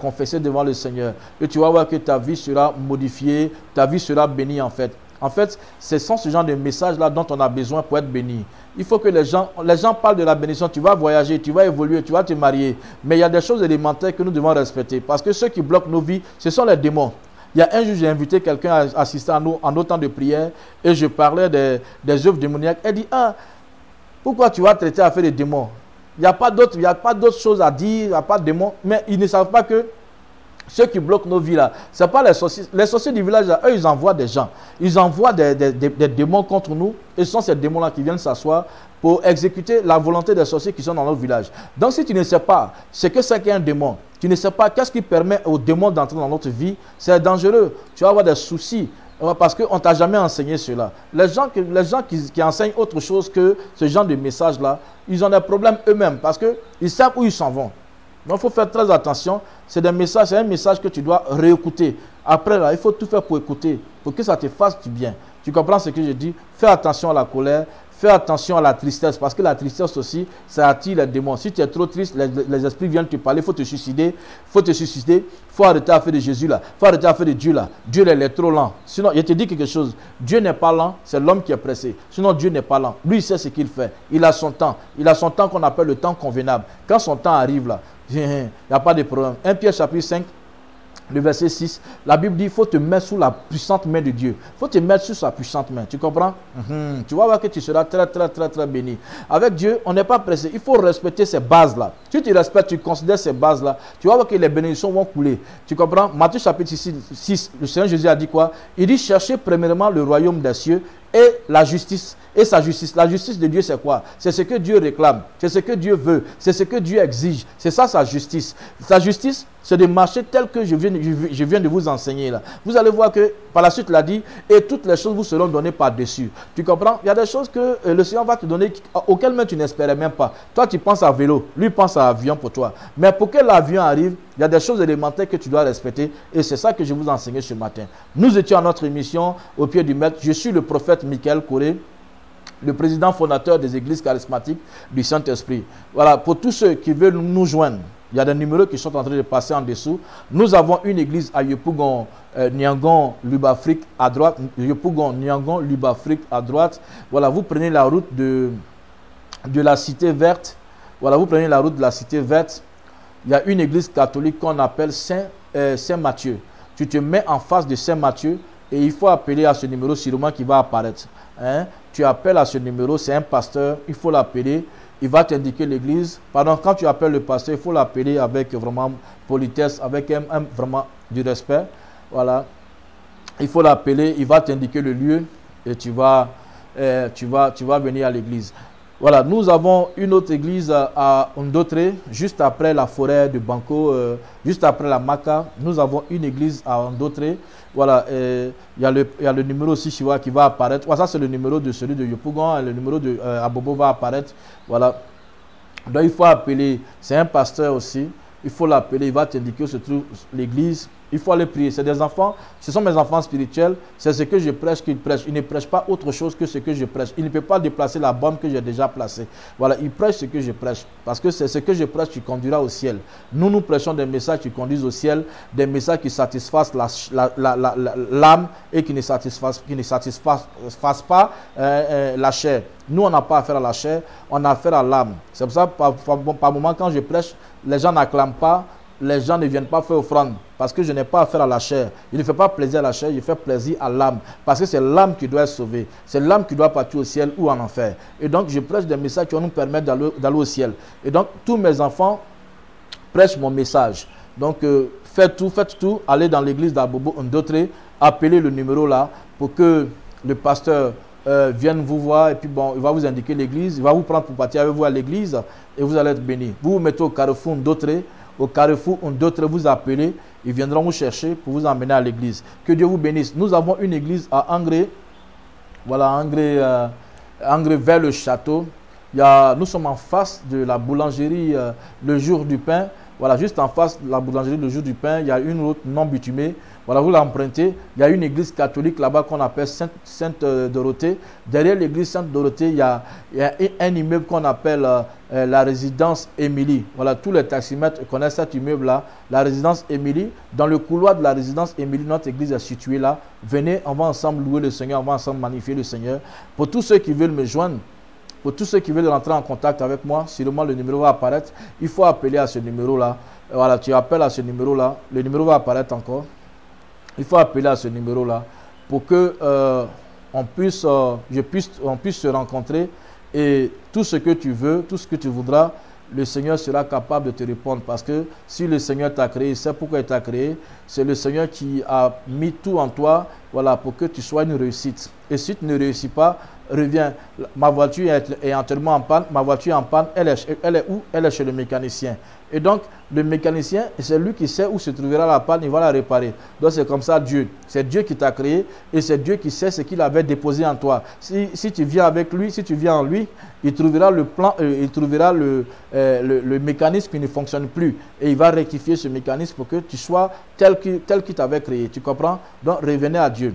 confessé devant le Seigneur. Et tu vas voir que ta vie sera modifiée, ta vie sera bénie en fait. En fait, ce sont ce genre de messages-là dont on a besoin pour être béni. Il faut que les gens parlent de la bénédiction. Tu vas voyager, tu vas évoluer, tu vas te marier. Mais il y a des choses élémentaires que nous devons respecter. Parce que ceux qui bloquent nos vies, ce sont les démons. Il y a un jour, j'ai invité quelqu'un à assister à nous en nos temps de prière. Et je parlais des œuvres démoniaques. Elle dit, pourquoi tu vas traiter affaire des démons? Il n'y a pas d'autres choses à dire, il n'y a pas de démons. Mais ils ne savent pas que ceux qui bloquent nos vies là, ce n'est pas les sorciers. Les sorciers du village là, eux, ils envoient des gens. Ils envoient des démons contre nous. Et ce sont ces démons là qui viennent s'asseoir pour exécuter la volonté des sorciers qui sont dans notre village. Donc si tu ne sais pas ce que c'est qu'un démon, tu ne sais pas qu'est-ce qui permet aux démons d'entrer dans notre vie, c'est dangereux. Tu vas avoir des soucis. Parce qu'on ne t'a jamais enseigné cela. Les gens qui enseignent autre chose que ce genre de message-là, ils ont des problèmes eux-mêmes parce qu'ils savent où ils s'en vont. Donc il faut faire très attention. C'est un message que tu dois réécouter. Après, là, il faut tout faire pour écouter, pour que ça te fasse du bien. Tu comprends ce que je dis? Fais attention à la colère. Fais attention à la tristesse, parce que la tristesse aussi, ça attire les démons. Si tu es trop triste, les esprits viennent te parler, il faut te suicider. Il faut arrêter à faire de Jésus là. Il faut arrêter à faire de Dieu là. Dieu il est trop lent. Sinon, je te dis quelque chose. Dieu n'est pas lent, c'est l'homme qui est pressé. Sinon, Dieu n'est pas lent. Lui, il sait ce qu'il fait. Il a son temps. Il a son temps qu'on appelle le temps convenable. Quand son temps arrive là, il n'y a pas de problème. 1 Pierre chapitre 5. Le verset 6, la Bible dit, il faut te mettre sous la puissante main de Dieu. Il faut te mettre sous sa puissante main. Tu comprends? Tu vas voir que tu seras très béni. Avec Dieu, on n'est pas pressé. Il faut respecter ces bases-là. Si tu respectes, tu considères ces bases-là, tu vas voir que les bénédictions vont couler. Tu comprends? Matthieu chapitre 6, le Seigneur Jésus a dit quoi? Il dit, cherchez premièrement le royaume des cieux et la justice. Et sa justice. La justice de Dieu, c'est quoi? C'est ce que Dieu réclame. C'est ce que Dieu veut. C'est ce que Dieu exige. C'est ça sa justice. Sa justice, c'est de marcher tel que je viens de vous enseigner là. Vous allez voir que par la suite, il a dit, et toutes les choses vous seront données par-dessus. Tu comprends? Il y a des choses que le Seigneur va te donner auxquelles même tu n'espérais même pas. Toi, tu penses à vélo. Lui pense à avion pour toi. Mais pour que l'avion arrive, il y a des choses élémentaires que tu dois respecter. Et c'est ça que je vous enseigne ce matin. Nous étions à notre émission Au pied du Maître. Je suis le prophète Michael Coré, le président fondateur des églises charismatiques du Saint-Esprit. Voilà, pour tous ceux qui veulent nous joindre, il y a des numéros qui sont en train de passer en dessous. Nous avons une église à Yopougon, Niangon, Lubafrique à droite. Yopougon, Niangon, Lubafrique à droite. Voilà, vous prenez la route de la Cité Verte. Voilà, vous prenez la route de la Cité Verte. Il y a une église catholique qu'on appelle Saint-Matthieu. Tu te mets en face de Saint-Matthieu et il faut appeler à ce numéro sûrement qui va apparaître. Tu appelles à ce numéro, c'est un pasteur, il faut l'appeler. Il va t'indiquer l'église. Pardon, quand tu appelles le pasteur, il faut l'appeler avec vraiment politesse, avec vraiment du respect. Voilà. Il faut l'appeler, il va t'indiquer le lieu et tu vas venir à l'église. Voilà, nous avons une autre église à Ndotré, juste après la forêt de Banco, juste après la Maca. Nous avons une église à Ndotré. Voilà, il y a le numéro aussi qui va apparaître. Voilà, ça c'est le numéro de celui de Yopougon, le numéro de Abobo va apparaître. Voilà, donc il faut appeler, c'est un pasteur aussi. Il faut l'appeler, il va t'indiquer où se trouve l'église. Il faut aller prier. C'est des enfants, ce sont mes enfants spirituels. C'est ce que je prêche qu'ils prêchent. Ils ne prêchent pas autre chose que ce que je prêche. Ils ne peuvent pas déplacer la bombe que j'ai déjà placée. Voilà, ils prêchent ce que je prêche. Parce que c'est ce que je prêche qui conduira au ciel. Nous prêchons des messages qui conduisent au ciel, des messages qui satisfassent l'âme et qui ne satisfassent pas la chair. Nous, on n'a pas affaire à la chair, on a affaire à l'âme. C'est pour ça, par moment, quand je prêche, les gens n'acclament pas. Les gens ne viennent pas faire offrande parce que je n'ai pas affaire à la chair. Je ne fais pas plaisir à la chair, je fais plaisir à l'âme. Parce que c'est l'âme qui doit être sauvée. C'est l'âme qui doit partir au ciel ou en enfer. Et donc, je prêche des messages qui vont nous permettre d'aller au ciel. Et donc, tous mes enfants prêchent mon message. Donc, faites tout, allez dans l'église d'Abobo Ndotre, appelez le numéro là pour que le pasteur vienne vous voir et puis bon, il va vous indiquer l'église, il va vous prendre pour partir avec vous à l'église et vous allez être béni. Vous vous mettez au carrefour Ndotre, vous appelez, ils viendront vous chercher pour vous emmener à l'église. Que Dieu vous bénisse. Nous avons une église à Angré, voilà, Angré vers le château. Nous sommes en face de la boulangerie Le Jour du Pain. Voilà, juste en face de la boulangerie Le Jour du Pain, il y a une route non bitumée. Voilà, vous l'empruntez. Il y a une église catholique là-bas qu'on appelle Sainte-Dorothée. Derrière l'église Sainte-Dorothée, il y a un immeuble qu'on appelle la résidence Émilie. Voilà, tous les taximètres connaissent cet immeuble-là, la résidence Émilie. Dans le couloir de la résidence Émilie, notre église est située là. Venez, on va ensemble louer le Seigneur, on va ensemble magnifier le Seigneur. Pour tous ceux qui veulent me joindre, pour tous ceux qui veulent rentrer en contact avec moi, sûrement le numéro va apparaître. Il faut appeler à ce numéro-là. Voilà, tu appelles à ce numéro-là. Le numéro va apparaître encore. Il faut appeler à ce numéro-là pour que on puisse se rencontrer et tout ce que tu veux, tout ce que tu voudras, le Seigneur sera capable de te répondre. Parce que si le Seigneur t'a créé, c'est pourquoi il t'a créé. C'est le Seigneur qui a mis tout en toi, voilà, pour que tu sois une réussite. Et si tu ne réussis pas, reviens. Ma voiture est entièrement en panne. Ma voiture est en panne. Elle est où? Elle est chez le mécanicien. Et donc, le mécanicien, c'est lui qui sait où se trouvera la panne, il va la réparer. Donc, c'est comme ça Dieu. C'est Dieu qui t'a créé et c'est Dieu qui sait ce qu'il avait déposé en toi. Si tu viens avec lui, si tu viens en lui, il trouvera le plan, il trouvera le mécanisme qui ne fonctionne plus. Et il va rectifier ce mécanisme pour que tu sois tel qu'il t'avait créé. Tu comprends? Donc, revenez à Dieu.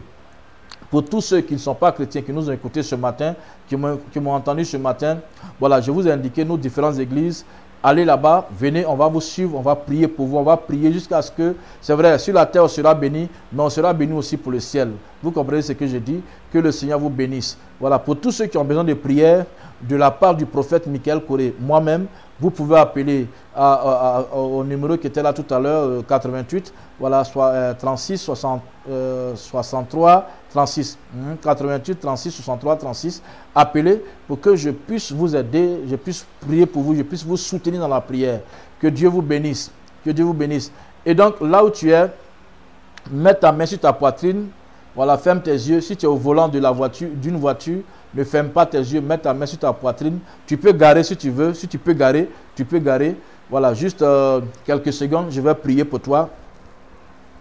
Pour tous ceux qui ne sont pas chrétiens, qui nous ont écoutés ce matin, qui m'ont entendu ce matin, voilà, je vous ai indiqué nos différentes églises. Allez là-bas, venez, on va vous suivre, on va prier pour vous, on va prier jusqu'à ce que, c'est vrai, sur la terre on sera béni, mais on sera béni aussi pour le ciel. Vous comprenez ce que je dis? Que le Seigneur vous bénisse. Voilà, pour tous ceux qui ont besoin de prière, de la part du prophète Michael Coré, moi-même, vous pouvez appeler au numéro qui était là tout à l'heure, 88, voilà, soit 36 63 36, 88 36 63 36. Appelez pour que je puisse vous aider, je puisse prier pour vous, je puisse vous soutenir dans la prière. Que Dieu vous bénisse. Que Dieu vous bénisse. Et donc, là où tu es, mets ta main sur ta poitrine. Voilà, ferme tes yeux. Si tu es au volant de la voiture, d'une voiture, ne ferme pas tes yeux, mets ta main sur ta poitrine. Tu peux garer si tu veux. Si tu peux garer, tu peux garer. Voilà, juste quelques secondes, je vais prier pour toi.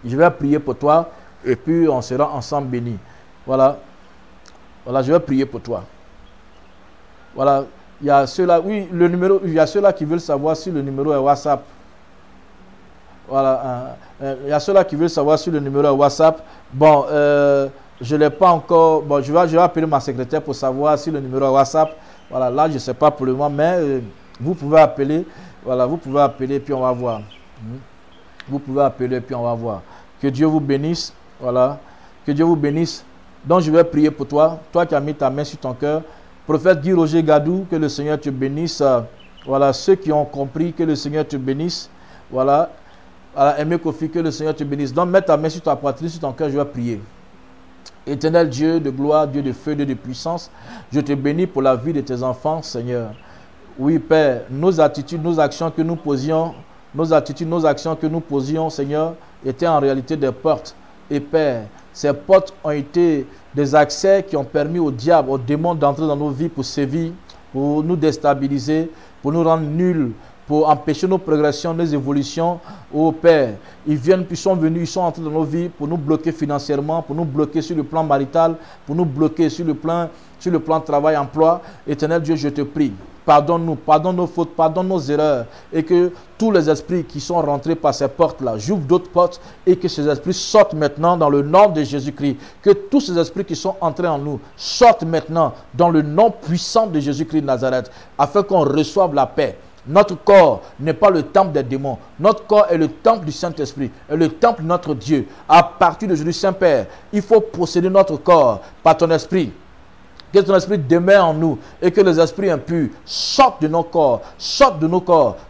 Je vais prier pour toi et puis on sera ensemble bénis. Voilà. Voilà, je vais prier pour toi. Voilà, il y a ceux-là, oui, le numéro, il y a ceux-là qui veulent savoir si le numéro est WhatsApp. Voilà, il y a ceux-là qui veulent savoir si le numéro est WhatsApp. Bon, je ne l'ai pas encore. Bon, je vais appeler ma secrétaire pour savoir si le numéro est WhatsApp. Voilà, là, je ne sais pas pour le moment, mais vous pouvez appeler. Voilà, vous pouvez appeler, puis on va voir. Vous pouvez appeler, puis on va voir. Que Dieu vous bénisse. Voilà, que Dieu vous bénisse. Donc, je vais prier pour toi. Toi qui as mis ta main sur ton cœur. Prophète Guy Roger Gadou, que le Seigneur te bénisse. Voilà, ceux qui ont compris, que le Seigneur te bénisse. Voilà. Aimé Kofi, que le Seigneur te bénisse. Donc, mets ta main sur ta poitrine, sur ton cœur, je vais prier. Éternel Dieu de gloire, Dieu de feu, Dieu de puissance, je te bénis pour la vie de tes enfants, Seigneur. Oui, Père, nos attitudes, nos actions que nous posions, Seigneur, étaient en réalité des portes. Et Père, ces portes ont été des accès qui ont permis au diable, au démon d'entrer dans nos vies pour sévir, pour nous déstabiliser, pour nous rendre nuls, pour empêcher nos progressions, nos évolutions. Oh Père, ils sont venus, ils sont entrés dans nos vies pour nous bloquer financièrement, pour nous bloquer sur le plan marital, pour nous bloquer sur le plan travail, emploi. Éternel Dieu, je te prie, pardonne-nous, pardonne nos fautes, pardonne nos erreurs, et que tous les esprits qui sont rentrés par ces portes-là, j'ouvre d'autres portes, et que ces esprits sortent maintenant dans le nom de Jésus-Christ. Que tous ces esprits qui sont entrés en nous sortent maintenant dans le nom puissant de Jésus-Christ de Nazareth, afin qu'on reçoive la paix. Notre corps n'est pas le temple des démons. Notre corps est le temple du Saint-Esprit, est le temple de notre Dieu. À partir d'aujourd'hui, Saint-Père, il faut posséder notre corps par ton esprit. Que ton esprit demeure en nous et que les esprits impurs sortent de nos corps,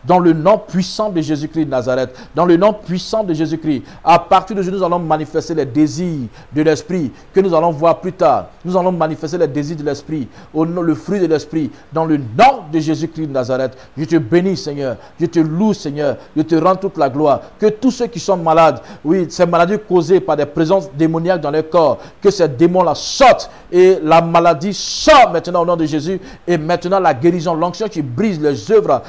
dans le nom puissant de Jésus-Christ de Nazareth, dans le nom puissant de Jésus-Christ. À partir de aujourd'hui, nous allons manifester les désirs de l'esprit que nous allons voir plus tard. Nous allons manifester les désirs de l'esprit, le fruit de l'esprit, dans le nom de Jésus-Christ de Nazareth. Je te bénis, Seigneur. Je te loue, Seigneur. Je te rends toute la gloire. Que tous ceux qui sont malades, oui, ces maladies causées par des présences démoniaques dans leur corps, que ces démons-là sortent et la maladie sort maintenant au nom de Jésus. Et maintenant la guérison, l'onction qui brise les œuvres,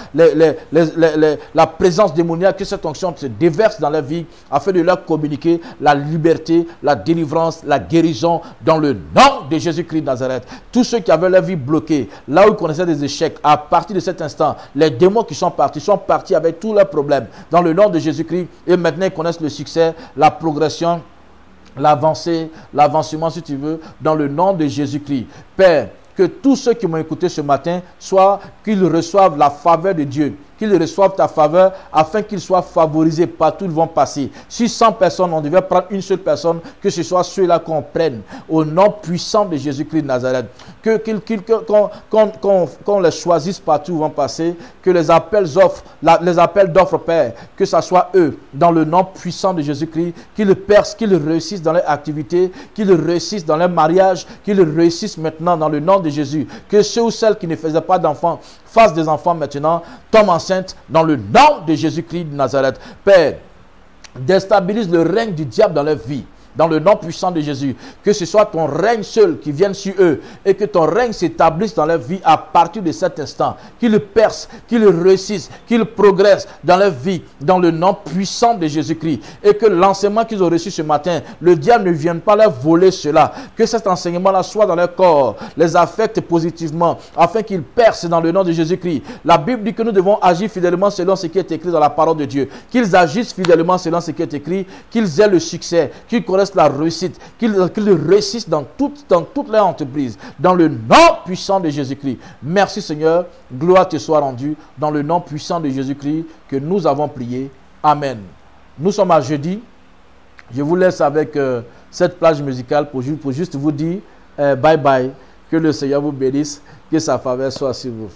la présence démoniaque, que cette onction se déverse dans leur vie afin de leur communiquer la liberté, la délivrance, la guérison dans le nom de Jésus-Christ de Nazareth. Tous ceux qui avaient leur vie bloquée, là où ils connaissaient des échecs, à partir de cet instant, les démons qui sont partis avec tous leurs problèmes dans le nom de Jésus-Christ, et maintenant ils connaissent le succès, la progression, l'avancement si tu veux, dans le nom de Jésus-Christ. Père, que tous ceux qui m'ont écouté ce matin, soit qu'ils reçoivent la faveur de Dieu, qu'ils reçoivent ta faveur afin qu'ils soient favorisés partout où ils vont passer. Si 100 personnes, on devait prendre une seule personne, que ce soit ceux-là qu'on prenne au nom puissant de Jésus-Christ de Nazareth. Qu'on les choisisse partout où ils vont passer, que les appels d'offres, Père, que ce soit eux, dans le nom puissant de Jésus-Christ, qu'ils percent, qu'ils réussissent dans leur activité, qu'ils réussissent dans leur mariage, qu'ils réussissent maintenant dans le nom de Jésus. Que ceux ou celles qui ne faisaient pas d'enfants fassent des enfants maintenant, tombent enceintes dans le nom de Jésus-Christ de Nazareth. Père, déstabilise le règne du diable dans leur vie. Dans le nom puissant de Jésus, que ce soit ton règne seul qui vienne sur eux et que ton règne s'établisse dans leur vie à partir de cet instant. Qu'ils percent, qu'ils réussissent, qu'ils progressent dans leur vie, dans le nom puissant de Jésus-Christ. Et que l'enseignement qu'ils ont reçu ce matin, le diable ne vienne pas leur voler cela. Que cet enseignement-là soit dans leur corps, les affecte positivement, afin qu'ils percent dans le nom de Jésus-Christ. La Bible dit que nous devons agir fidèlement selon ce qui est écrit dans la parole de Dieu. Qu'ils agissent fidèlement selon ce qui est écrit, qu'ils aient le succès, qu'ils connaissent la réussite, qu'ils réussissent dans toute leur entreprise, dans le nom puissant de Jésus-Christ. Merci Seigneur, gloire te soit rendue, dans le nom puissant de Jésus-Christ que nous avons prié. Amen. Nous sommes à jeudi. Je vous laisse avec cette plage musicale pour juste vous dire bye bye, que le Seigneur vous bénisse, que sa faveur soit sur vous.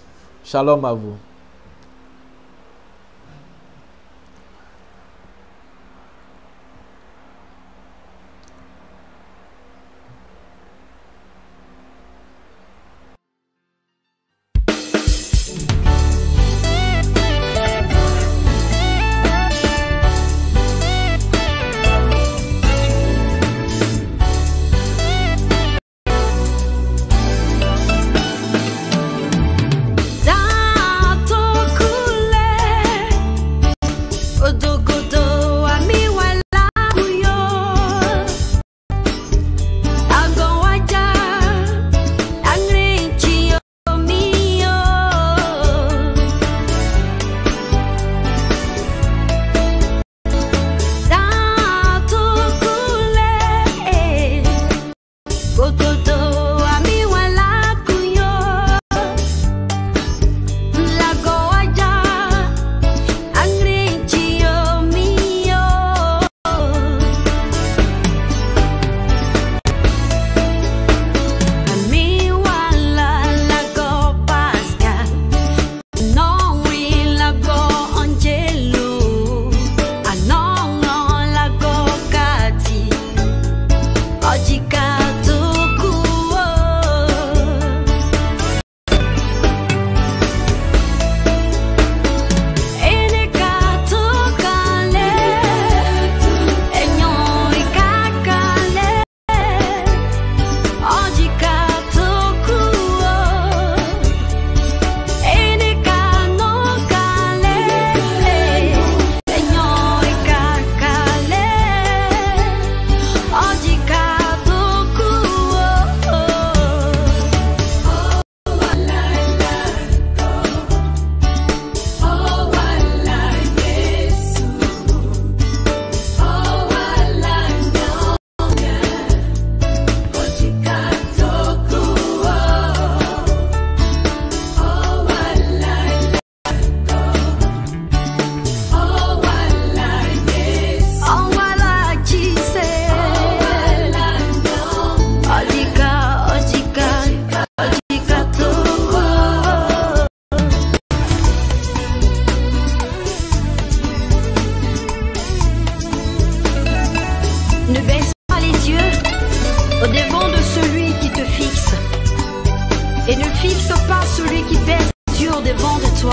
Shalom à vous.
Dans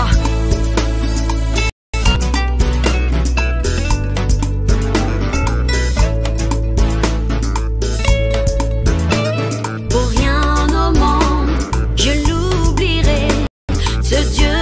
toi. Pour rien au monde, je l'oublierai, ce Dieu